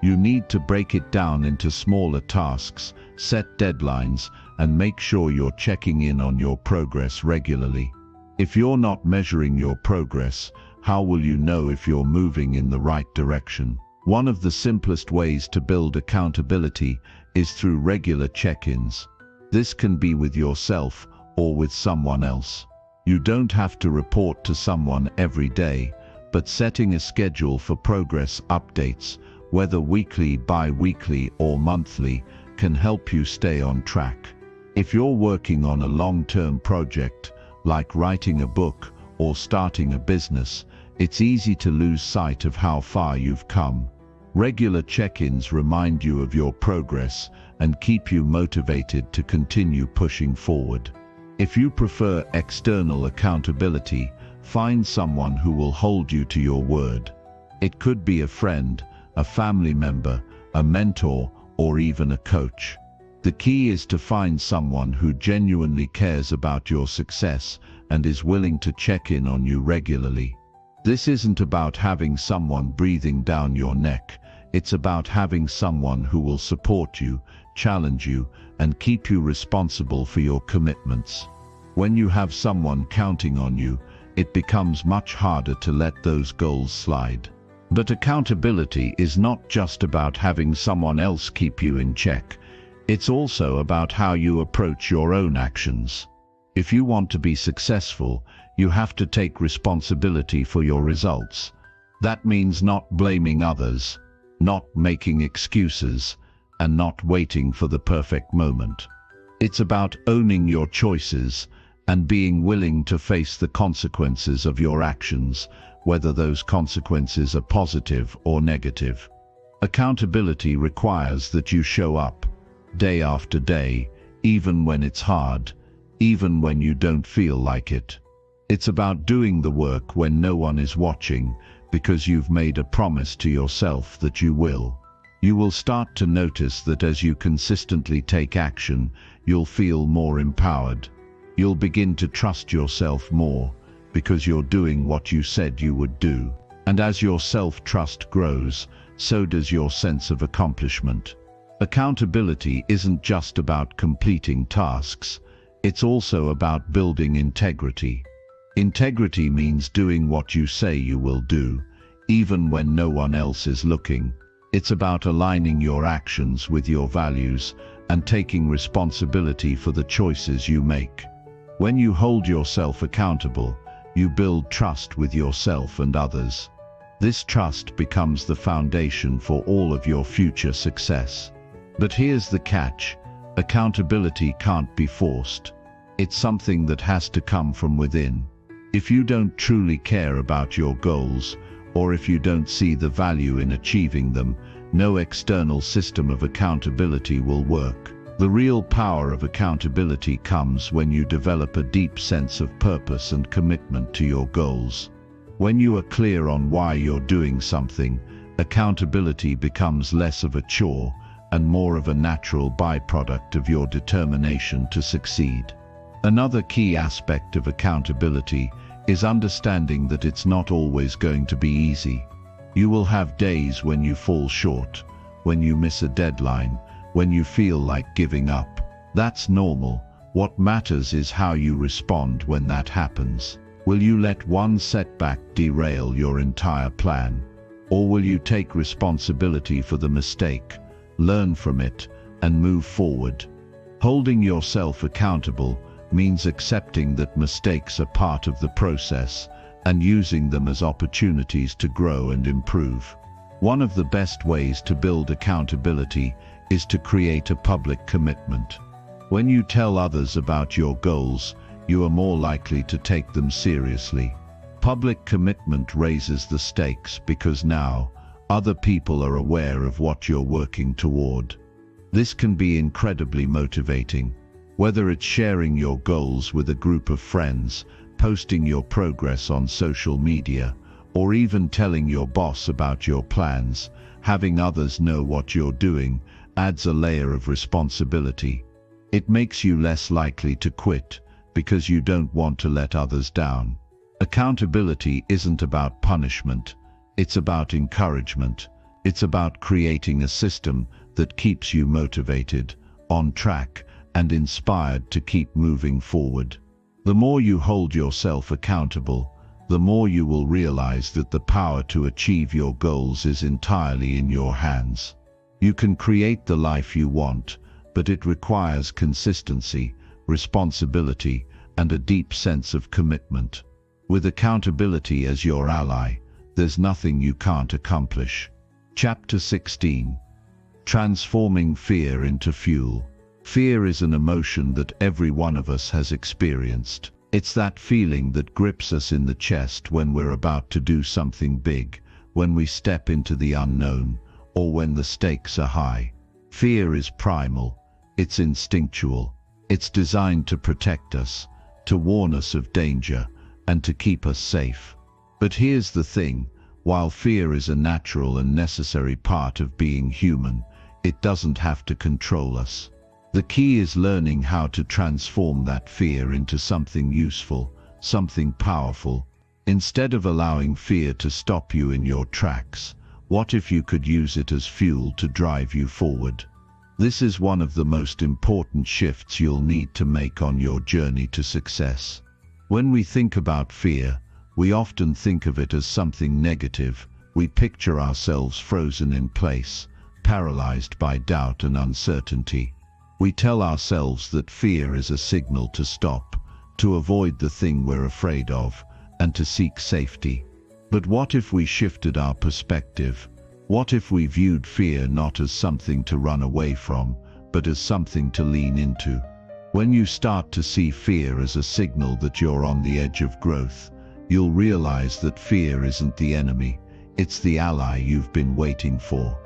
You need to break it down into smaller tasks, set deadlines, and make sure you're checking in on your progress regularly. If you're not measuring your progress, how will you know if you're moving in the right direction? One of the simplest ways to build accountability is through regular check-ins. This can be with yourself or with someone else. You don't have to report to someone every day, but setting a schedule for progress updates, whether weekly, bi-weekly, or monthly, can help you stay on track. If you're working on a long-term project, like writing a book or starting a business, it's easy to lose sight of how far you've come. Regular check-ins remind you of your progress and keep you motivated to continue pushing forward. If you prefer external accountability, find someone who will hold you to your word. It could be a friend, a family member, a mentor, or even a coach. The key is to find someone who genuinely cares about your success and is willing to check in on you regularly. This isn't about having someone breathing down your neck. It's about having someone who will support you, challenge you, and keep you responsible for your commitments. When you have someone counting on you, it becomes much harder to let those goals slide. But accountability is not just about having someone else keep you in check. It's also about how you approach your own actions. If you want to be successful, you have to take responsibility for your results. That means not blaming others, not making excuses, and not waiting for the perfect moment. It's about owning your choices and being willing to face the consequences of your actions, whether those consequences are positive or negative. Accountability requires that you show up, day after day, even when it's hard, even when you don't feel like it. It's about doing the work when no one is watching, because you've made a promise to yourself that you will. You will start to notice that as you consistently take action, you'll feel more empowered. You'll begin to trust yourself more, because you're doing what you said you would do. And as your self-trust grows, so does your sense of accomplishment. Accountability isn't just about completing tasks, it's also about building integrity. Integrity means doing what you say you will do, even when no one else is looking. It's about aligning your actions with your values and taking responsibility for the choices you make. When you hold yourself accountable, you build trust with yourself and others. This trust becomes the foundation for all of your future success. But here's the catch: accountability can't be forced. It's something that has to come from within. If you don't truly care about your goals, or if you don't see the value in achieving them, no external system of accountability will work. The real power of accountability comes when you develop a deep sense of purpose and commitment to your goals. When you are clear on why you're doing something, accountability becomes less of a chore and more of a natural byproduct of your determination to succeed. Another key aspect of accountability is understanding that it's not always going to be easy. You will have days when you fall short, when you miss a deadline, when you feel like giving up. That's normal. What matters is how you respond when that happens. Will you let one setback derail your entire plan? Or will you take responsibility for the mistake, learn from it, and move forward? Holding yourself accountable means accepting that mistakes are part of the process and using them as opportunities to grow and improve. One of the best ways to build accountability is to create a public commitment. When you tell others about your goals, you are more likely to take them seriously. Public commitment raises the stakes because now other people are aware of what you're working toward. This can be incredibly motivating. Whether it's sharing your goals with a group of friends, posting your progress on social media, or even telling your boss about your plans, having others know what you're doing adds a layer of responsibility. It makes you less likely to quit because you don't want to let others down. Accountability isn't about punishment, it's about encouragement. It's about creating a system that keeps you motivated, on track, and inspired to keep moving forward. The more you hold yourself accountable, the more you will realize that the power to achieve your goals is entirely in your hands. You can create the life you want, but it requires consistency, responsibility, and a deep sense of commitment. With accountability as your ally, there's nothing you can't accomplish. Chapter 16. Transforming fear into fuel. Fear is an emotion that every one of us has experienced. It's that feeling that grips us in the chest when we're about to do something big, when we step into the unknown, or when the stakes are high. Fear is primal, it's instinctual, it's designed to protect us, to warn us of danger, and to keep us safe. But here's the thing, while fear is a natural and necessary part of being human, it doesn't have to control us. The key is learning how to transform that fear into something useful, something powerful. Instead of allowing fear to stop you in your tracks, what if you could use it as fuel to drive you forward? This is one of the most important shifts you'll need to make on your journey to success. When we think about fear, we often think of it as something negative. We picture ourselves frozen in place, paralyzed by doubt and uncertainty. We tell ourselves that fear is a signal to stop, to avoid the thing we're afraid of, and to seek safety. But what if we shifted our perspective? What if we viewed fear not as something to run away from, but as something to lean into? When you start to see fear as a signal that you're on the edge of growth, you'll realize that fear isn't the enemy, it's the ally you've been waiting for.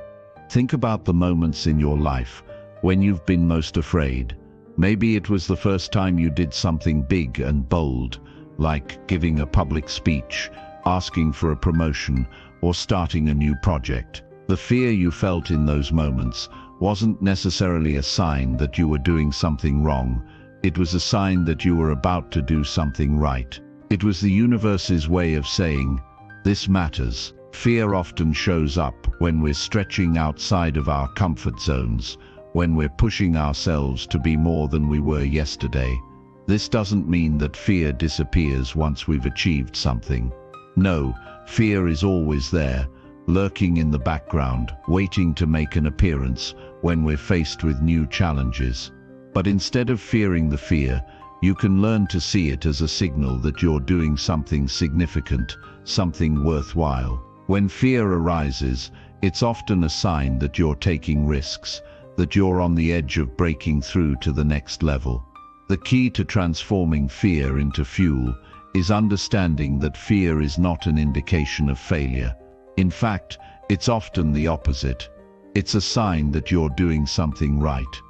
Think about the moments in your life when you've been most afraid. Maybe it was the first time you did something big and bold, like giving a public speech, asking for a promotion, or starting a new project. The fear you felt in those moments wasn't necessarily a sign that you were doing something wrong. It was a sign that you were about to do something right. It was the universe's way of saying, This matters. Fear often shows up when we're stretching outside of our comfort zones, when we're pushing ourselves to be more than we were yesterday. This doesn't mean that fear disappears once we've achieved something. No, fear is always there, lurking in the background, waiting to make an appearance when we're faced with new challenges. But instead of fearing the fear, you can learn to see it as a signal that you're doing something significant, something worthwhile. When fear arises, it's often a sign that you're taking risks, that you're on the edge of breaking through to the next level. The key to transforming fear into fuel is understanding that fear is not an indication of failure. In fact, it's often the opposite. It's a sign that you're doing something right.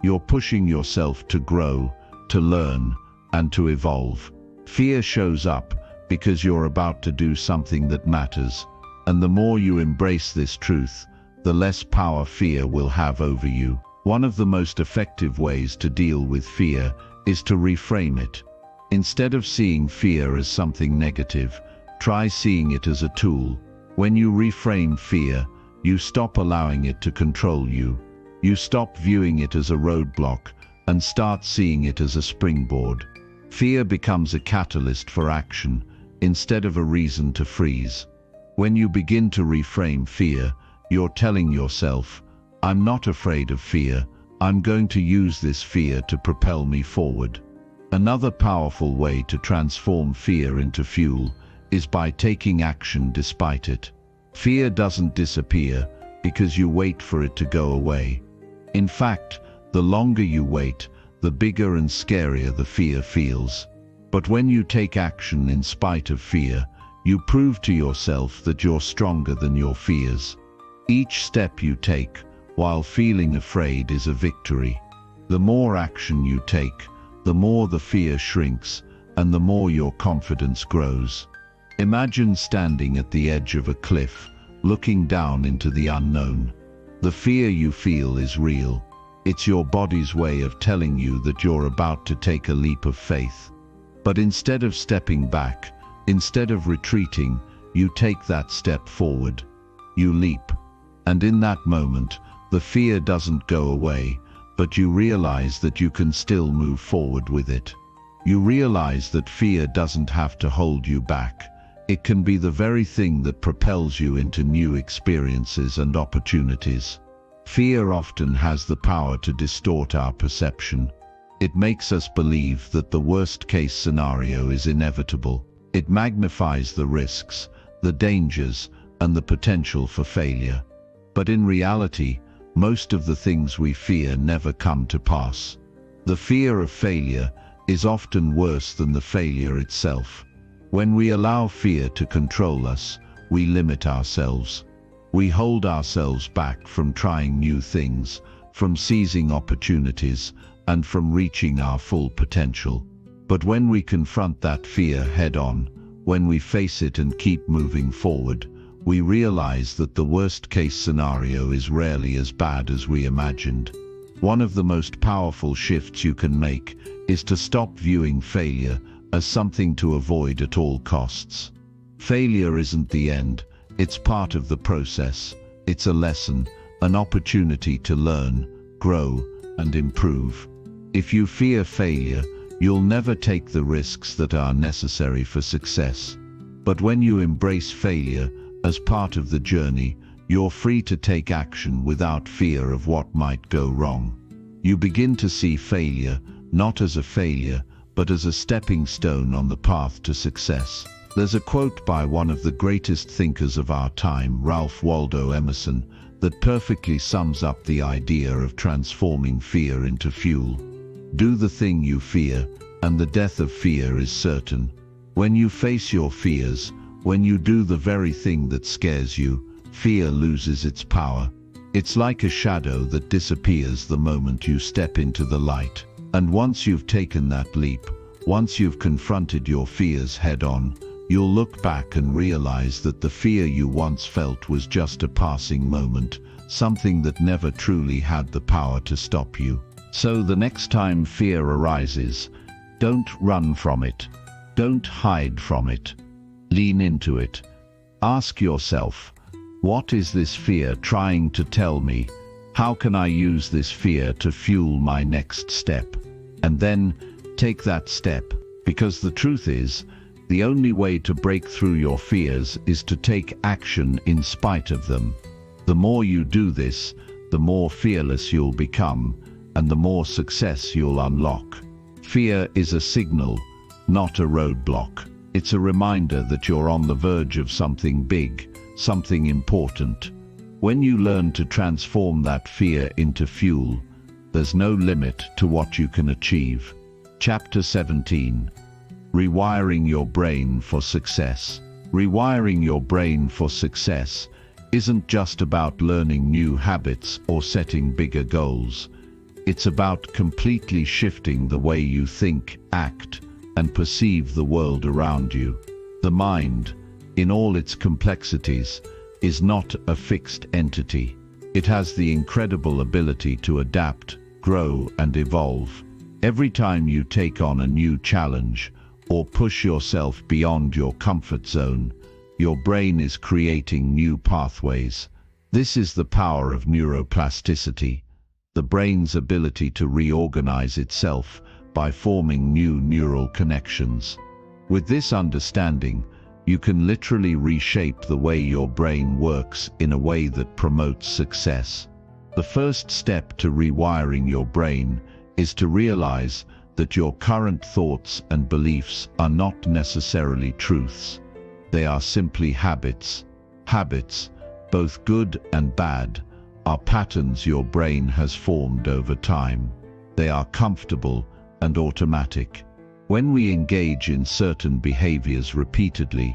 You're pushing yourself to grow, to learn, and to evolve. Fear shows up because you're about to do something that matters, and the more you embrace this truth, the less power fear will have over you. One of the most effective ways to deal with fear is to reframe it. Instead of seeing fear as something negative, try seeing it as a tool. When you reframe fear, you stop allowing it to control you. You stop viewing it as a roadblock and start seeing it as a springboard. Fear becomes a catalyst for action instead of a reason to freeze. When you begin to reframe fear, you're telling yourself, "I'm not afraid of fear. I'm going to use this fear to propel me forward." Another powerful way to transform fear into fuel is by taking action despite it. Fear doesn't disappear because you wait for it to go away. In fact, the longer you wait, the bigger and scarier the fear feels. But when you take action in spite of fear, you prove to yourself that you're stronger than your fears. Each step you take, while feeling afraid, is a victory. The more action you take, the more the fear shrinks, and the more your confidence grows. Imagine standing at the edge of a cliff, looking down into the unknown. The fear you feel is real. It's your body's way of telling you that you're about to take a leap of faith. But instead of stepping back, instead of retreating, you take that step forward. You leap. And in that moment, the fear doesn't go away, but you realize that you can still move forward with it. You realize that fear doesn't have to hold you back. It can be the very thing that propels you into new experiences and opportunities. Fear often has the power to distort our perception. It makes us believe that the worst-case scenario is inevitable. It magnifies the risks, the dangers, and the potential for failure. But in reality, most of the things we fear never come to pass. The fear of failure is often worse than the failure itself. When we allow fear to control us, we limit ourselves. We hold ourselves back from trying new things, from seizing opportunities, and from reaching our full potential. But when we confront that fear head-on, when we face it and keep moving forward, we realize that the worst-case scenario is rarely as bad as we imagined. One of the most powerful shifts you can make is to stop viewing failure as something to avoid at all costs. Failure isn't the end, it's part of the process. It's a lesson, an opportunity to learn, grow, and improve. If you fear failure, you'll never take the risks that are necessary for success. But when you embrace failure as part of the journey, you're free to take action without fear of what might go wrong. You begin to see failure not as a failure, but as a stepping stone on the path to success. There's a quote by one of the greatest thinkers of our time, Ralph Waldo Emerson, that perfectly sums up the idea of transforming fear into fuel. Do the thing you fear, and the death of fear is certain. When you face your fears, when you do the very thing that scares you, fear loses its power. It's like a shadow that disappears the moment you step into the light. And once you've taken that leap, once you've confronted your fears head-on, you'll look back and realize that the fear you once felt was just a passing moment, something that never truly had the power to stop you. So the next time fear arises, don't run from it. Don't hide from it. Lean into it. Ask yourself, what is this fear trying to tell me? How can I use this fear to fuel my next step? And then take that step, because the truth is, the only way to break through your fears is to take action in spite of them. The more you do this, the more fearless you'll become, and the more success you'll unlock. Fear is a signal, not a roadblock. It's a reminder that you're on the verge of something big, something important. When you learn to transform that fear into fuel, there's no limit to what you can achieve. Chapter 17. Rewiring your brain for success. Rewiring your brain for success isn't just about learning new habits or setting bigger goals. It's about completely shifting the way you think, act, and perceive the world around you. The mind, in all its complexities, is not a fixed entity. It has the incredible ability to adapt, grow, and evolve. Every time you take on a new challenge or push yourself beyond your comfort zone, your brain is creating new pathways. This is the power of neuroplasticity, the brain's ability to reorganize itself by forming new neural connections. With this understanding, you can literally reshape the way your brain works in a way that promotes success. The first step to rewiring your brain is to realize that your current thoughts and beliefs are not necessarily truths. They are simply habits. Habits, both good and bad, are patterns your brain has formed over time. They are comfortable and automatic. When we engage in certain behaviors repeatedly,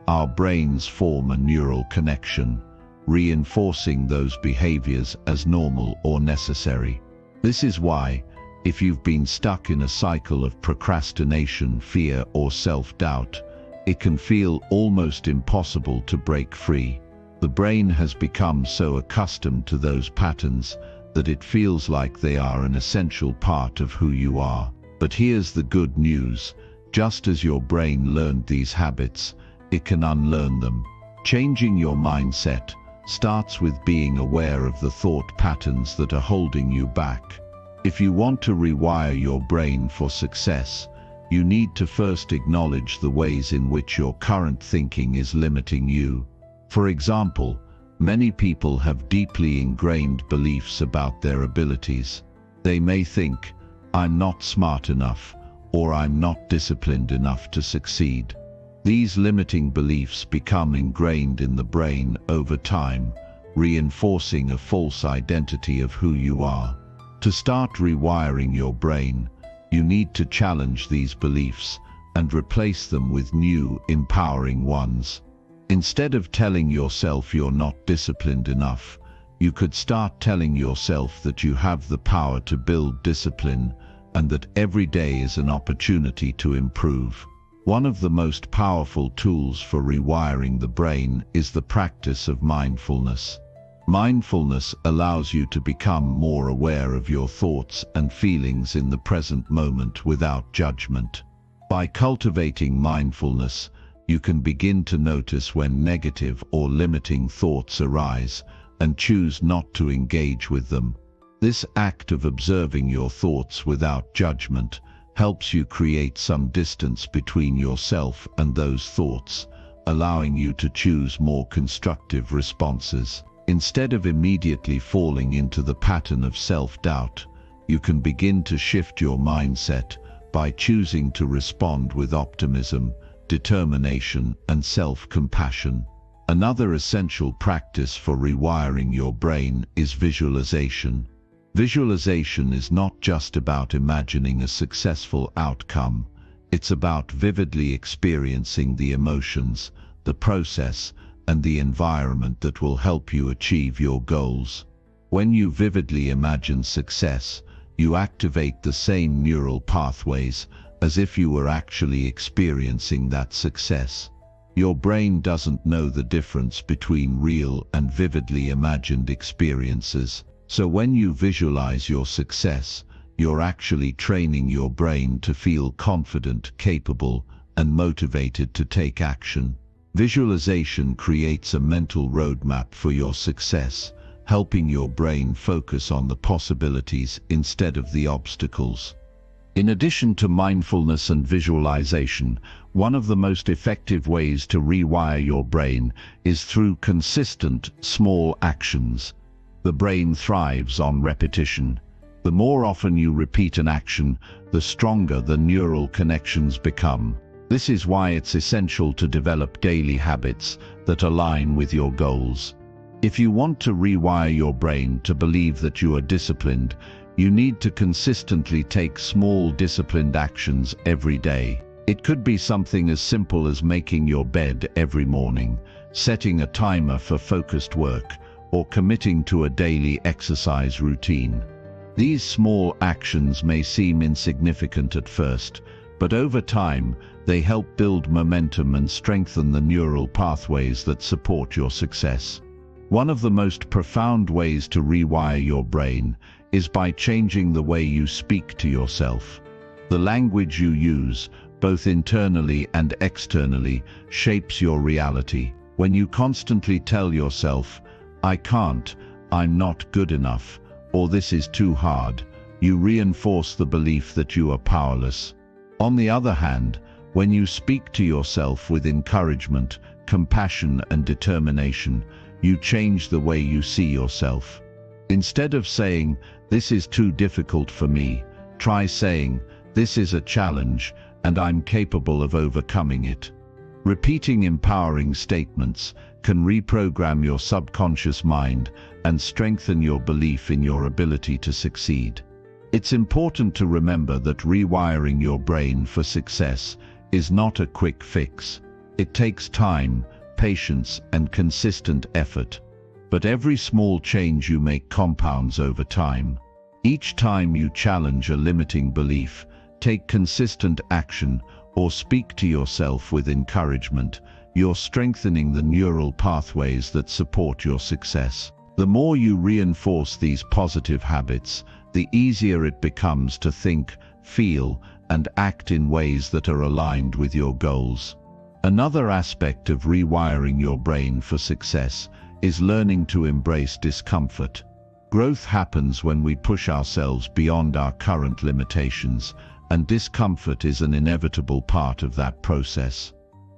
our brains form a neural connection, reinforcing those behaviors as normal or necessary. This is why, if you've been stuck in a cycle of procrastination, fear, or self-doubt, it can feel almost impossible to break free. The brain has become so accustomed to those patterns that it feels like they are an essential part of who you are. But here's the good news. Just as your brain learned these habits, it can unlearn them. Changing your mindset starts with being aware of the thought patterns that are holding you back. If you want to rewire your brain for success, you need to first acknowledge the ways in which your current thinking is limiting you. For example, many people have deeply ingrained beliefs about their abilities. They may think, "I'm not smart enough," or "I'm not disciplined enough to succeed." These limiting beliefs become ingrained in the brain over time, reinforcing a false identity of who you are. To start rewiring your brain, you need to challenge these beliefs and replace them with new, empowering ones. Instead of telling yourself you're not disciplined enough, you could start telling yourself that you have the power to build discipline and that every day is an opportunity to improve. One of the most powerful tools for rewiring the brain is the practice of mindfulness. Mindfulness allows you to become more aware of your thoughts and feelings in the present moment without judgment. By cultivating mindfulness, you can begin to notice when negative or limiting thoughts arise and choose not to engage with them. This act of observing your thoughts without judgment helps you create some distance between yourself and those thoughts, allowing you to choose more constructive responses. Instead of immediately falling into the pattern of self-doubt, you can begin to shift your mindset by choosing to respond with optimism, determination, and self-compassion. Another essential practice for rewiring your brain is visualization. Visualization is not just about imagining a successful outcome. It's about vividly experiencing the emotions, the process, and the environment that will help you achieve your goals. When you vividly imagine success, you activate the same neural pathways as if you were actually experiencing that success. Your brain doesn't know the difference between real and vividly imagined experiences. So when you visualize your success, you're actually training your brain to feel confident, capable, and motivated to take action. Visualization creates a mental roadmap for your success, helping your brain focus on the possibilities instead of the obstacles. In addition to mindfulness and visualization, one of the most effective ways to rewire your brain is through consistent, small actions. The brain thrives on repetition. The more often you repeat an action, the stronger the neural connections become. This is why it's essential to develop daily habits that align with your goals. If you want to rewire your brain to believe that you are disciplined, you need to consistently take small disciplined actions every day. It could be something as simple as making your bed every morning, setting a timer for focused work, or committing to a daily exercise routine. These small actions may seem insignificant at first, but over time, they help build momentum and strengthen the neural pathways that support your success. One of the most profound ways to rewire your brain is by changing the way you speak to yourself. The language you use, both internally and externally, shapes your reality. When you constantly tell yourself, "I can't," "I'm not good enough," or "this is too hard," you reinforce the belief that you are powerless. On the other hand, when you speak to yourself with encouragement, compassion, and determination, you change the way you see yourself. Instead of saying, "This is too difficult for me," try saying, "This is a challenge, and I'm capable of overcoming it." Repeating empowering statements can reprogram your subconscious mind and strengthen your belief in your ability to succeed. It's important to remember that rewiring your brain for success is not a quick fix. It takes time, patience, and consistent effort. But every small change you make compounds over time. Each time you challenge a limiting belief, take consistent action, or speak to yourself with encouragement, you're strengthening the neural pathways that support your success. The more you reinforce these positive habits, the easier it becomes to think, feel, and act in ways that are aligned with your goals. Another aspect of rewiring your brain for success is learning to embrace discomfort. Growth happens when we push ourselves beyond our current limitations, and discomfort is an inevitable part of that process.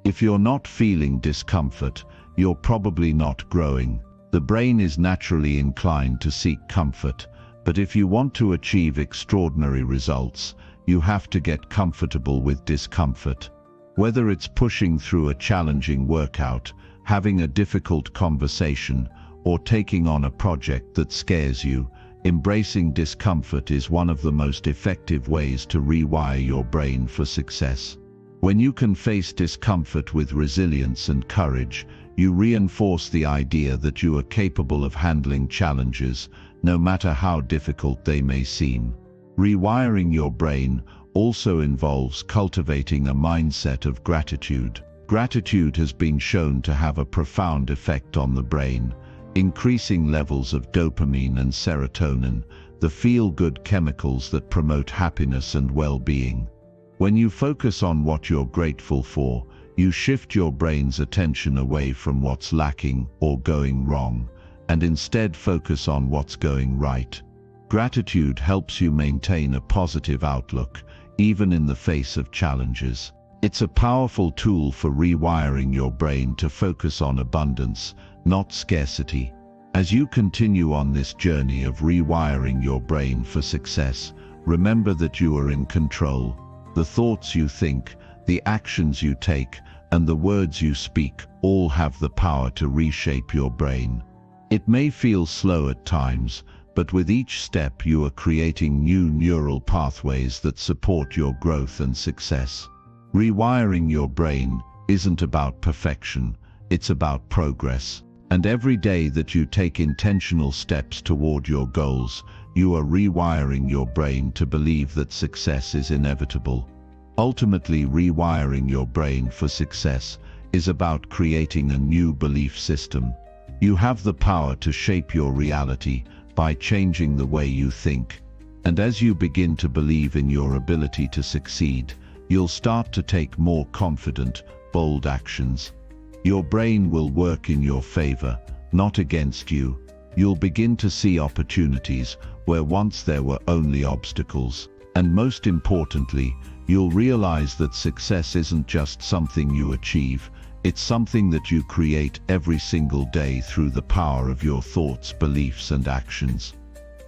If you're not feeling discomfort, you're probably not growing. The brain is naturally inclined to seek comfort, but if you want to achieve extraordinary results, you have to get comfortable with discomfort. Whether it's pushing through a challenging workout, having a difficult conversation, or taking on a project that scares you, embracing discomfort is one of the most effective ways to rewire your brain for success. When you can face discomfort with resilience and courage, you reinforce the idea that you are capable of handling challenges, no matter how difficult they may seem. Rewiring your brain also involves cultivating a mindset of gratitude. Gratitude has been shown to have a profound effect on the brain, increasing levels of dopamine and serotonin, the feel-good chemicals that promote happiness and well-being. When you focus on what you're grateful for, you shift your brain's attention away from what's lacking or going wrong, and instead focus on what's going right. Gratitude helps you maintain a positive outlook, even in the face of challenges. It's a powerful tool for rewiring your brain to focus on abundance, not scarcity. As you continue on this journey of rewiring your brain for success, remember that you are in control. The thoughts you think, the actions you take, and the words you speak all have the power to reshape your brain. It may feel slow at times, but with each step you are creating new neural pathways that support your growth and success. Rewiring your brain isn't about perfection, it's about progress. And every day that you take intentional steps toward your goals, you are rewiring your brain to believe that success is inevitable. Ultimately, rewiring your brain for success is about creating a new belief system. You have the power to shape your reality by changing the way you think. And as you begin to believe in your ability to succeed, you'll start to take more confident, bold actions. Your brain will work in your favor, not against you. You'll begin to see opportunities where once there were only obstacles. And most importantly, you'll realize that success isn't just something you achieve, it's something that you create every single day through the power of your thoughts, beliefs, and actions.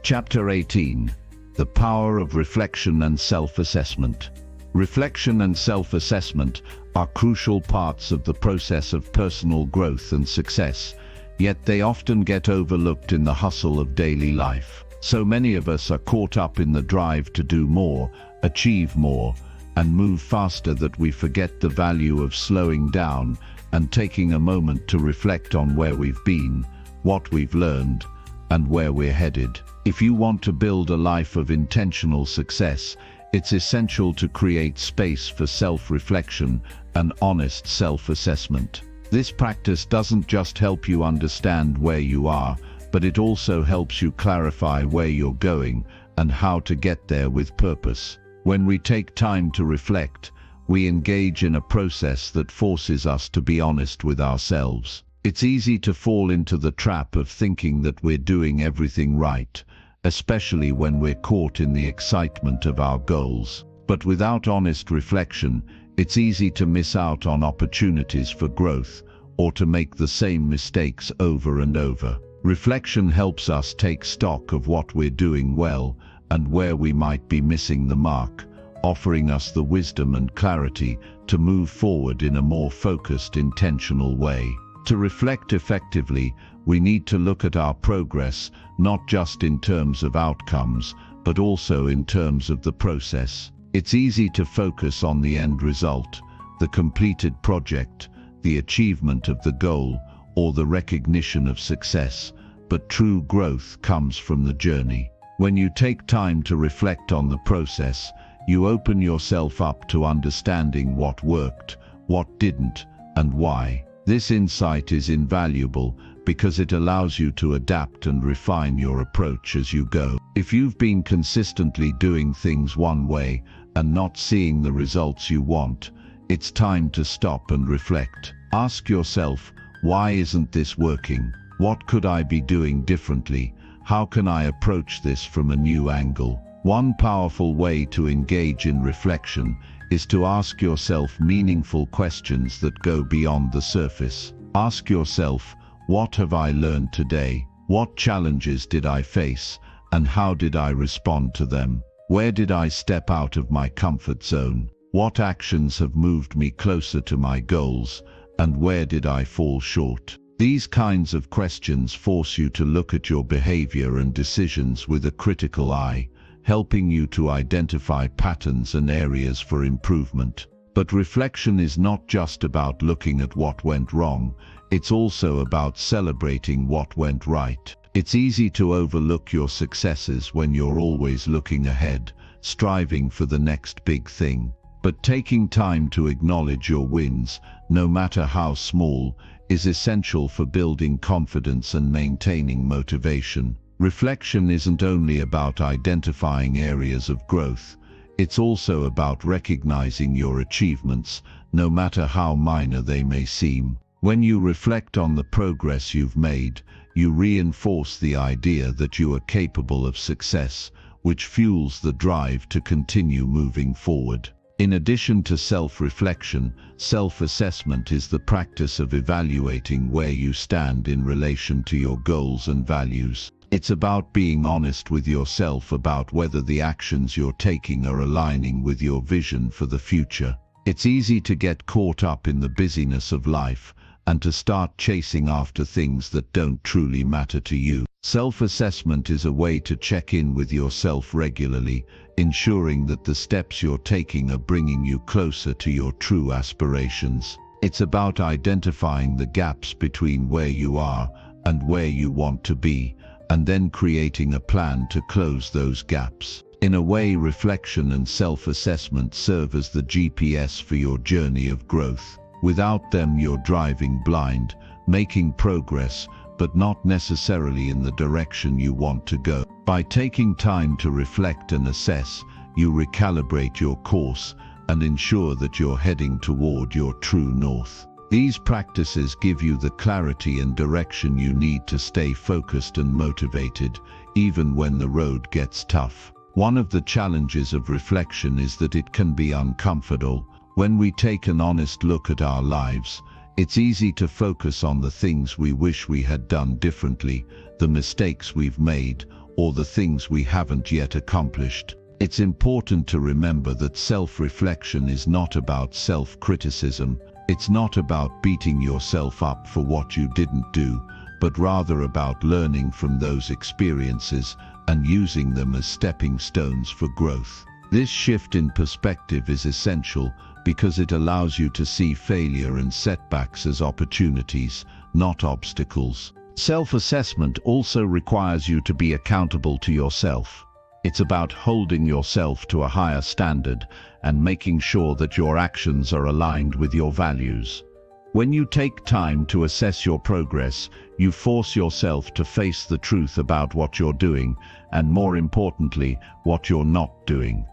Chapter 18. The Power of Reflection and Self-Assessment. Reflection and self-assessment are crucial parts of the process of personal growth and success, yet they often get overlooked in the hustle of daily life. So many of us are caught up in the drive to do more, achieve more, and move faster that we forget the value of slowing down and taking a moment to reflect on where we've been, what we've learned, and where we're headed. If you want to build a life of intentional success, it's essential to create space for self-reflection and honest self-assessment. This practice doesn't just help you understand where you are, but it also helps you clarify where you're going and how to get there with purpose. When we take time to reflect, we engage in a process that forces us to be honest with ourselves. It's easy to fall into the trap of thinking that we're doing everything right, especially when we're caught in the excitement of our goals. But without honest reflection, it's easy to miss out on opportunities for growth or to make the same mistakes over and over. Reflection helps us take stock of what we're doing well and where we might be missing the mark, offering us the wisdom and clarity to move forward in a more focused, intentional way. To reflect effectively, we need to look at our progress, not just in terms of outcomes, but also in terms of the process. It's easy to focus on the end result, the completed project, the achievement of the goal, or the recognition of success, but true growth comes from the journey. When you take time to reflect on the process, you open yourself up to understanding what worked, what didn't, and why. This insight is invaluable because it allows you to adapt and refine your approach as you go. If you've been consistently doing things one way and not seeing the results you want, it's time to stop and reflect. Ask yourself, why isn't this working? What could I be doing differently? How can I approach this from a new angle? One powerful way to engage in reflection is to ask yourself meaningful questions that go beyond the surface. Ask yourself, what have I learned today? What challenges did I face? And how did I respond to them? Where did I step out of my comfort zone? What actions have moved me closer to my goals? And where did I fall short? These kinds of questions force you to look at your behavior and decisions with a critical eye, helping you to identify patterns and areas for improvement. But reflection is not just about looking at what went wrong, it's also about celebrating what went right. It's easy to overlook your successes when you're always looking ahead, striving for the next big thing. But taking time to acknowledge your wins, no matter how small, is essential for building confidence and maintaining motivation. Reflection isn't only about identifying areas of growth, it's also about recognizing your achievements, no matter how minor they may seem. When you reflect on the progress you've made, you reinforce the idea that you are capable of success, which fuels the drive to continue moving forward. In addition to self-reflection, self-assessment is the practice of evaluating where you stand in relation to your goals and values. It's about being honest with yourself about whether the actions you're taking are aligning with your vision for the future. It's easy to get caught up in the busyness of life and to start chasing after things that don't truly matter to you. Self-assessment is a way to check in with yourself regularly, ensuring that the steps you're taking are bringing you closer to your true aspirations. It's about identifying the gaps between where you are and where you want to be, and then creating a plan to close those gaps. In a way, reflection and self-assessment serve as the GPS for your journey of growth. Without them, you're driving blind, making progress, but not necessarily in the direction you want to go. By taking time to reflect and assess, you recalibrate your course and ensure that you're heading toward your true north. These practices give you the clarity and direction you need to stay focused and motivated, even when the road gets tough. One of the challenges of reflection is that it can be uncomfortable. When we take an honest look at our lives, it's easy to focus on the things we wish we had done differently, the mistakes we've made, or the things we haven't yet accomplished. It's important to remember that self-reflection is not about self-criticism. It's not about beating yourself up for what you didn't do, but rather about learning from those experiences and using them as stepping stones for growth. This shift in perspective is essential because it allows you to see failure and setbacks as opportunities, not obstacles. Self-assessment also requires you to be accountable to yourself. It's about holding yourself to a higher standard and making sure that your actions are aligned with your values. When you take time to assess your progress, you force yourself to face the truth about what you're doing and, more importantly, what you're not doing.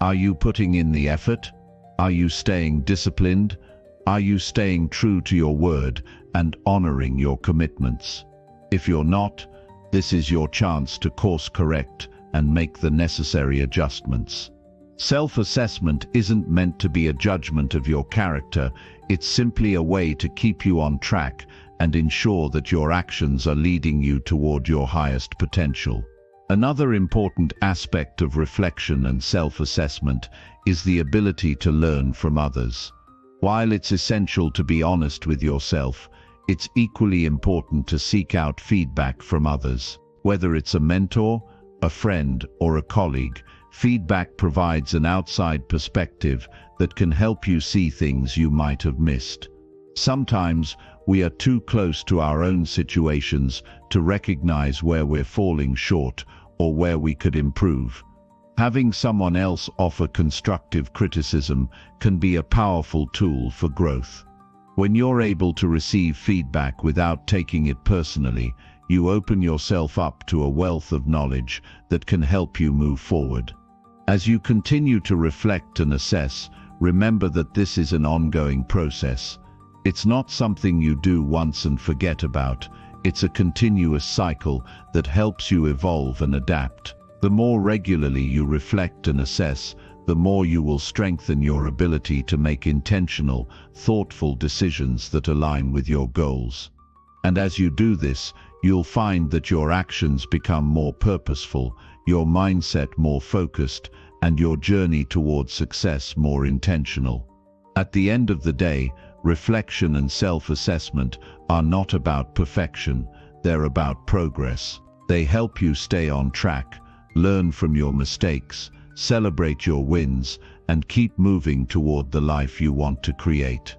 Are you putting in the effort? Are you staying disciplined? Are you staying true to your word and honoring your commitments? If you're not, this is your chance to course correct and make the necessary adjustments. Self-assessment isn't meant to be a judgment of your character. It's simply a way to keep you on track and ensure that your actions are leading you toward your highest potential. Another important aspect of reflection and self-assessment is the ability to learn from others. While it's essential to be honest with yourself, it's equally important to seek out feedback from others. Whether it's a mentor, a friend, or a colleague, feedback provides an outside perspective that can help you see things you might have missed. Sometimes we are too close to our own situations to recognize where we're falling short or where we could improve. Having someone else offer constructive criticism can be a powerful tool for growth. When you're able to receive feedback without taking it personally, you open yourself up to a wealth of knowledge that can help you move forward. As you continue to reflect and assess, remember that this is an ongoing process. It's not something you do once and forget about. It's a continuous cycle that helps you evolve and adapt. The more regularly you reflect and assess, the more you will strengthen your ability to make intentional, thoughtful decisions that align with your goals. And as you do this, you'll find that your actions become more purposeful, your mindset more focused, and your journey towards success more intentional. At the end of the day, reflection and self-assessment are not about perfection, they're about progress. They help you stay on track, learn from your mistakes, celebrate your wins, and keep moving toward the life you want to create.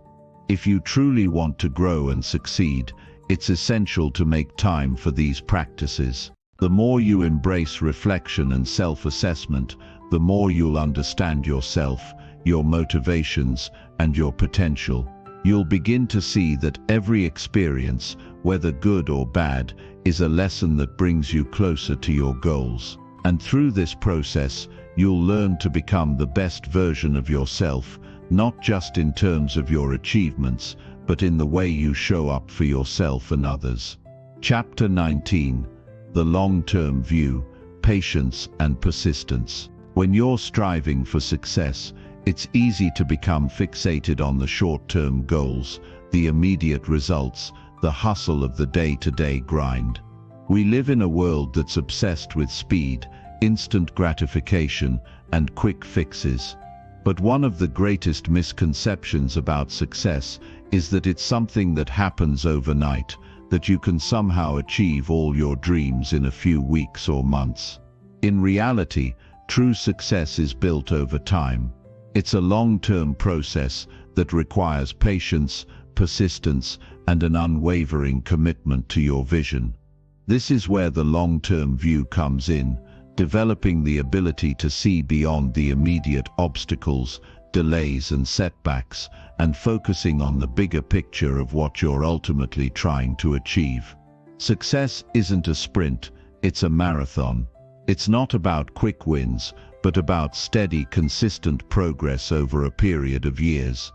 If you truly want to grow and succeed, it's essential to make time for these practices. The more you embrace reflection and self-assessment, the more you'll understand yourself, your motivations, and your potential. You'll begin to see that every experience, whether good or bad, is a lesson that brings you closer to your goals. And through this process, you'll learn to become the best version of yourself, not just in terms of your achievements, but in the way you show up for yourself and others. Chapter 19. The long-term view, patience and persistence. When you're striving for success, it's easy to become fixated on the short-term goals, the immediate results, the hustle of the day-to-day grind. We live in a world that's obsessed with speed, instant gratification, and quick fixes. But one of the greatest misconceptions about success is that it's something that happens overnight, that you can somehow achieve all your dreams in a few weeks or months. In reality, true success is built over time. It's a long-term process that requires patience, persistence, and an unwavering commitment to your vision. This is where the long-term view comes in, developing the ability to see beyond the immediate obstacles, delays, and setbacks, and focusing on the bigger picture of what you're ultimately trying to achieve. Success isn't a sprint, it's a marathon. It's not about quick wins, but about steady, consistent progress over a period of years.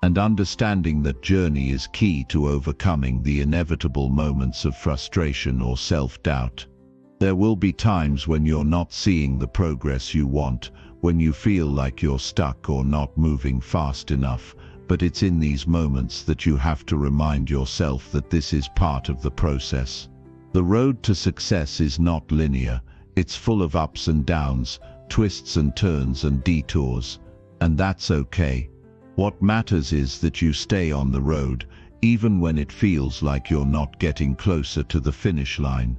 and understanding that journey is key to overcoming the inevitable moments of frustration or self-doubt. There will be times when you're not seeing the progress you want, when you feel like you're stuck or not moving fast enough, but it's in these moments that you have to remind yourself that this is part of the process. The road to success is not linear. It's full of ups and downs, twists and turns and detours, and that's okay. What matters is that you stay on the road, even when it feels like you're not getting closer to the finish line.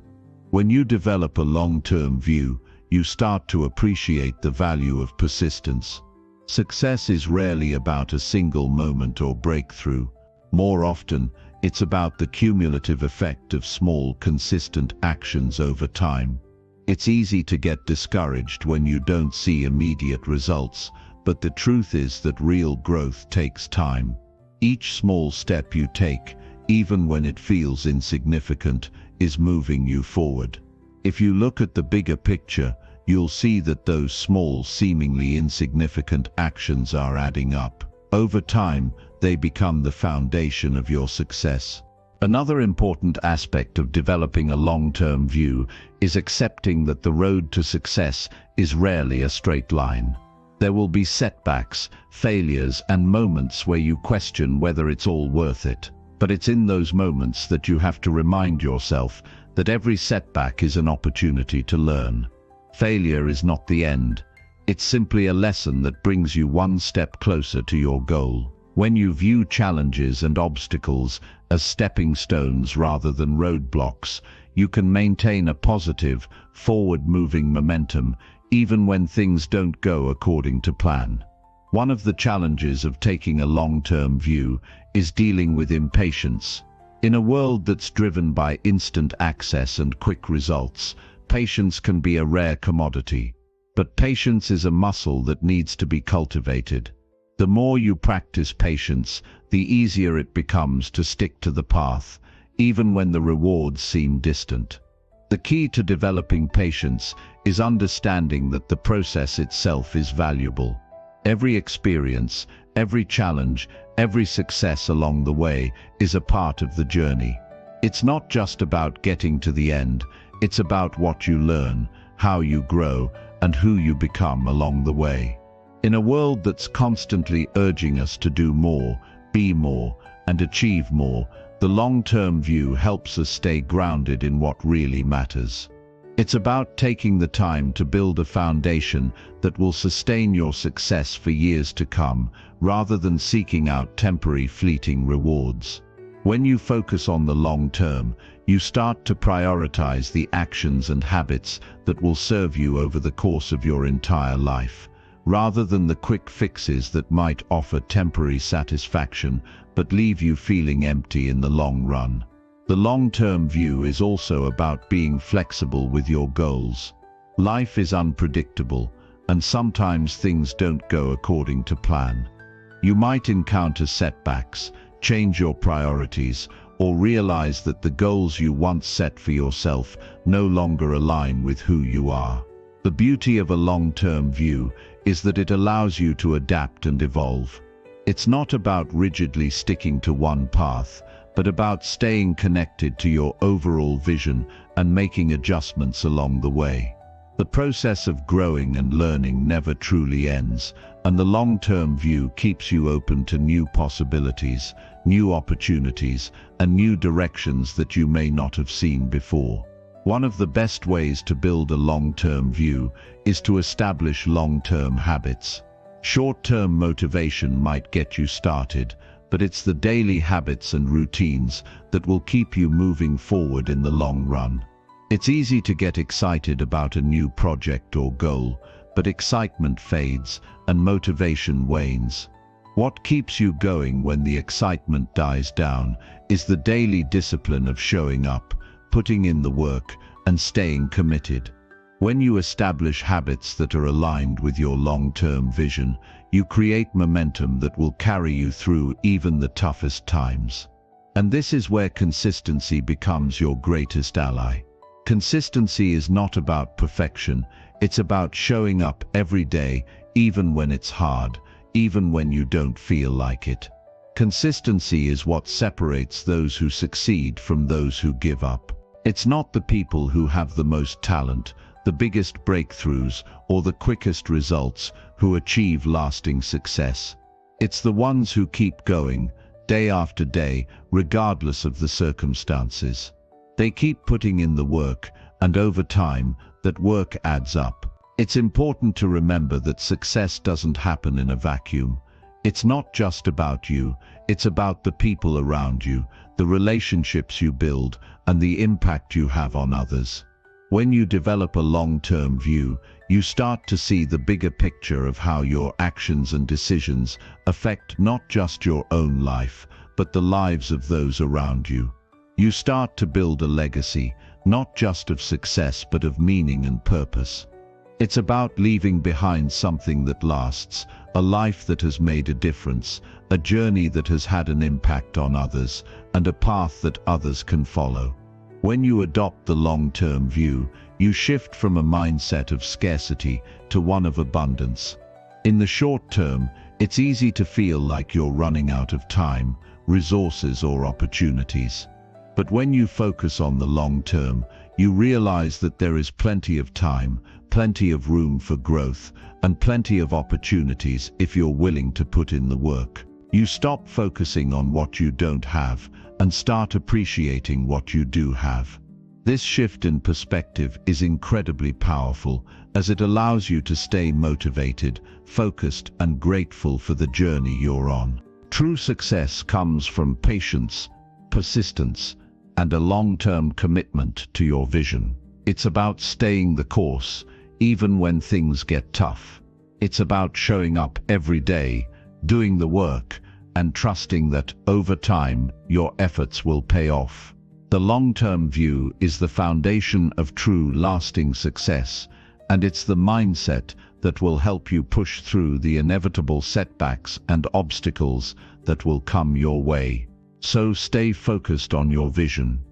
When you develop a long-term view, you start to appreciate the value of persistence. Success is rarely about a single moment or breakthrough. More often, it's about the cumulative effect of small, consistent actions over time. It's easy to get discouraged when you don't see immediate results, but the truth is that real growth takes time. Each small step you take, even when it feels insignificant, is moving you forward. If you look at the bigger picture, you'll see that those small, seemingly insignificant actions are adding up. Over time, they become the foundation of your success. Another important aspect of developing a long-term view is accepting that the road to success is rarely a straight line. There will be setbacks, failures, and moments where you question whether it's all worth it. But it's in those moments that you have to remind yourself that every setback is an opportunity to learn. Failure is not the end. It's simply a lesson that brings you one step closer to your goal. When you view challenges and obstacles as stepping stones rather than roadblocks, you can maintain a positive, forward-moving momentum even when things don't go according to plan. One of the challenges of taking a long-term view is dealing with impatience. In a world that's driven by instant access and quick results, patience can be a rare commodity. But patience is a muscle that needs to be cultivated. The more you practice patience, the easier it becomes to stick to the path, even when the rewards seem distant. The key to developing patience is understanding that the process itself is valuable. Every experience, every challenge, every success along the way is a part of the journey. It's not just about getting to the end, it's about what you learn, how you grow, and who you become along the way. In a world that's constantly urging us to do more, be more, and achieve more, the long-term view helps us stay grounded in what really matters. It's about taking the time to build a foundation that will sustain your success for years to come, rather than seeking out temporary fleeting rewards. When you focus on the long term, you start to prioritize the actions and habits that will serve you over the course of your entire life, rather than the quick fixes that might offer temporary satisfaction but leave you feeling empty in the long run. The long-term view is also about being flexible with your goals. Life is unpredictable, and sometimes things don't go according to plan. You might encounter setbacks, change your priorities, or realize that the goals you once set for yourself no longer align with who you are. The beauty of a long-term view is that it allows you to adapt and evolve. It's not about rigidly sticking to one path, but about staying connected to your overall vision and making adjustments along the way. The process of growing and learning never truly ends, and the long-term view keeps you open to new possibilities, new opportunities, and new directions that you may not have seen before. One of the best ways to build a long-term view is to establish long-term habits. Short-term motivation might get you started, but it's the daily habits and routines that will keep you moving forward in the long run. It's easy to get excited about a new project or goal, but excitement fades and motivation wanes. What keeps you going when the excitement dies down is the daily discipline of showing up, putting in the work, and staying committed. When you establish habits that are aligned with your long-term vision, you create momentum that will carry you through even the toughest times. And this is where consistency becomes your greatest ally. Consistency is not about perfection, it's about showing up every day, even when it's hard, even when you don't feel like it. Consistency is what separates those who succeed from those who give up. It's not the people who have the most talent, the biggest breakthroughs, or the quickest results who achieve lasting success. It's the ones who keep going, day after day, regardless of the circumstances. They keep putting in the work, and over time, that work adds up. It's important to remember that success doesn't happen in a vacuum. It's not just about you, it's about the people around you, the relationships you build, and the impact you have on others. When you develop a long-term view, you start to see the bigger picture of how your actions and decisions affect not just your own life, but the lives of those around you. You start to build a legacy, not just of success but of meaning and purpose. It's about leaving behind something that lasts, a life that has made a difference, a journey that has had an impact on others, and a path that others can follow. When you adopt the long-term view, you shift from a mindset of scarcity to one of abundance. In the short term, it's easy to feel like you're running out of time, resources, or opportunities. But when you focus on the long term, you realize that there is plenty of time, plenty of room for growth, and plenty of opportunities if you're willing to put in the work. You stop focusing on what you don't have and start appreciating what you do have. This shift in perspective is incredibly powerful, as it allows you to stay motivated, focused, and grateful for the journey you're on. True success comes from patience, persistence, and a long-term commitment to your vision. It's about staying the course, even when things get tough. It's about showing up every day, doing the work, and trusting that, over time, your efforts will pay off. The long-term view is the foundation of true, lasting success, and it's the mindset that will help you push through the inevitable setbacks and obstacles that will come your way. So stay focused on your vision,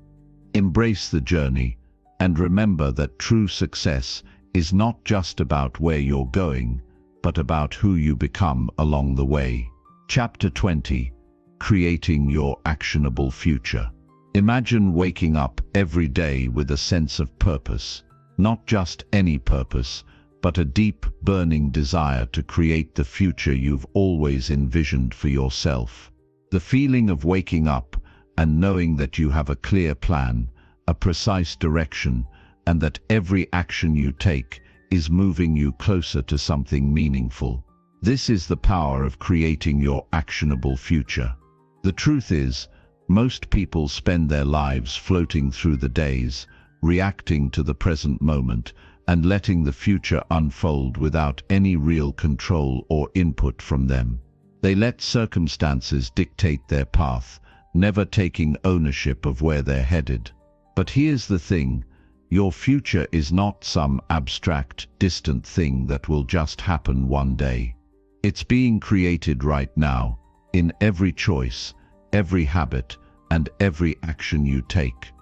embrace the journey, and remember that true success is not just about where you're going, but about who you become along the way. Chapter 20: Creating Your Actionable Future. Imagine waking up every day with a sense of purpose. Not just any purpose, but a deep, burning desire to create the future you've always envisioned for yourself. The feeling of waking up and knowing that you have a clear plan, a precise direction, and that every action you take is moving you closer to something meaningful. This is the power of creating your actionable future. The truth is, most people spend their lives floating through the days, reacting to the present moment, and letting the future unfold without any real control or input from them. They let circumstances dictate their path, never taking ownership of where they're headed. But here's the thing: your future is not some abstract, distant thing that will just happen one day. It's being created right now, in every choice, every habit, and every action you take.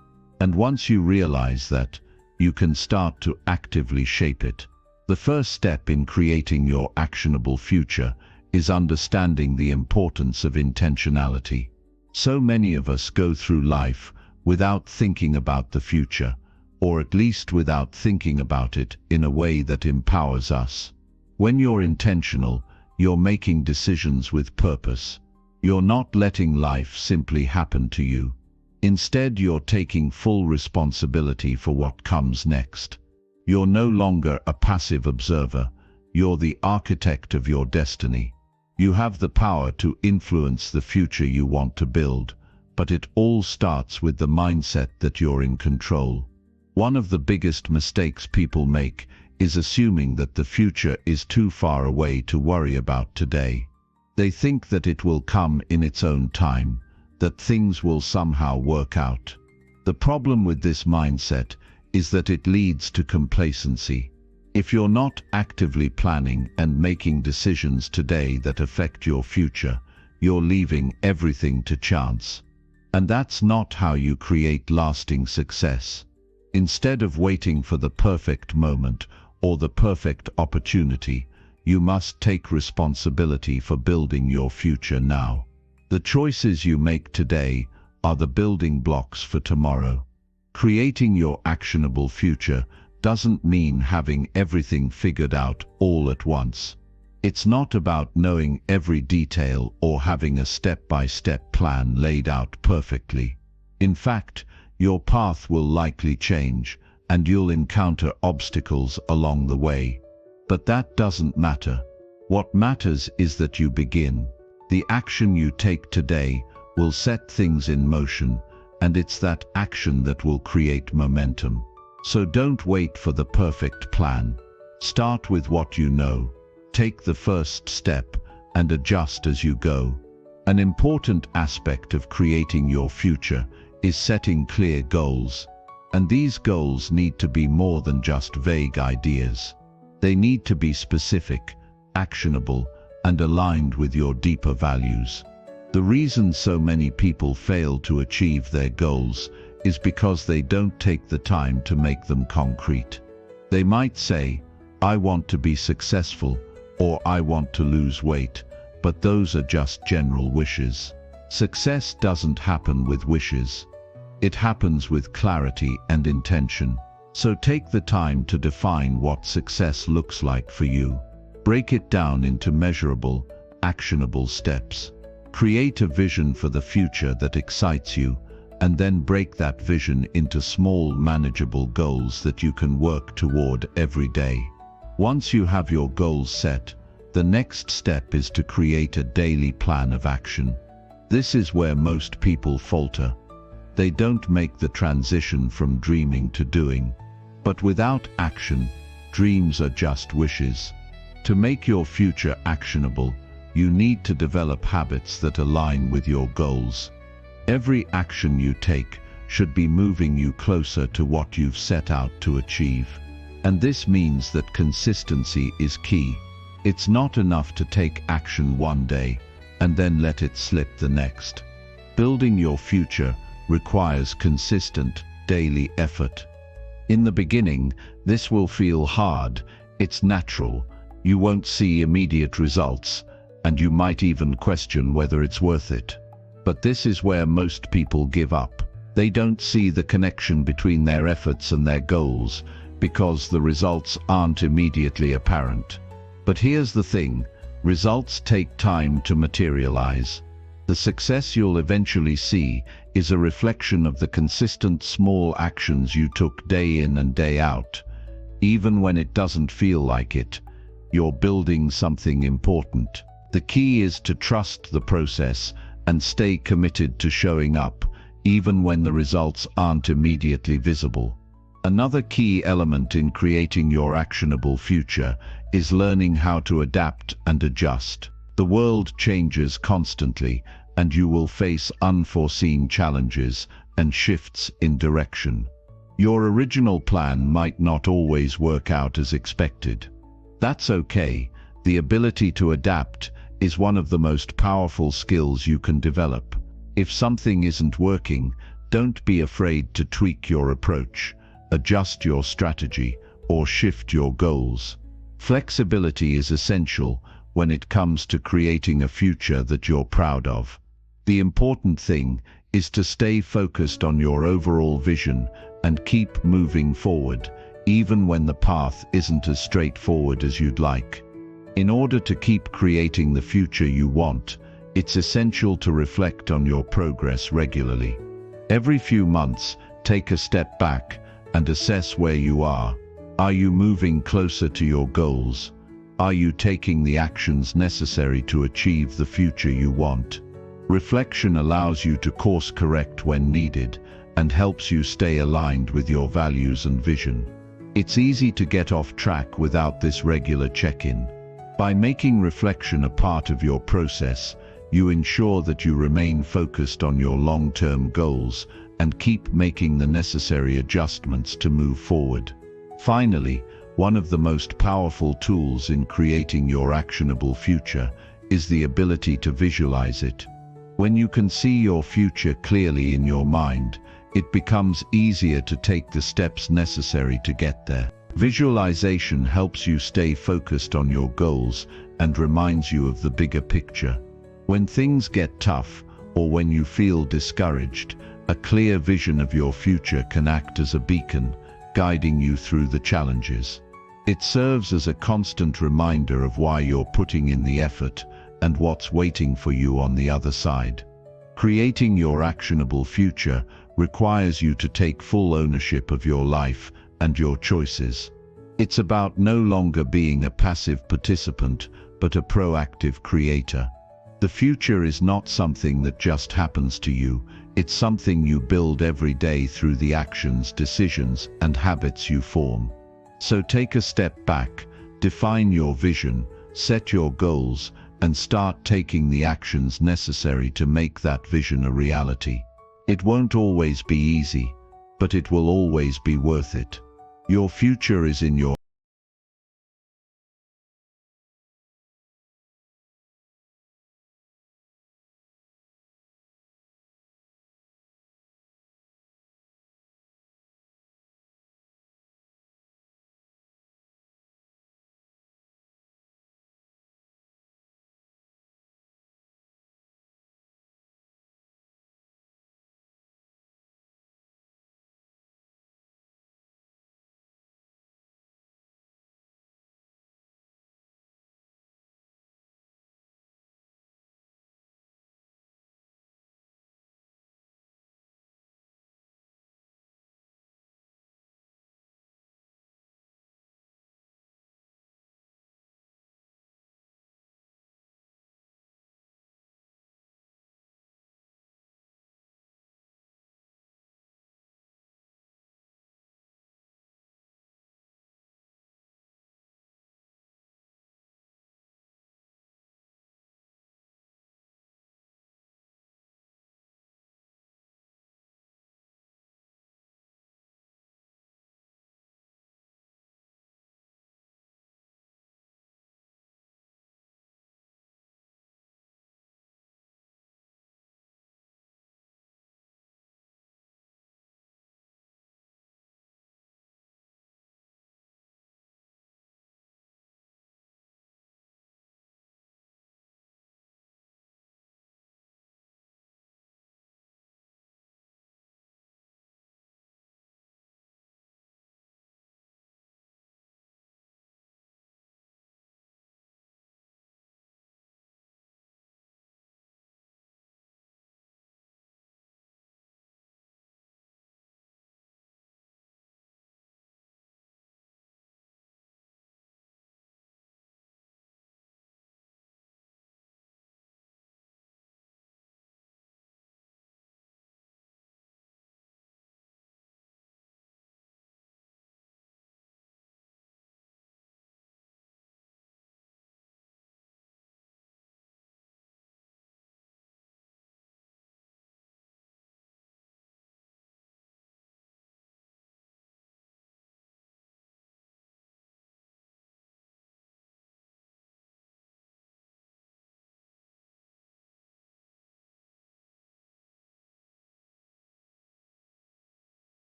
And once you realize that, you can start to actively shape it. The first step in creating your actionable future is understanding the importance of intentionality. So many of us go through life without thinking about the future, or at least without thinking about it in a way that empowers us. When you're intentional, you're making decisions with purpose. You're not letting life simply happen to you. Instead, you're taking full responsibility for what comes next. You're no longer a passive observer. You're the architect of your destiny. You have the power to influence the future you want to build, but it all starts with the mindset that you're in control. One of the biggest mistakes people make is assuming that the future is too far away to worry about today. They think that it will come in its own time, that things will somehow work out. The problem with this mindset is that it leads to complacency. If you're not actively planning and making decisions today that affect your future, you're leaving everything to chance. And that's not how you create lasting success. Instead of waiting for the perfect moment or the perfect opportunity, you must take responsibility for building your future now. The choices you make today are the building blocks for tomorrow. Creating your actionable future doesn't mean having everything figured out all at once. It's not about knowing every detail or having a step-by-step plan laid out perfectly. In fact, your path will likely change, and you'll encounter obstacles along the way. But that doesn't matter. What matters is that you begin. The action you take today will set things in motion, and it's that action that will create momentum. So don't wait for the perfect plan. Start with what you know. Take the first step and adjust as you go. An important aspect of creating your future is setting clear goals. And these goals need to be more than just vague ideas. They need to be specific, actionable, and aligned with your deeper values. The reason so many people fail to achieve their goals is because they don't take the time to make them concrete. They might say, "I want to be successful," or "I want to lose weight," but those are just general wishes. Success doesn't happen with wishes. It happens with clarity and intention. So take the time to define what success looks like for you. Break it down into measurable, actionable steps. Create a vision for the future that excites you, and then break that vision into small, manageable goals that you can work toward every day. Once you have your goals set, the next step is to create a daily plan of action. This is where most people falter. They don't make the transition from dreaming to doing. But without action, dreams are just wishes. To make your future actionable, you need to develop habits that align with your goals. Every action you take should be moving you closer to what you've set out to achieve. And this means that consistency is key. It's not enough to take action one day and then let it slip the next. Building your future requires consistent, daily effort. In the beginning, this will feel hard. It's natural. You won't see immediate results, and you might even question whether it's worth it. But this is where most people give up. They don't see the connection between their efforts and their goals because the results aren't immediately apparent. But here's the thing, results take time to materialize. The success you'll eventually see is a reflection of the consistent small actions you took day in and day out. Even when it doesn't feel like it, you're building something important. The key is to trust the process and stay committed to showing up, even when the results aren't immediately visible. Another key element in creating your actionable future is learning how to adapt and adjust. The world changes constantly, and you will face unforeseen challenges and shifts in direction. Your original plan might not always work out as expected. That's okay. The ability to adapt is one of the most powerful skills you can develop. If something isn't working, don't be afraid to tweak your approach, adjust your strategy, or shift your goals. Flexibility is essential when it comes to creating a future that you're proud of. The important thing is to stay focused on your overall vision and keep moving forward, even when the path isn't as straightforward as you'd like. In order to keep creating the future you want, it's essential to reflect on your progress regularly. Every few months, take a step back and assess where you are. Are you moving closer to your goals? Are you taking the actions necessary to achieve the future you want? Reflection allows you to course correct when needed and helps you stay aligned with your values and vision. It's easy to get off track without this regular check-in. By making reflection a part of your process, you ensure that you remain focused on your long-term goals and keep making the necessary adjustments to move forward. Finally, one of the most powerful tools in creating your actionable future is the ability to visualize it. When you can see your future clearly in your mind, it becomes easier to take the steps necessary to get there. Visualization helps you stay focused on your goals and reminds you of the bigger picture. When things get tough, or when you feel discouraged, a clear vision of your future can act as a beacon, guiding you through the challenges. It serves as a constant reminder of why you're putting in the effort and what's waiting for you on the other side. Creating your actionable future requires you to take full ownership of your life and your choices. It's about no longer being a passive participant, but a proactive creator. The future is not something that just happens to you, it's something you build every day through the actions, decisions, and habits you form. So take a step back, define your vision, set your goals, and start taking the actions necessary to make that vision a reality. It won't always be easy, but it will always be worth it. Your future is in your